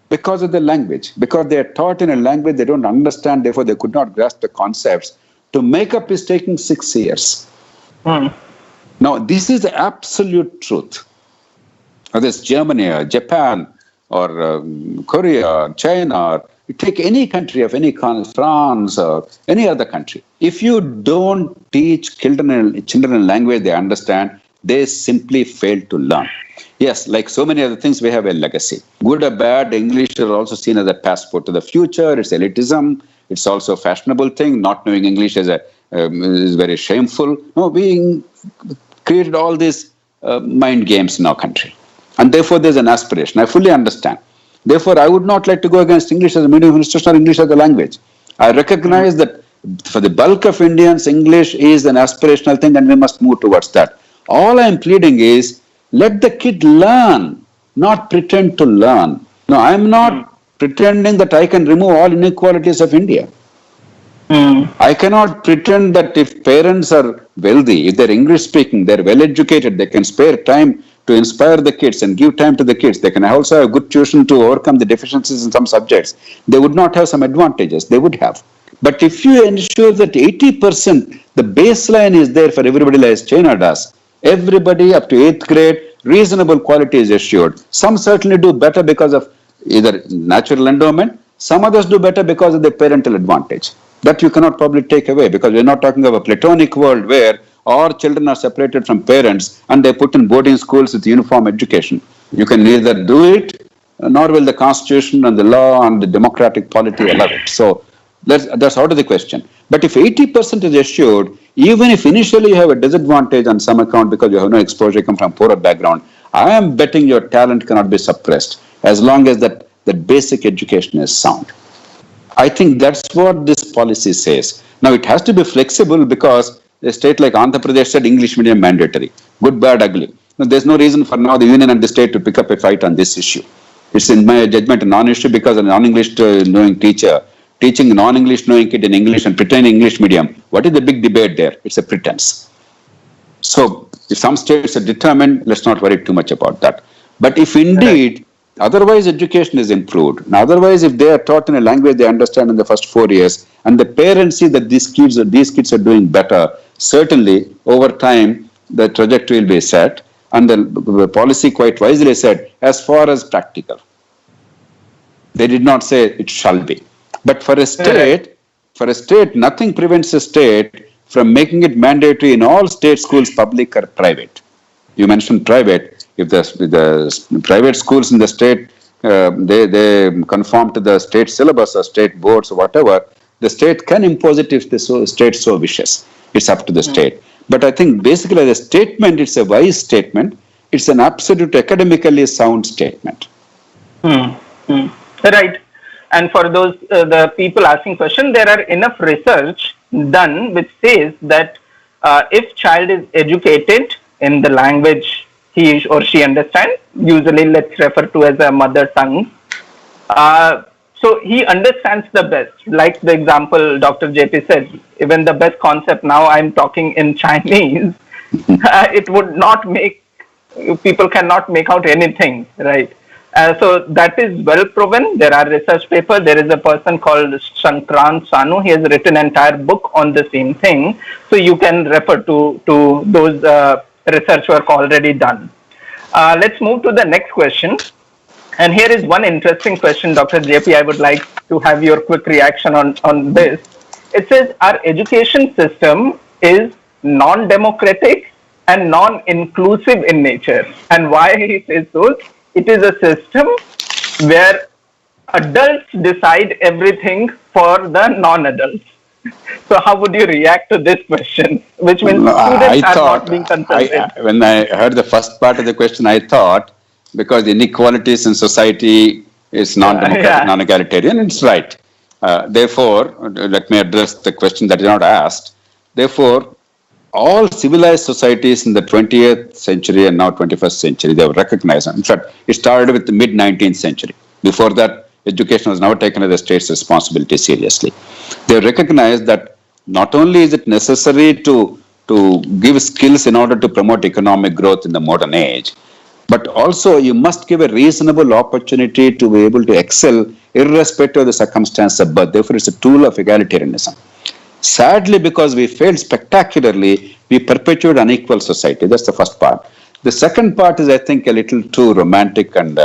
because of the language, because they are taught in a language they don't understand, therefore they could not grasp the concepts. To make up is taking 6 years. Now, this is the absolute truth. Whether it's Germany or Japan or Korea or China, or you take any country of any kind, France or any other country. If you don't teach children in language they understand, they simply fail to learn. Yes, like so many other things, we have a legacy. Good or bad, English is also seen as a passport to the future. It's elitism. It's also a fashionable thing. Not knowing English is very shameful. No, we created all these mind games in our country. And therefore, there's an aspiration. I fully understand. Therefore, I would not like to go against English as a medium of instruction or English as a language. I recognize that for the bulk of Indians, English is an aspirational thing and we must move towards that. All I'm pleading is, let the kid learn, not pretend to learn. No, I'm not pretending that I can remove all inequalities of India. I cannot pretend that if parents are wealthy, if they're English speaking, they're well educated, they can spare time to inspire the kids and give time to the kids. They can also have good tuition to overcome the deficiencies in some subjects. They would not have some advantages. They would have. But if you ensure that 80%, the baseline is there for everybody like China does, everybody up to 8th grade, reasonable quality is assured. Some certainly do better because of either natural endowment. Some others do better because of the parental advantage. That you cannot probably take away, because we're not talking of a platonic world where all children are separated from parents and they're put in boarding schools with uniform education. You can neither do it, nor will the constitution and the law and the democratic polity allow it. So that's out of the question. But if 80% is assured, even if initially you have a disadvantage on some account because you have no exposure, come from poorer background, I am betting your talent cannot be suppressed as long as that basic education is sound. I think that's what this policy says. Now, it has to be flexible because a state like Andhra Pradesh said English medium mandatory. Good, bad, ugly. Now, there's no reason for now the union and the state to pick up a fight on this issue. It's, in my judgment, a non-issue because a non-English knowing teacher teaching a non-English knowing kid in English and pretending English medium. What is the big debate there? It's a pretense. So, if some states are determined, let's not worry too much about that. But if indeed, otherwise education is improved. Now, otherwise, if they are taught in a language they understand in the first 4 years, and the parents see that these kids are doing better, certainly over time the trajectory will be set, and the policy quite wisely said, as far as practical. They did not say it shall be. But for a state, nothing prevents a state from making it mandatory in all state schools, public or private. You mentioned private. If the private schools in the state, they conform to the state syllabus or state boards or whatever, the state can impose it if the state so wishes. It's up to the state. But I think basically as a statement, it's a wise statement. It's an absolute academically sound statement. Right. And for those, the people asking question, there are enough research done which says that if child is educated in the language he or she understands, usually let's refer to as a mother tongue, so he understands the best. Like the example Dr. JP said, even the best concept, now I'm talking in Chinese, it would not make, people cannot make out anything, right? So that is well proven. There are research papers. There is a person called Swatantrata Sanu. He has written an entire book on the same thing. So you can refer to those research work already done. Let's move to the next question. And here is one interesting question, Dr. JP. I would like to have your quick reaction on this. It says our education system is non-democratic and non-inclusive in nature. And why he says so? It is a system where adults decide everything for the non-adults. So how would you react to this question? Which means students are not being consulted. When I heard the first part of the question, I thought because inequalities in society is non-democratic, non-egalitarian, it's right. Therefore, let me address the question that is not asked. Therefore, all civilized societies in the 20th century and now 21st century, they have recognized. In fact, it started with the mid-19th century. Before that, education was never taken as a state's responsibility seriously. They recognized that not only is it necessary to give skills in order to promote economic growth in the modern age, but also you must give a reasonable opportunity to be able to excel irrespective of the circumstance of birth. Therefore, it's a tool of egalitarianism. Sadly, because we failed spectacularly, we perpetuate unequal society. That's the first part. The second part is, I think, a little too romantic and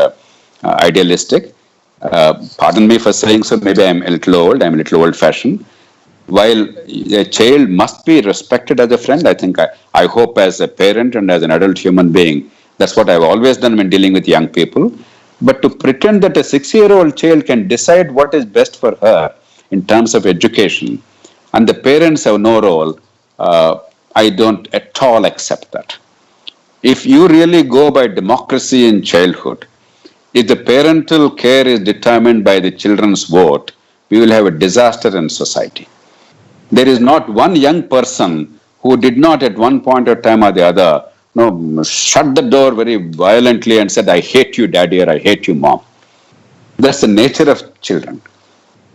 idealistic. Pardon me for saying so, maybe I'm a little old, I'm a little old-fashioned. While a child must be respected as a friend, I think I hope as a parent and as an adult human being, that's what I've always done when dealing with young people. But to pretend that a 6-year-old child can decide what is best for her in terms of education, and the parents have no role, I don't at all accept that. If you really go by democracy in childhood, if the parental care is determined by the children's vote, we will have a disaster in society. There is not one young person who did not at one point of time or the other shut the door very violently and said, I hate you, daddy, or I hate you, mom. That's the nature of children.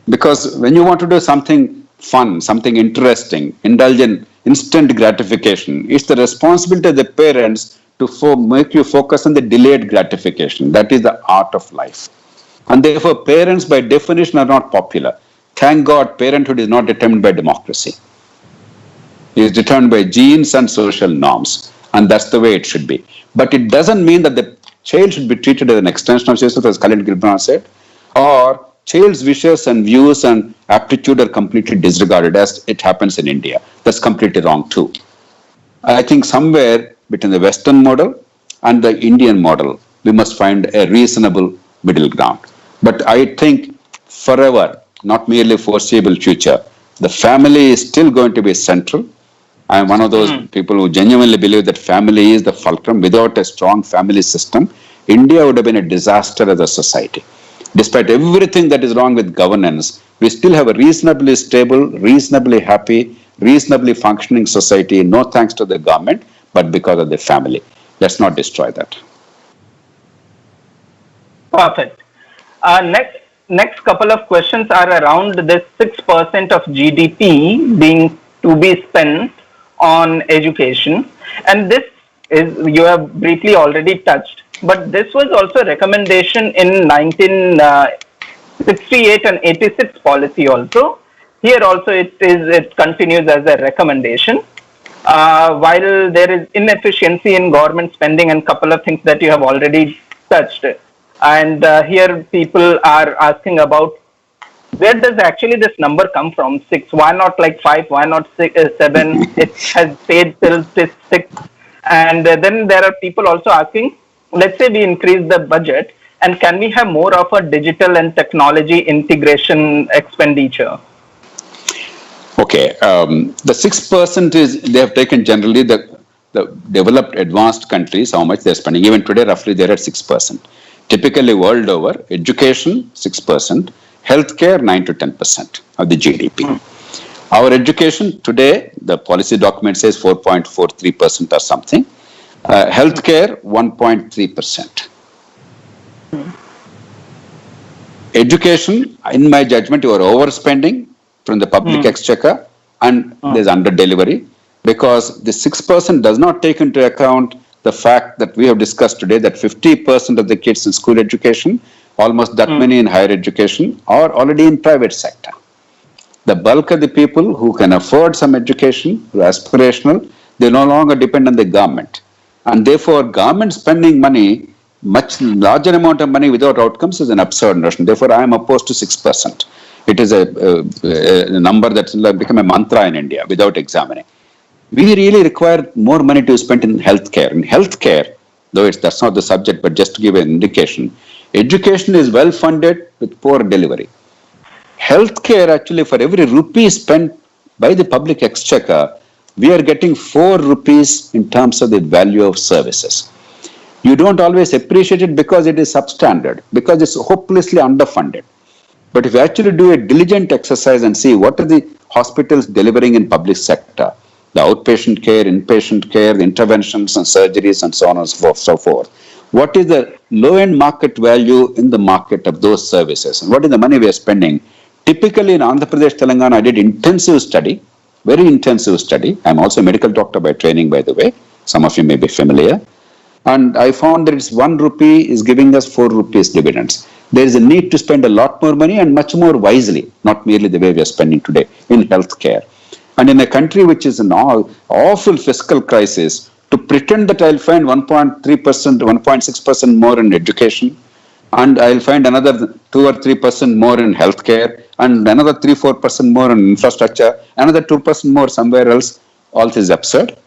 Because when you want to do something fun, something interesting, indulge in instant gratification, it's the responsibility of the parents to make you focus on the delayed gratification. That is the art of life. And therefore, parents by definition are not popular. Thank God, parenthood is not determined by democracy. It is determined by genes and social norms. And that's the way it should be. But it doesn't mean that the child should be treated as an extension of yourself, as Khalid Gibran said, or child's wishes and views and aptitude are completely disregarded as it happens in India. That's completely wrong too. I think somewhere between the Western model and the Indian model, we must find a reasonable middle ground. But I think forever, not merely foreseeable future, the family is still going to be central. I am one of those people who genuinely believe that family is the fulcrum. Without a strong family system, India would have been a disaster as a society. Despite everything that is wrong with governance, we still have a reasonably stable, reasonably happy, reasonably functioning society, no thanks to the government, but because of the family. Let's not destroy that. Perfect. Next couple of questions are around this 6% of GDP to be spent on education, and this is, you have briefly already touched, but this was also a recommendation in 1968 and 86 policy also. Here also it continues as a recommendation. While there is inefficiency in government spending and couple of things that you have already touched, and here people are asking about where does actually this number come from? 6? Why not like 5? Why not 6, 7? It has stayed till 6. And then there are people also asking, let's say we increase the budget, and can we have more of a digital and technology integration expenditure? Okay, the 6% is, they have taken generally the developed advanced countries, how much they're spending. Even today, roughly they're at 6%. Typically world over, education 6%, healthcare 9 to 10% of the GDP. Our education today, the policy document says 4.43% or something. Healthcare 1.3%. Education, in my judgment, you are overspending from the public exchequer, and there's under delivery, because the 6% does not take into account the fact that we have discussed today that 50% of the kids in school education, almost that many in higher education, are already in private sector. The bulk of the people who can afford some education, who are aspirational, they no longer depend on the government. And therefore, government spending money, much larger amount of money without outcomes is an absurd notion. Therefore, I am opposed to 6%. It is a number that's become a mantra in India without examining. We really require more money to spend in healthcare. In healthcare, though that's not the subject, but just to give an indication, education is well funded with poor delivery. Healthcare, actually, for every rupee spent by the public exchequer, we are getting 4 rupees in terms of the value of services. You don't always appreciate it because it is substandard, because it's hopelessly underfunded. But if you actually do a diligent exercise and see what are the hospitals delivering in public sector, the outpatient care, inpatient care, the interventions and surgeries and so on and so forth. What is the low-end market value in the market of those services? And what is the money we are spending? Typically in Andhra Pradesh, Telangana, I did intensive study, very intensive study. I'm also a medical doctor by training, by the way. Some of you may be familiar. And I found that it's 1 rupee is giving us 4 rupees dividends. There is a need to spend a lot more money and much more wisely, not merely the way we are spending today in healthcare. And in a country which is an awful fiscal crisis, to pretend that I'll find 1.3%, 1.6% more in education, and I'll find another 2 or 3% more in healthcare, and another 3-4% more in infrastructure, another 2% more somewhere else, all this is absurd.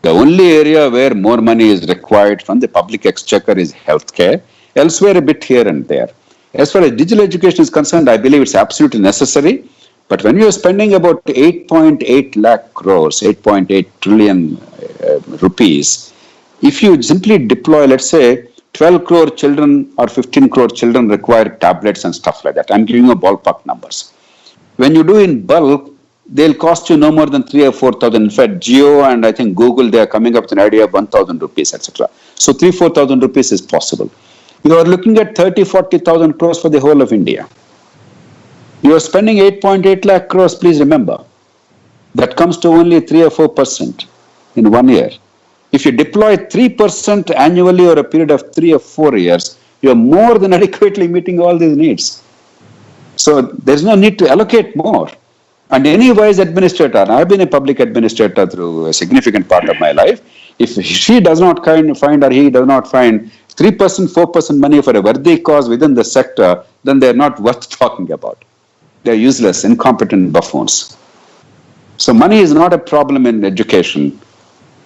The only area where more money is required from the public exchequer is healthcare, elsewhere a bit here and there. As far as digital education is concerned, I believe it's absolutely necessary. But when you're spending about 8.8 lakh crores, 8.8 trillion rupees, if you simply deploy, let's say, 12 crore children or 15 crore children require tablets and stuff like that. I'm giving you ballpark numbers. When you do in bulk, they'll cost you no more than 3,000 or 4,000. In fact, Jio and I think Google, they are coming up with an idea of 1,000 rupees, etc. So 3,000-4,000 rupees is possible. You are looking at 30,000-40,000 crores for the whole of India. You are spending 8.8 lakh crores, please remember. That comes to only 3 or 4% in 1 year. If you deploy 3% annually over a period of 3 or 4 years, you are more than adequately meeting all these needs. So there's no need to allocate more. And any wise administrator, and I've been a public administrator through a significant part of my life, if she does not find or he does not find 3%, 4% money for a worthy cause within the sector, then they're not worth talking about. They're useless, incompetent buffoons. So money is not a problem in education.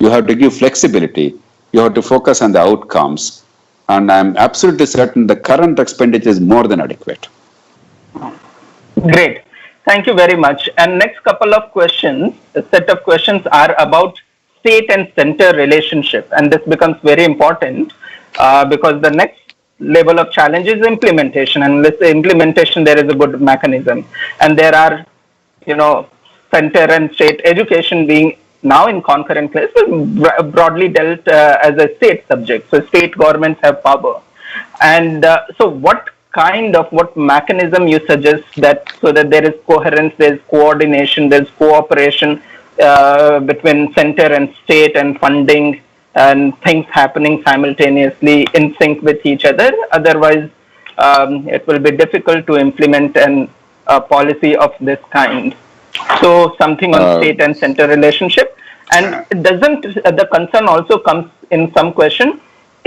You have to give flexibility. You have to focus on the outcomes. And I'm absolutely certain the current expenditure is more than adequate. Great. Thank you very much. And next couple of questions, a set of questions are about state and center relationship. And this becomes very important because the next level of challenge is implementation. And with the implementation, there is a good mechanism. And there are, center and state education being now in concurrent place, but broadly dealt as a state subject. So state governments have power. And so what mechanism you suggest that so that there is coherence, there's coordination, there's cooperation between center and state and funding and things happening simultaneously in sync with each other. Otherwise, it will be difficult to implement a policy of this kind. So something on state and center relationship. And doesn't the concern also comes in some question,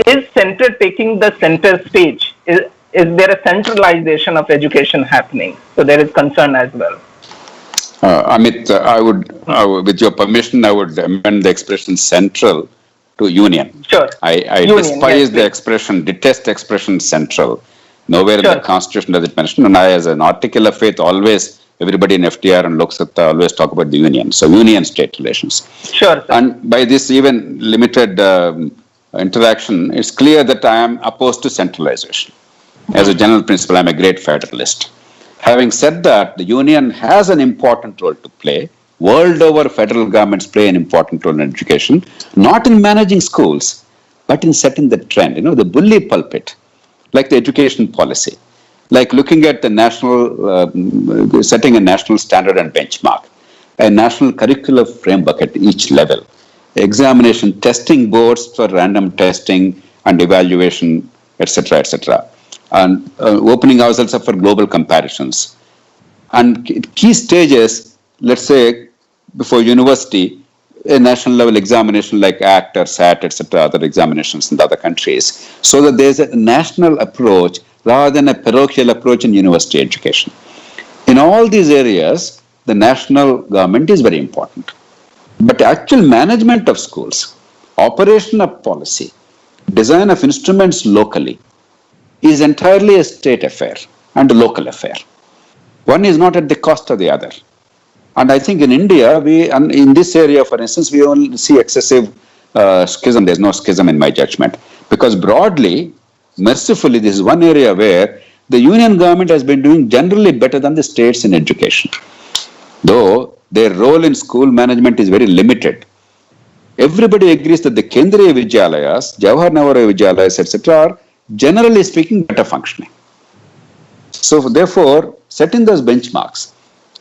is center taking the center stage? Is there a centralization of education happening? So there is concern as well. Amit, I would, with your permission, I would amend the expression central to union. Sure. I union, despise the expression, detest the expression central. Nowhere in the Constitution does it mention. And I, as an article of faith, always, everybody in FDR and LokSatta always talk about the union. So union-state relations. Sure. Sir. And by this even limited interaction, it's clear that I am opposed to centralization. As a general principle, I'm a great federalist. Having said that, the union has an important role to play. World over, federal governments play an important role in education, not in managing schools, but in setting the trend, the bully pulpit, like the education policy, like looking at the national, setting a national standard and benchmark, a national curricular framework at each level, examination, testing boards for random testing and evaluation, etc., etc., and opening ourselves up for global comparisons. And key stages, let's say, before university, a national level examination like ACT or SAT, etc., other examinations in the other countries, so that there's a national approach rather than a parochial approach in university education. In all these areas, the national government is very important. But actual management of schools, operation of policy, design of instruments locally is entirely a state affair and a local affair. One is not at the cost of the other. And I think in India, in this area, for instance, we only see excessive schism. There's no schism in my judgment. Because broadly, mercifully, this is one area where the union government has been doing generally better than the states in education. Though their role in school management is very limited. Everybody agrees that the Kendriya Vidyalayas, Jawahar Navodaya Vidyalayas, etc., are generally speaking better functioning. So therefore, setting those benchmarks,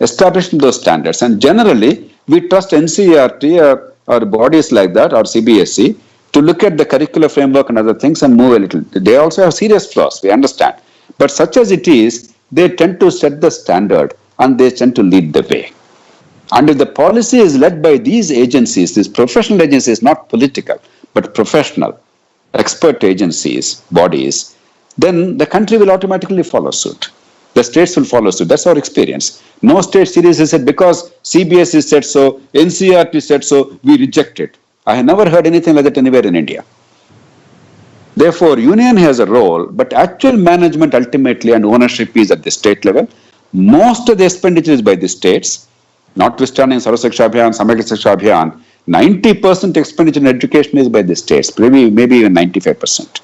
establishing those standards, and generally we trust NCERT or bodies like that or CBSE to look at the curricular framework and other things and move a little. They also have serious flaws, we understand. But such as it is, they tend to set the standard and they tend to lead the way. And if the policy is led by these agencies, these professional agencies, not political, but professional, expert agencies, bodies, then the country will automatically follow suit. The states will follow suit. That's our experience. No state seriously said, because CBSE said so, NCERT said so, we reject it. I have never heard anything like that anywhere in India. Therefore, union has a role, but actual management ultimately and ownership is at the state level. Most of the expenditure is by the states, notwithstanding Sarva Shiksha Abhiyan, Samagra Shiksha Abhiyan, 90% expenditure in education is by the states, maybe even 95%.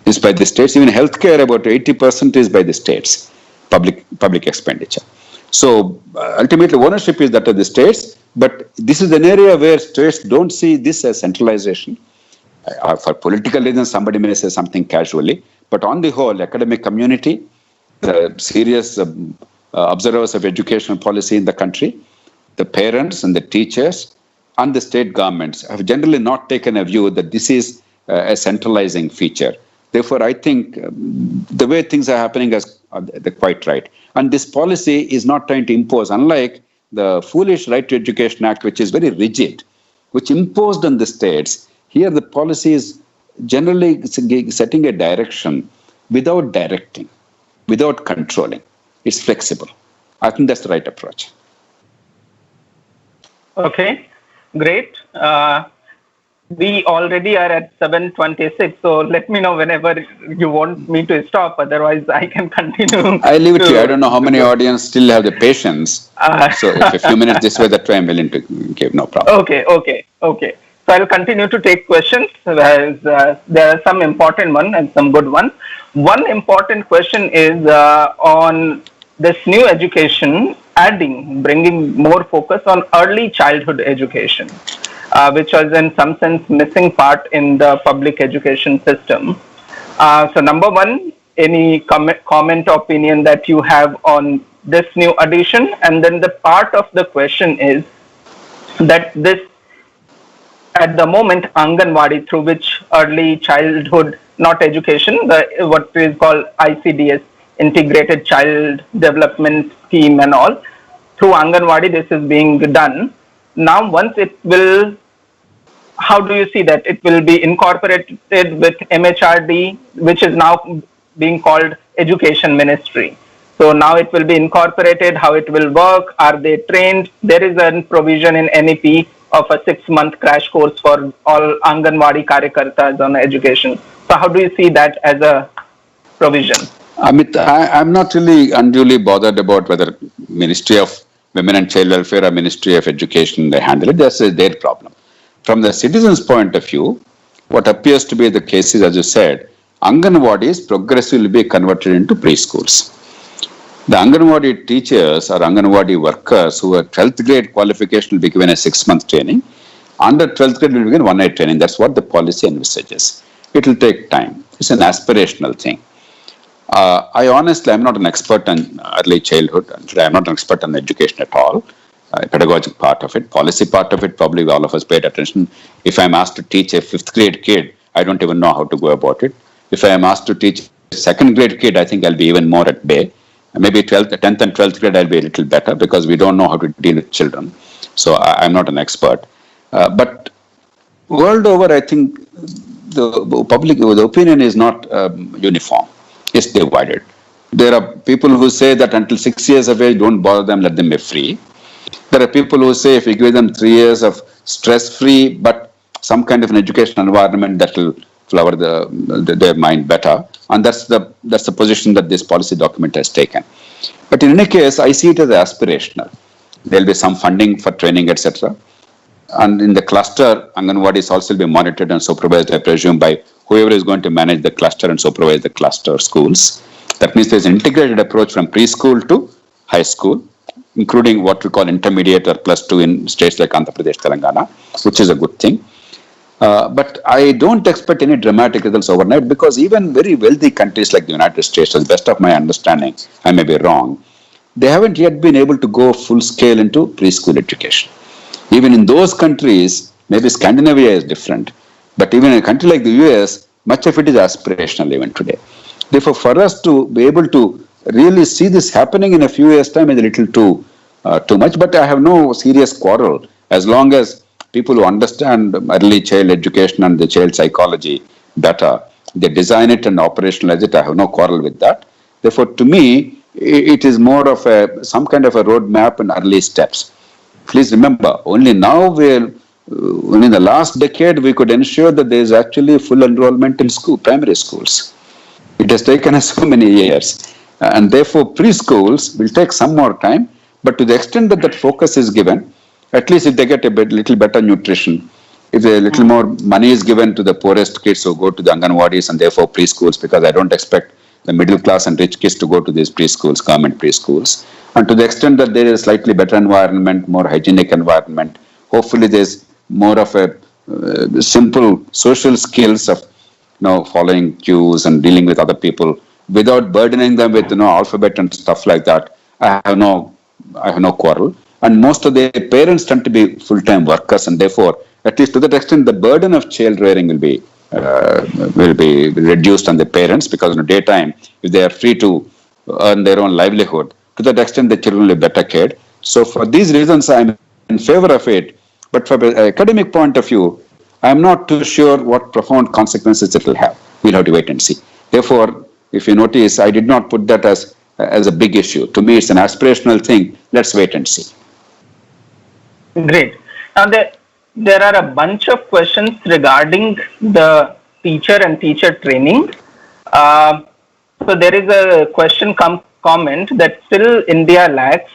Is by the states. Even healthcare, about 80% is by the states, public expenditure. So ultimately, ownership is that of the states, but this is an area where states don't see this as centralization. For political reasons, somebody may say something casually, but on the whole, academic community, the serious observers of educational policy in the country, the parents and the teachers, and the state governments have generally not taken a view that this is a centralizing feature. Therefore, I think the way things are happening is they're quite right. And this policy is not trying to impose, unlike the foolish Right to Education Act, which is very rigid, which imposed on the states. Here, the policy is generally setting a direction without directing, without controlling. It's flexible. I think that's the right approach. Okay, great. We already are at 7:26, so let me know whenever you want me to stop. Otherwise, I can continue. I leave it to you. I don't know how many audience still have the patience. So if a few minutes this way, that way I'm willing to give, no problem. Okay. So I'll continue to take questions. There are some important ones and some good ones. One important question is on this new education, bringing more focus on early childhood education. Which was in some sense missing part in the public education system. So number one, any comment, opinion that you have on this new addition? And then the part of the question is that this, at the moment, Anganwadi, through which early childhood, not education, what is called ICDS, Integrated Child Development Scheme and all, through Anganwadi this is being done. Now, once it will, how do you see that? It will be incorporated with MHRD, which is now being called Education Ministry. So now it will be incorporated, how it will work, are they trained? There is a provision in NEP of a 6-month crash course for all Anganwadi Karyakartas on education. So how do you see that as a provision? Amit, I'm not really unduly bothered about whether Ministry of Women and Child Welfare or Ministry of Education, they handle it. That's their problem. From the citizen's point of view, what appears to be the case is, as you said, Anganwadis progressively be converted into preschools. The Anganwadi teachers or Anganwadi workers who are 12th grade qualification will be given a 6-month training. Under 12th grade will be given 1-year training. That's what the policy envisages. It will take time. It's an aspirational thing. I honestly, I'm not an expert on early childhood. I'm not an expert on education at all. Pedagogic part of it, policy part of it, probably all of us paid attention. If I'm asked to teach a 5th grade kid, I don't even know how to go about it. If I am asked to teach a 2nd grade kid, I think I'll be even more at bay. Maybe 10th and 12th grade, I'll be a little better because we don't know how to deal with children. So I'm not an expert. But world over, I think the opinion is not uniform. It's divided. There are people who say that until 6 years of age, don't bother them, let them be free. There are people who say if you give them 3 years of stress-free, but some kind of an educational environment that will flower their mind better. And that's the position that this policy document has taken. But in any case, I see it as aspirational. There will be some funding for training, etc. And in the cluster, Anganwadis also will be monitored and supervised, I presume, by whoever is going to manage the cluster and supervise the cluster schools. That means there's an integrated approach from preschool to high school, including what we call intermediate or +2 in states like Andhra Pradesh, Telangana, which is a good thing. But I don't expect any dramatic results overnight, because even very wealthy countries like the United States, to the best of my understanding, I may be wrong, they haven't yet been able to go full scale into preschool education. Even in those countries, maybe Scandinavia is different, but even in a country like the US, much of it is aspirational even today. Therefore, for us to be able to really see this happening in a few years' time is a little too much, but I have no serious quarrel as long as people who understand early child education and the child psychology better, they design it and operationalize it. I have no quarrel with that. Therefore, to me, it is more of some kind of a roadmap and early steps. Please remember, only now in the last decade, we could ensure that there is actually full enrollment in primary schools. It has taken us so many years. And therefore, preschools will take some more time. But to the extent that focus is given, at least if they get a little better nutrition, if a little more money is given to the poorest kids who go to the Anganwadis and therefore preschools, because I don't expect the middle class and rich kids to go to these preschools, government preschools. And to the extent that there is a slightly better environment, more hygienic environment, hopefully there's more of a simple social skills of following cues and dealing with other people without burdening them with alphabet and stuff like that. I have no quarrel. And most of the parents tend to be full-time workers, and therefore, at least to that extent, the burden of child rearing will be reduced on the parents, because in the daytime, if they are free to earn their own livelihood, to that extent, the children will be better cared. So for these reasons, I'm in favor of it. But from an academic point of view, I'm not too sure what profound consequences it will have. We'll have to wait and see. Therefore, if you notice, I did not put that as a big issue. To me, it's an aspirational thing. Let's wait and see. Great. Now, there are a bunch of questions regarding the teacher and teacher training. So there is a comment that still India lacks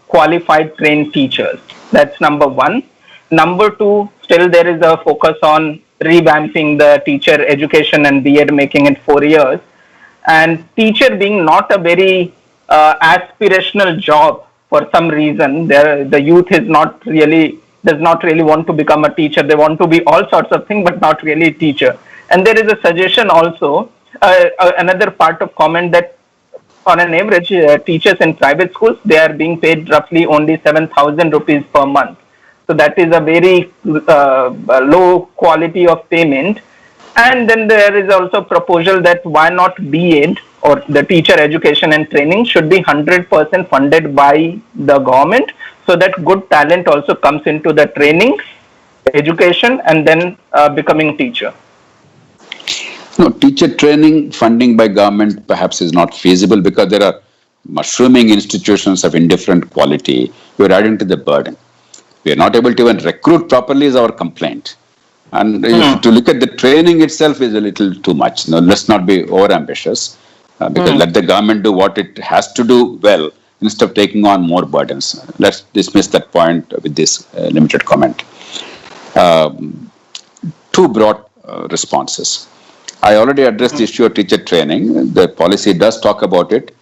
qualified trained teachers. That's number one. Number two, still there is a focus on revamping the teacher education and B.Ed, making it 4 years. And teacher being not a very aspirational job for some reason, the youth does not really want to become a teacher. They want to be all sorts of things, but not really teacher. And there is a suggestion also, another part of comment, that on an average, teachers in private schools, they are being paid roughly only 7,000 rupees per month. So that is a very low quality of payment. And then there is also a proposal that why not B.Ed, or the teacher education and training, should be 100% funded by the government, so that good talent also comes into the training, education, and then becoming teacher. No, teacher training funding by government perhaps is not feasible, because there are mushrooming institutions of indifferent quality. We are adding to the burden. We are not able to even recruit properly is our complaint. And to look at the training itself is a little too much. No, let's not be over-ambitious, because let the government do what it has to do well, instead of taking on more burdens. Let's dismiss that point with this limited comment. Two broad responses. I already addressed the issue of teacher training. The policy does talk about it.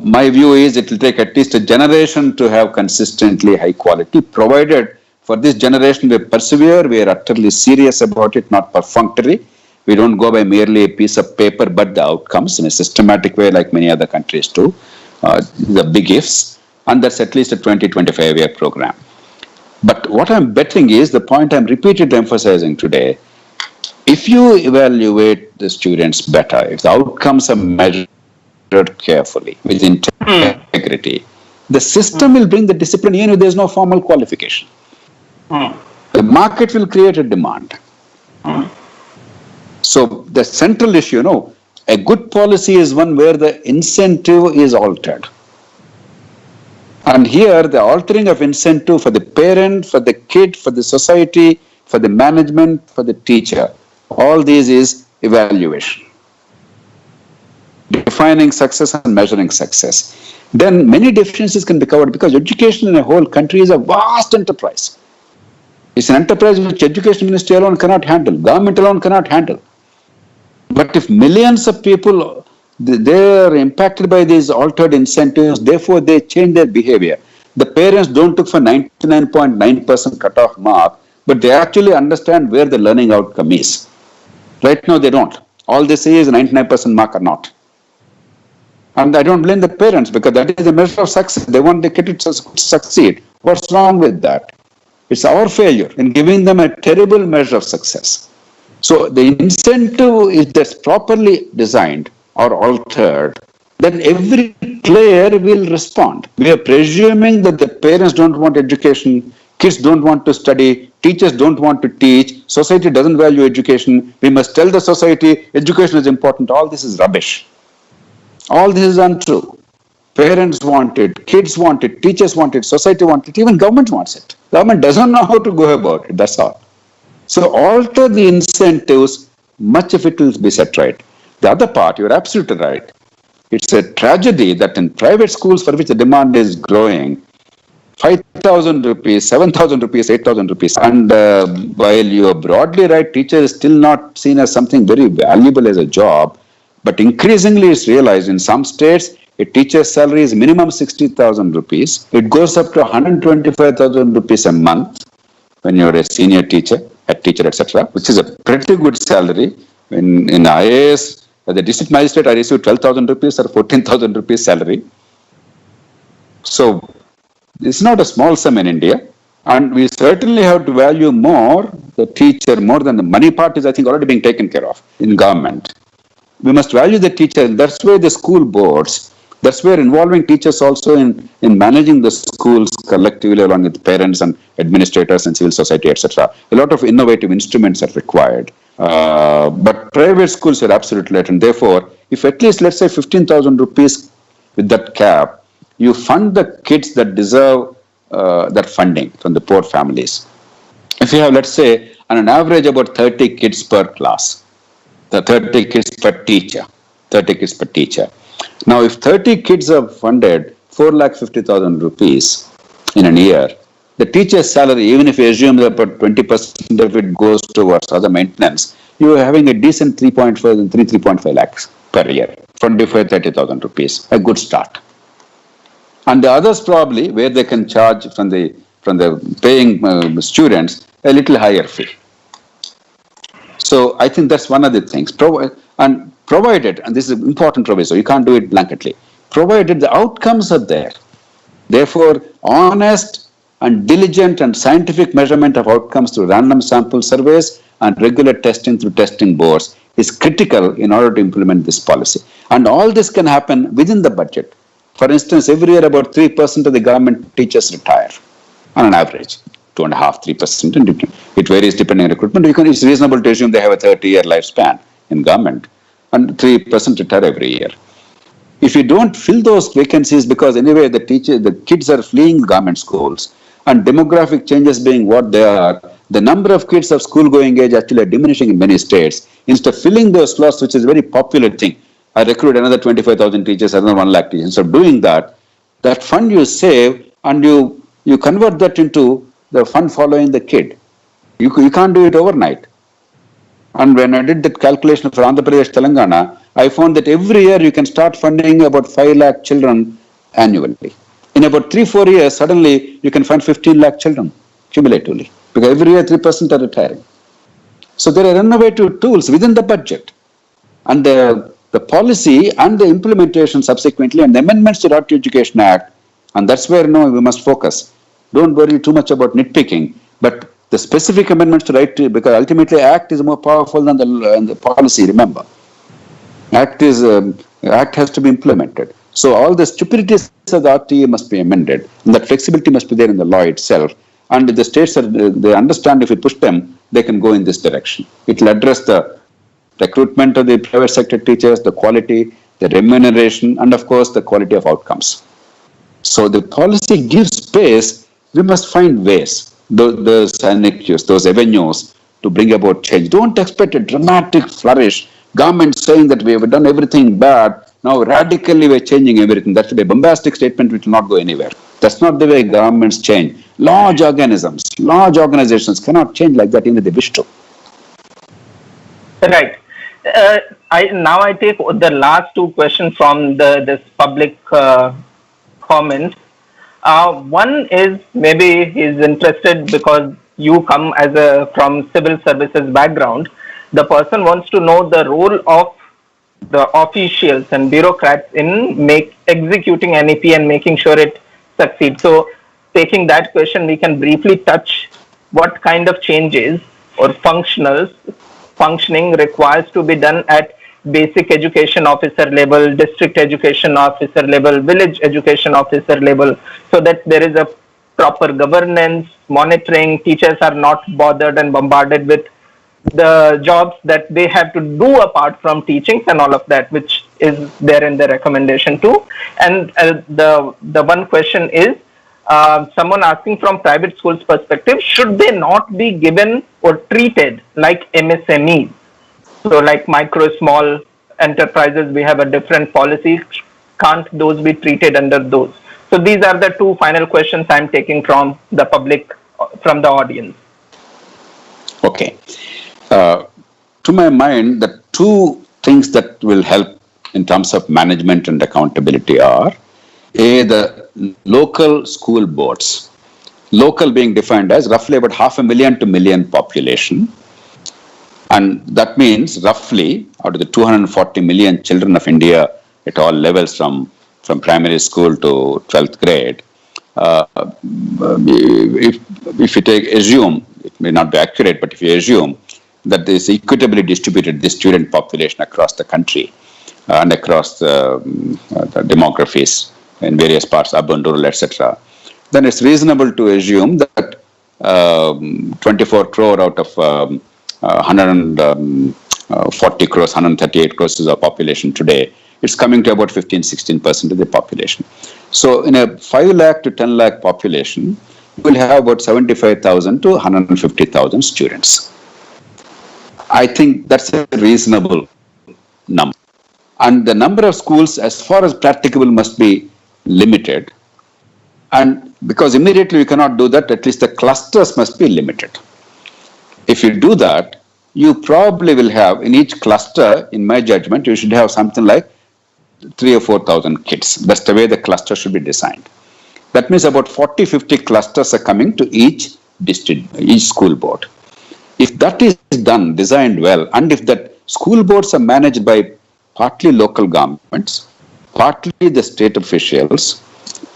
My view is it will take at least a generation to have consistently high quality, provided for this generation we persevere, we are utterly serious about it, not perfunctory. We don't go by merely a piece of paper, but the outcomes in a systematic way like many other countries do. The big ifs, and that's at least a 20-25 year program. But what I'm betting is the point I'm repeatedly emphasizing today. If you evaluate the students better, if the outcomes are measured carefully with integrity, The system will bring the discipline even if there is no formal qualification. The market will create a demand. So the central issue, a good policy is one where the incentive is altered. And here the altering of incentive for the parent, for the kid, for the society, for the management, for the teacher, all these is evaluation. Defining success and measuring success. Then many deficiencies can be covered because education in a whole country is a vast enterprise. It's an enterprise which education ministry alone cannot handle, government alone cannot handle. But if millions of people, they are impacted by these altered incentives, therefore they change their behavior. The parents don't look for 99.9% cutoff mark, but they actually understand where the learning outcome is. Right now they don't. All they say is 99% mark or not. And I don't blame the parents because that is a measure of success. They want the kid to succeed. What's wrong with that? It's our failure in giving them a terrible measure of success. So the incentive is that's properly designed or altered, then every player will respond. We are presuming that the parents don't want education, kids don't want to study, teachers don't want to teach, society doesn't value education. We must tell the society education is important. All this is rubbish. All this is untrue. Parents want it, kids want it, teachers want it, society wants it, even government wants it. Government doesn't know how to go about it, that's all. So alter the incentives, much of it will be set right. The other part, you're absolutely right. It's a tragedy that in private schools for which the demand is growing, 5,000 rupees, 7,000 rupees, 8,000 rupees. And while you are broadly right, teacher is still not seen as something very valuable as a job. But increasingly it's realized in some states, a teacher's salary is minimum 60,000 rupees. It goes up to 125,000 rupees a month when you're a senior teacher, head teacher, etc., which is a pretty good salary. In IAS, as a district magistrate, I received 12,000 rupees or 14,000 rupees salary. So it's not a small sum in India. And we certainly have to value more the teacher, more than the money part is, I think, already being taken care of in government. We must value the teacher. That's where the school boards, that's where involving teachers also in managing the schools collectively along with parents and administrators and civil society, etc. A lot of innovative instruments are required. But private schools are absolutely right. And therefore, if at least, let's say 15,000 rupees with that cap, you fund the kids that deserve that funding from the poor families. If you have, let's say, on an average about 30 kids per class, the 30 kids per teacher, 30 kids per teacher. Now, if 30 kids are funded 4,50,000 rupees in a year, the teacher's salary, even if you assume that about 20% of it goes towards other maintenance, you are having a decent 3.5 lakhs per year, 30,000 rupees, a good start. And the others probably, where they can charge from the paying students, a little higher fee. So I think that's one of the things. Provided, and this is important proviso, you can't do it blanketly, provided the outcomes are there. Therefore, honest and diligent and scientific measurement of outcomes through random sample surveys and regular testing through testing boards is critical in order to implement this policy. And all this can happen within the budget. For instance, every year about 3% of the government teachers retire on an average. 2.5%, 3%. And it varies depending on recruitment. It's reasonable to assume they have a 30-year lifespan in government. And 3% retire every year. If you don't fill those vacancies, because anyway the kids are fleeing government schools, and demographic changes being what they are, the number of kids of school-going age actually are diminishing in many states. Instead of filling those slots, which is a very popular thing, I recruit another 25,000 teachers, another 1 lakh teachers. Instead of doing that, that fund you save and you convert that into the fund following the kid. You can't do it overnight. And when I did that calculation for Andhra Pradesh, Telangana, I found that every year you can start funding about 5 lakh children annually. In about 3-4 years, suddenly you can fund 15 lakh children cumulatively. Because every year 3% are retiring. So there are innovative tools within the budget. And the policy and the implementation subsequently and the amendments to the Right to Education Act, and that's where we must focus. Don't worry too much about nitpicking, but the specific amendments to right to, because ultimately Act is more powerful than the policy, remember. Act has to be implemented. So all the stupidities of the RTA must be amended, and that flexibility must be there in the law itself. And if the states they understand, if we push them, they can go in this direction. It will address the recruitment of the private sector teachers, the quality, the remuneration, and of course the quality of outcomes. So the policy gives space. We must find ways, those anecdotes, those avenues to bring about change. Don't expect a dramatic flourish. Government saying that we have done everything bad. Now radically we're changing everything. That should be a bombastic statement which will not go anywhere. That's not the way governments change. Large organisms, large organizations cannot change like that even if they wish to. Right. I take the last two questions from this public comment. One is maybe he's interested because you come from civil services background. The person wants to know the role of the officials and bureaucrats in executing NEP and making sure it succeeds. So taking that question, we can briefly touch what kind of changes or functioning requires to be done at basic education officer level, district education officer level, village education officer level, so that there is a proper governance, monitoring, teachers are not bothered and bombarded with the jobs that they have to do apart from teaching and all of that, which is there in the recommendation too. And the one question is, someone asking from private schools perspective, should they not be given or treated like MSMEs? So like micro, small enterprises, we have a different policy. Can't those be treated under those? So these are the two final questions I'm taking from the public, from the audience. Okay. To my mind, the two things that will help in terms of management and accountability are the local school boards. Local being defined as roughly about 500,000 to 1 million population. And that means roughly out of the 240 million children of India at all levels from primary school to 12th grade, if you assume, it may not be accurate, but if you assume that there is equitably distributed the student population across the country and across the demographies in various parts, urban, rural, etc., then it's reasonable to assume that 24 crore out of 140 crores, 138 crores is our population today. It's coming to about 15-16% of the population. So in a 5 lakh to 10 lakh population, we'll have about 75,000 to 150,000 students. I think that's a reasonable number. And the number of schools, as far as practicable, must be limited. And because immediately we cannot do that, at least the clusters must be limited. If you do that, you probably will have, in each cluster, in my judgment, you should have something like 3,000 or 4,000 kids. That's the way the cluster should be designed. That means about 40-50 clusters are coming to each district, each school board. If that is done, designed well, and if that school boards are managed by partly local governments, partly the state officials,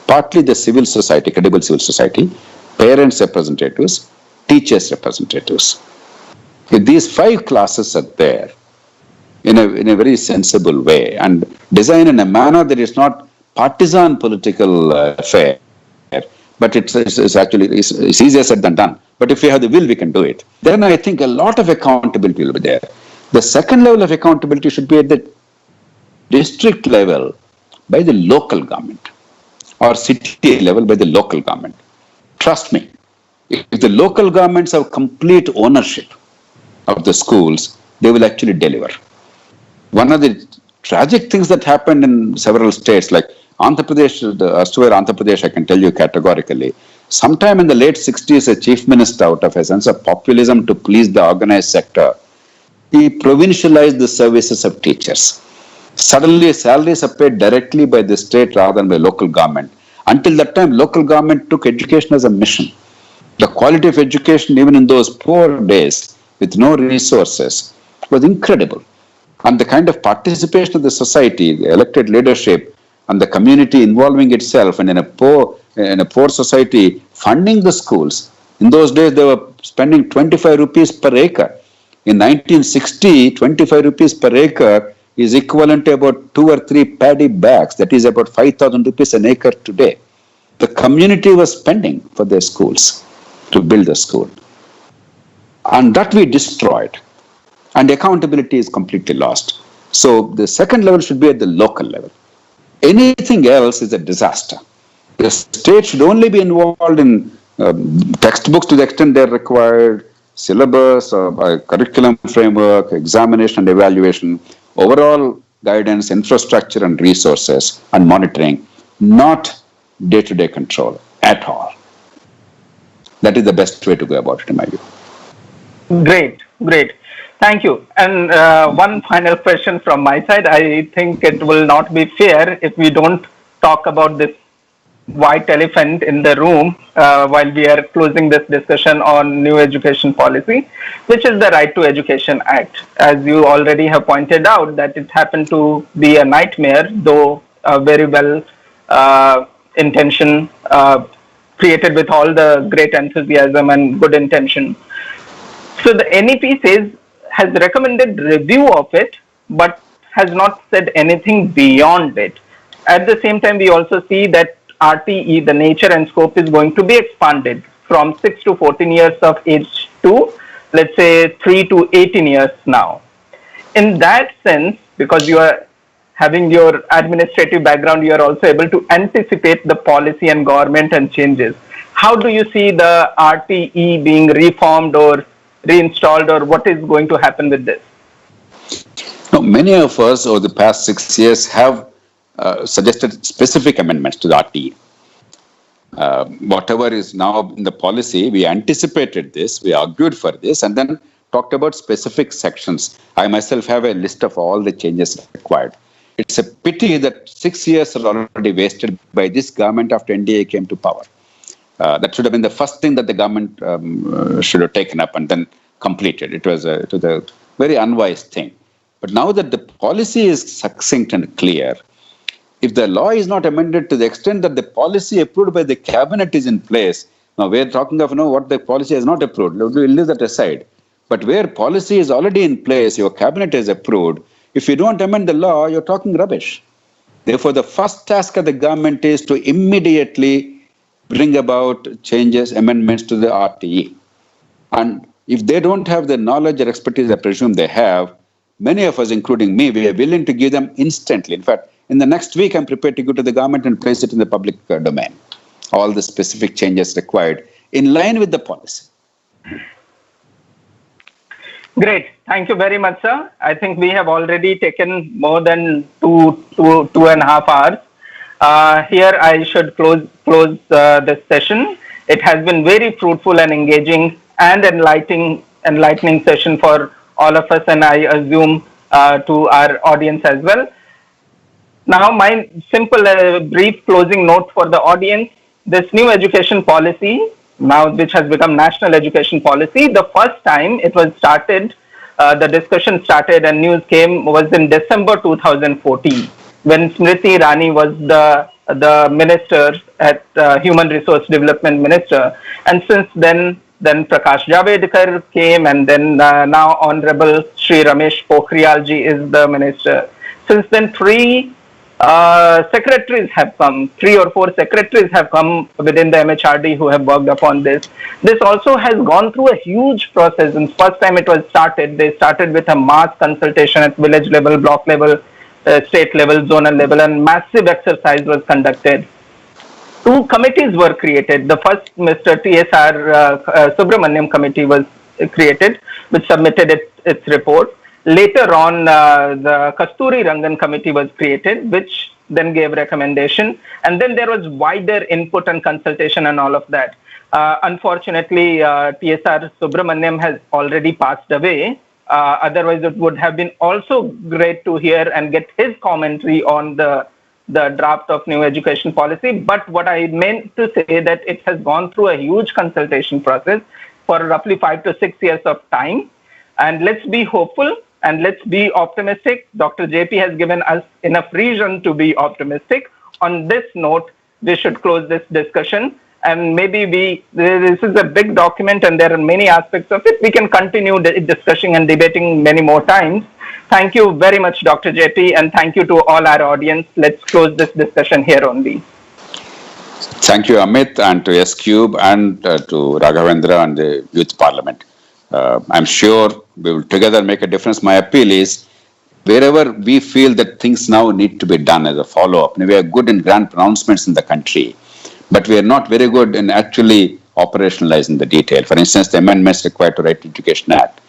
partly the civil society, credible civil society, parents representatives, teachers representatives. If these 5 classes are there in a very sensible way and designed in a manner that is not partisan political affair, but it's easier said than done. But if we have the will, we can do it. Then I think a lot of accountability will be there. The second level of accountability should be at the district level by the local government or city level by the local government. Trust me, if the local governments have complete ownership of the schools, they will actually deliver. One of the tragic things that happened in several states, like Andhra Pradesh, Andhra Pradesh, I can tell you categorically, sometime in the late 60s, a chief minister, out of a sense of populism to please the organized sector, he provincialized the services of teachers. Suddenly, salaries are paid directly by the state rather than by local government. Until that time, local government took education as a mission. The quality of education, even in those poor days, with no resources, was incredible. And the kind of participation of the society, the elected leadership, and the community involving itself, and in a poor society, funding the schools. In those days, they were spending 25 rupees per acre. In 1960, 25 rupees per acre is equivalent to about 2 or 3 paddy bags. That is about 5,000 rupees an acre today. The community was spending for their schools to build the school. And that we destroyed. And accountability is completely lost. So the second level should be at the local level. Anything else is a disaster. The state should only be involved in textbooks to the extent they're required, syllabus, curriculum framework, examination and evaluation, overall guidance, infrastructure and resources and monitoring, not day-to-day control at all. That is the best way to go about it, in my view. Great. Thank you. And one final question from my side. I think it will not be fair if we don't talk about this white elephant in the room while we are closing this discussion on new education policy, which is the Right to Education Act. As you already have pointed out, that it happened to be a nightmare, though very well intention created with all the great enthusiasm and good intention. So the NEP has recommended review of it, but has not said anything beyond it. At the same time, we also see that RTE, the nature and scope, is going to be expanded from 6 to 14 years of age to, let's say, 3 to 18 years now. In that sense, because you are having your administrative background, you are also able to anticipate the policy and government and changes. How do you see the RTE being reformed or reinstalled, or what is going to happen with this? No, many of us over the past 6 years have suggested specific amendments to the RTE. Whatever is now in the policy, we anticipated this, we argued for this, and then talked about specific sections. I myself have a list of all the changes required. It's a pity that 6 years are already wasted by this government after NDA came to power. That should have been the first thing that the government should have taken up and then completed. It was a very unwise thing. But now that the policy is succinct and clear, if the law is not amended to the extent that the policy approved by the cabinet is in place, now we're talking of what the policy has not approved, we'll leave that aside. But where policy is already in place, your cabinet has approved, if you don't amend the law, you're talking rubbish. Therefore, the first task of the government is to immediately bring about changes, amendments to the RTE. And if they don't have the knowledge or expertise I presume they have, many of us, including me, we are willing to give them instantly. In fact, in the next week, I'm prepared to go to the government and place it in the public domain. All the specific changes required in line with the policy. Great. Thank you very much, sir. I think we have already taken more than two and a half hours. Here I should close this session. It has been very fruitful and engaging and enlightening session for all of us, and I assume to our audience as well. Now, my simple, brief closing note for the audience: this new education policy, now which has become national education policy, the first time it was started, the discussion started and news came was in December 2014, when Smriti Irani was the minister at Human Resource Development Minister. And since then Prakash Javadekar came, and then now Honorable Shri Ramesh Pokhriyal ji is the minister. Since then, three secretaries have come, 3 or 4 secretaries have come within the MHRD who have worked upon this. This also has gone through a huge process. And first time it was started, they started with a mass consultation at village level, block level, state level, zonal level, and massive exercise was conducted. 2 committees were created. The first, Mr. TSR Subramaniam committee was created, which submitted its report. Later on, the Kasturi Rangan committee was created, which then gave recommendation. And then there was wider input and consultation and all of that. Unfortunately, TSR Subramaniam has already passed away. Otherwise, it would have been also great to hear and get his commentary on the draft of new education policy. But what I meant to say that it has gone through a huge consultation process for roughly 5 to 6 years of time. And let's be hopeful and let's be optimistic. Dr. JP has given us enough reason to be optimistic. On this note, we should close this discussion. And maybe this is a big document and there are many aspects of it. We can continue discussing and debating many more times. Thank you very much, Dr. JP, and thank you to all our audience. Let's close this discussion here only. Thank you, Amit, and to Scube and to Raghavendar and the Youth Parliament. I'm sure we will together make a difference. My appeal is wherever we feel that things now need to be done as a follow-up. We are good in grand pronouncements in the country, but we are not very good in actually operationalizing the detail. For instance, the amendments required to Right to Education Act.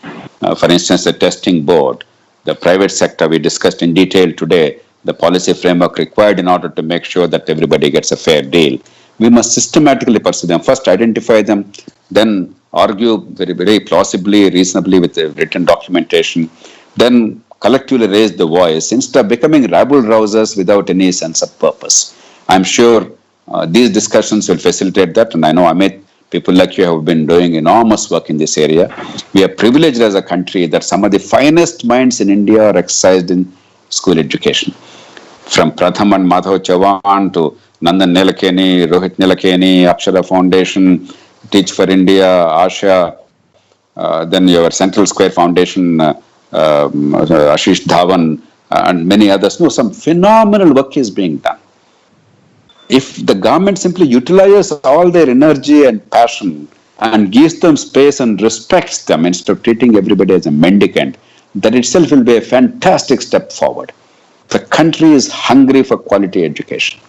For instance, the testing board, the private sector we discussed in detail today, the policy framework required in order to make sure that everybody gets a fair deal. We must systematically pursue them. First, identify them, then argue very, very plausibly, reasonably with the written documentation, then collectively raise the voice instead of becoming rabble-rousers without any sense of purpose. I'm sure these discussions will facilitate that, and I know, Amit, people like you have been doing enormous work in this area. We are privileged as a country that some of the finest minds in India are exercised in school education. From Pratham and Madhav Chavan to Nandan Nilekani, Rohit Nilekani, Akshara Foundation, Teach for India, Asha, then your Central Square Foundation, Ashish Dhawan, and many others. No, some phenomenal work is being done. If the government simply utilizes all their energy and passion and gives them space and respects them instead of treating everybody as a mendicant, that itself will be a fantastic step forward. The country is hungry for quality education.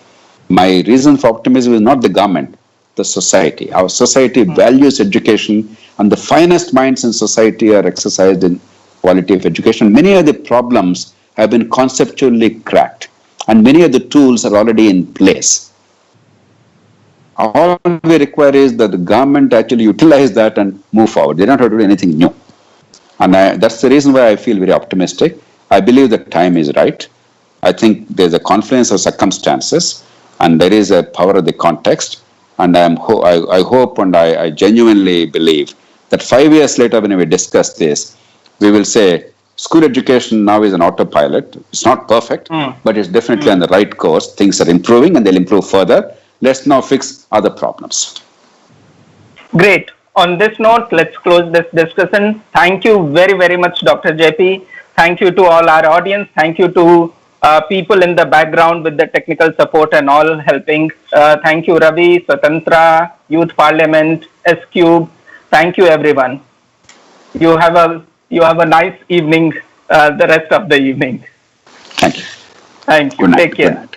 My reason for optimism is not the government, the society. Our society values education, and the finest minds in society are exercised in quality of education. Many of the problems have been conceptually cracked, and many of the tools are already in place. All we require is that the government actually utilize that and move forward. They don't have to do anything new. And that's the reason why I feel very optimistic. I believe the time is right. I think there's a confluence of circumstances, and there is a power of the context. And I hope and I genuinely believe that 5 years later, when we discuss this, we will say school education now is an autopilot. It's not perfect, but it's definitely on the right course. Things are improving, and they'll improve further. Let's now fix other problems. Great. On this note, let's close this discussion. Thank you very, very much, Dr. JP. Thank you to all our audience. Thank you to people in the background with the technical support and all helping. Thank you, Ravi, Swatantrata, Youth Parliament, Scube. Thank you, everyone. You have a nice evening, the rest of the evening. Thank you. Thank you. Good night. Take care. Good night.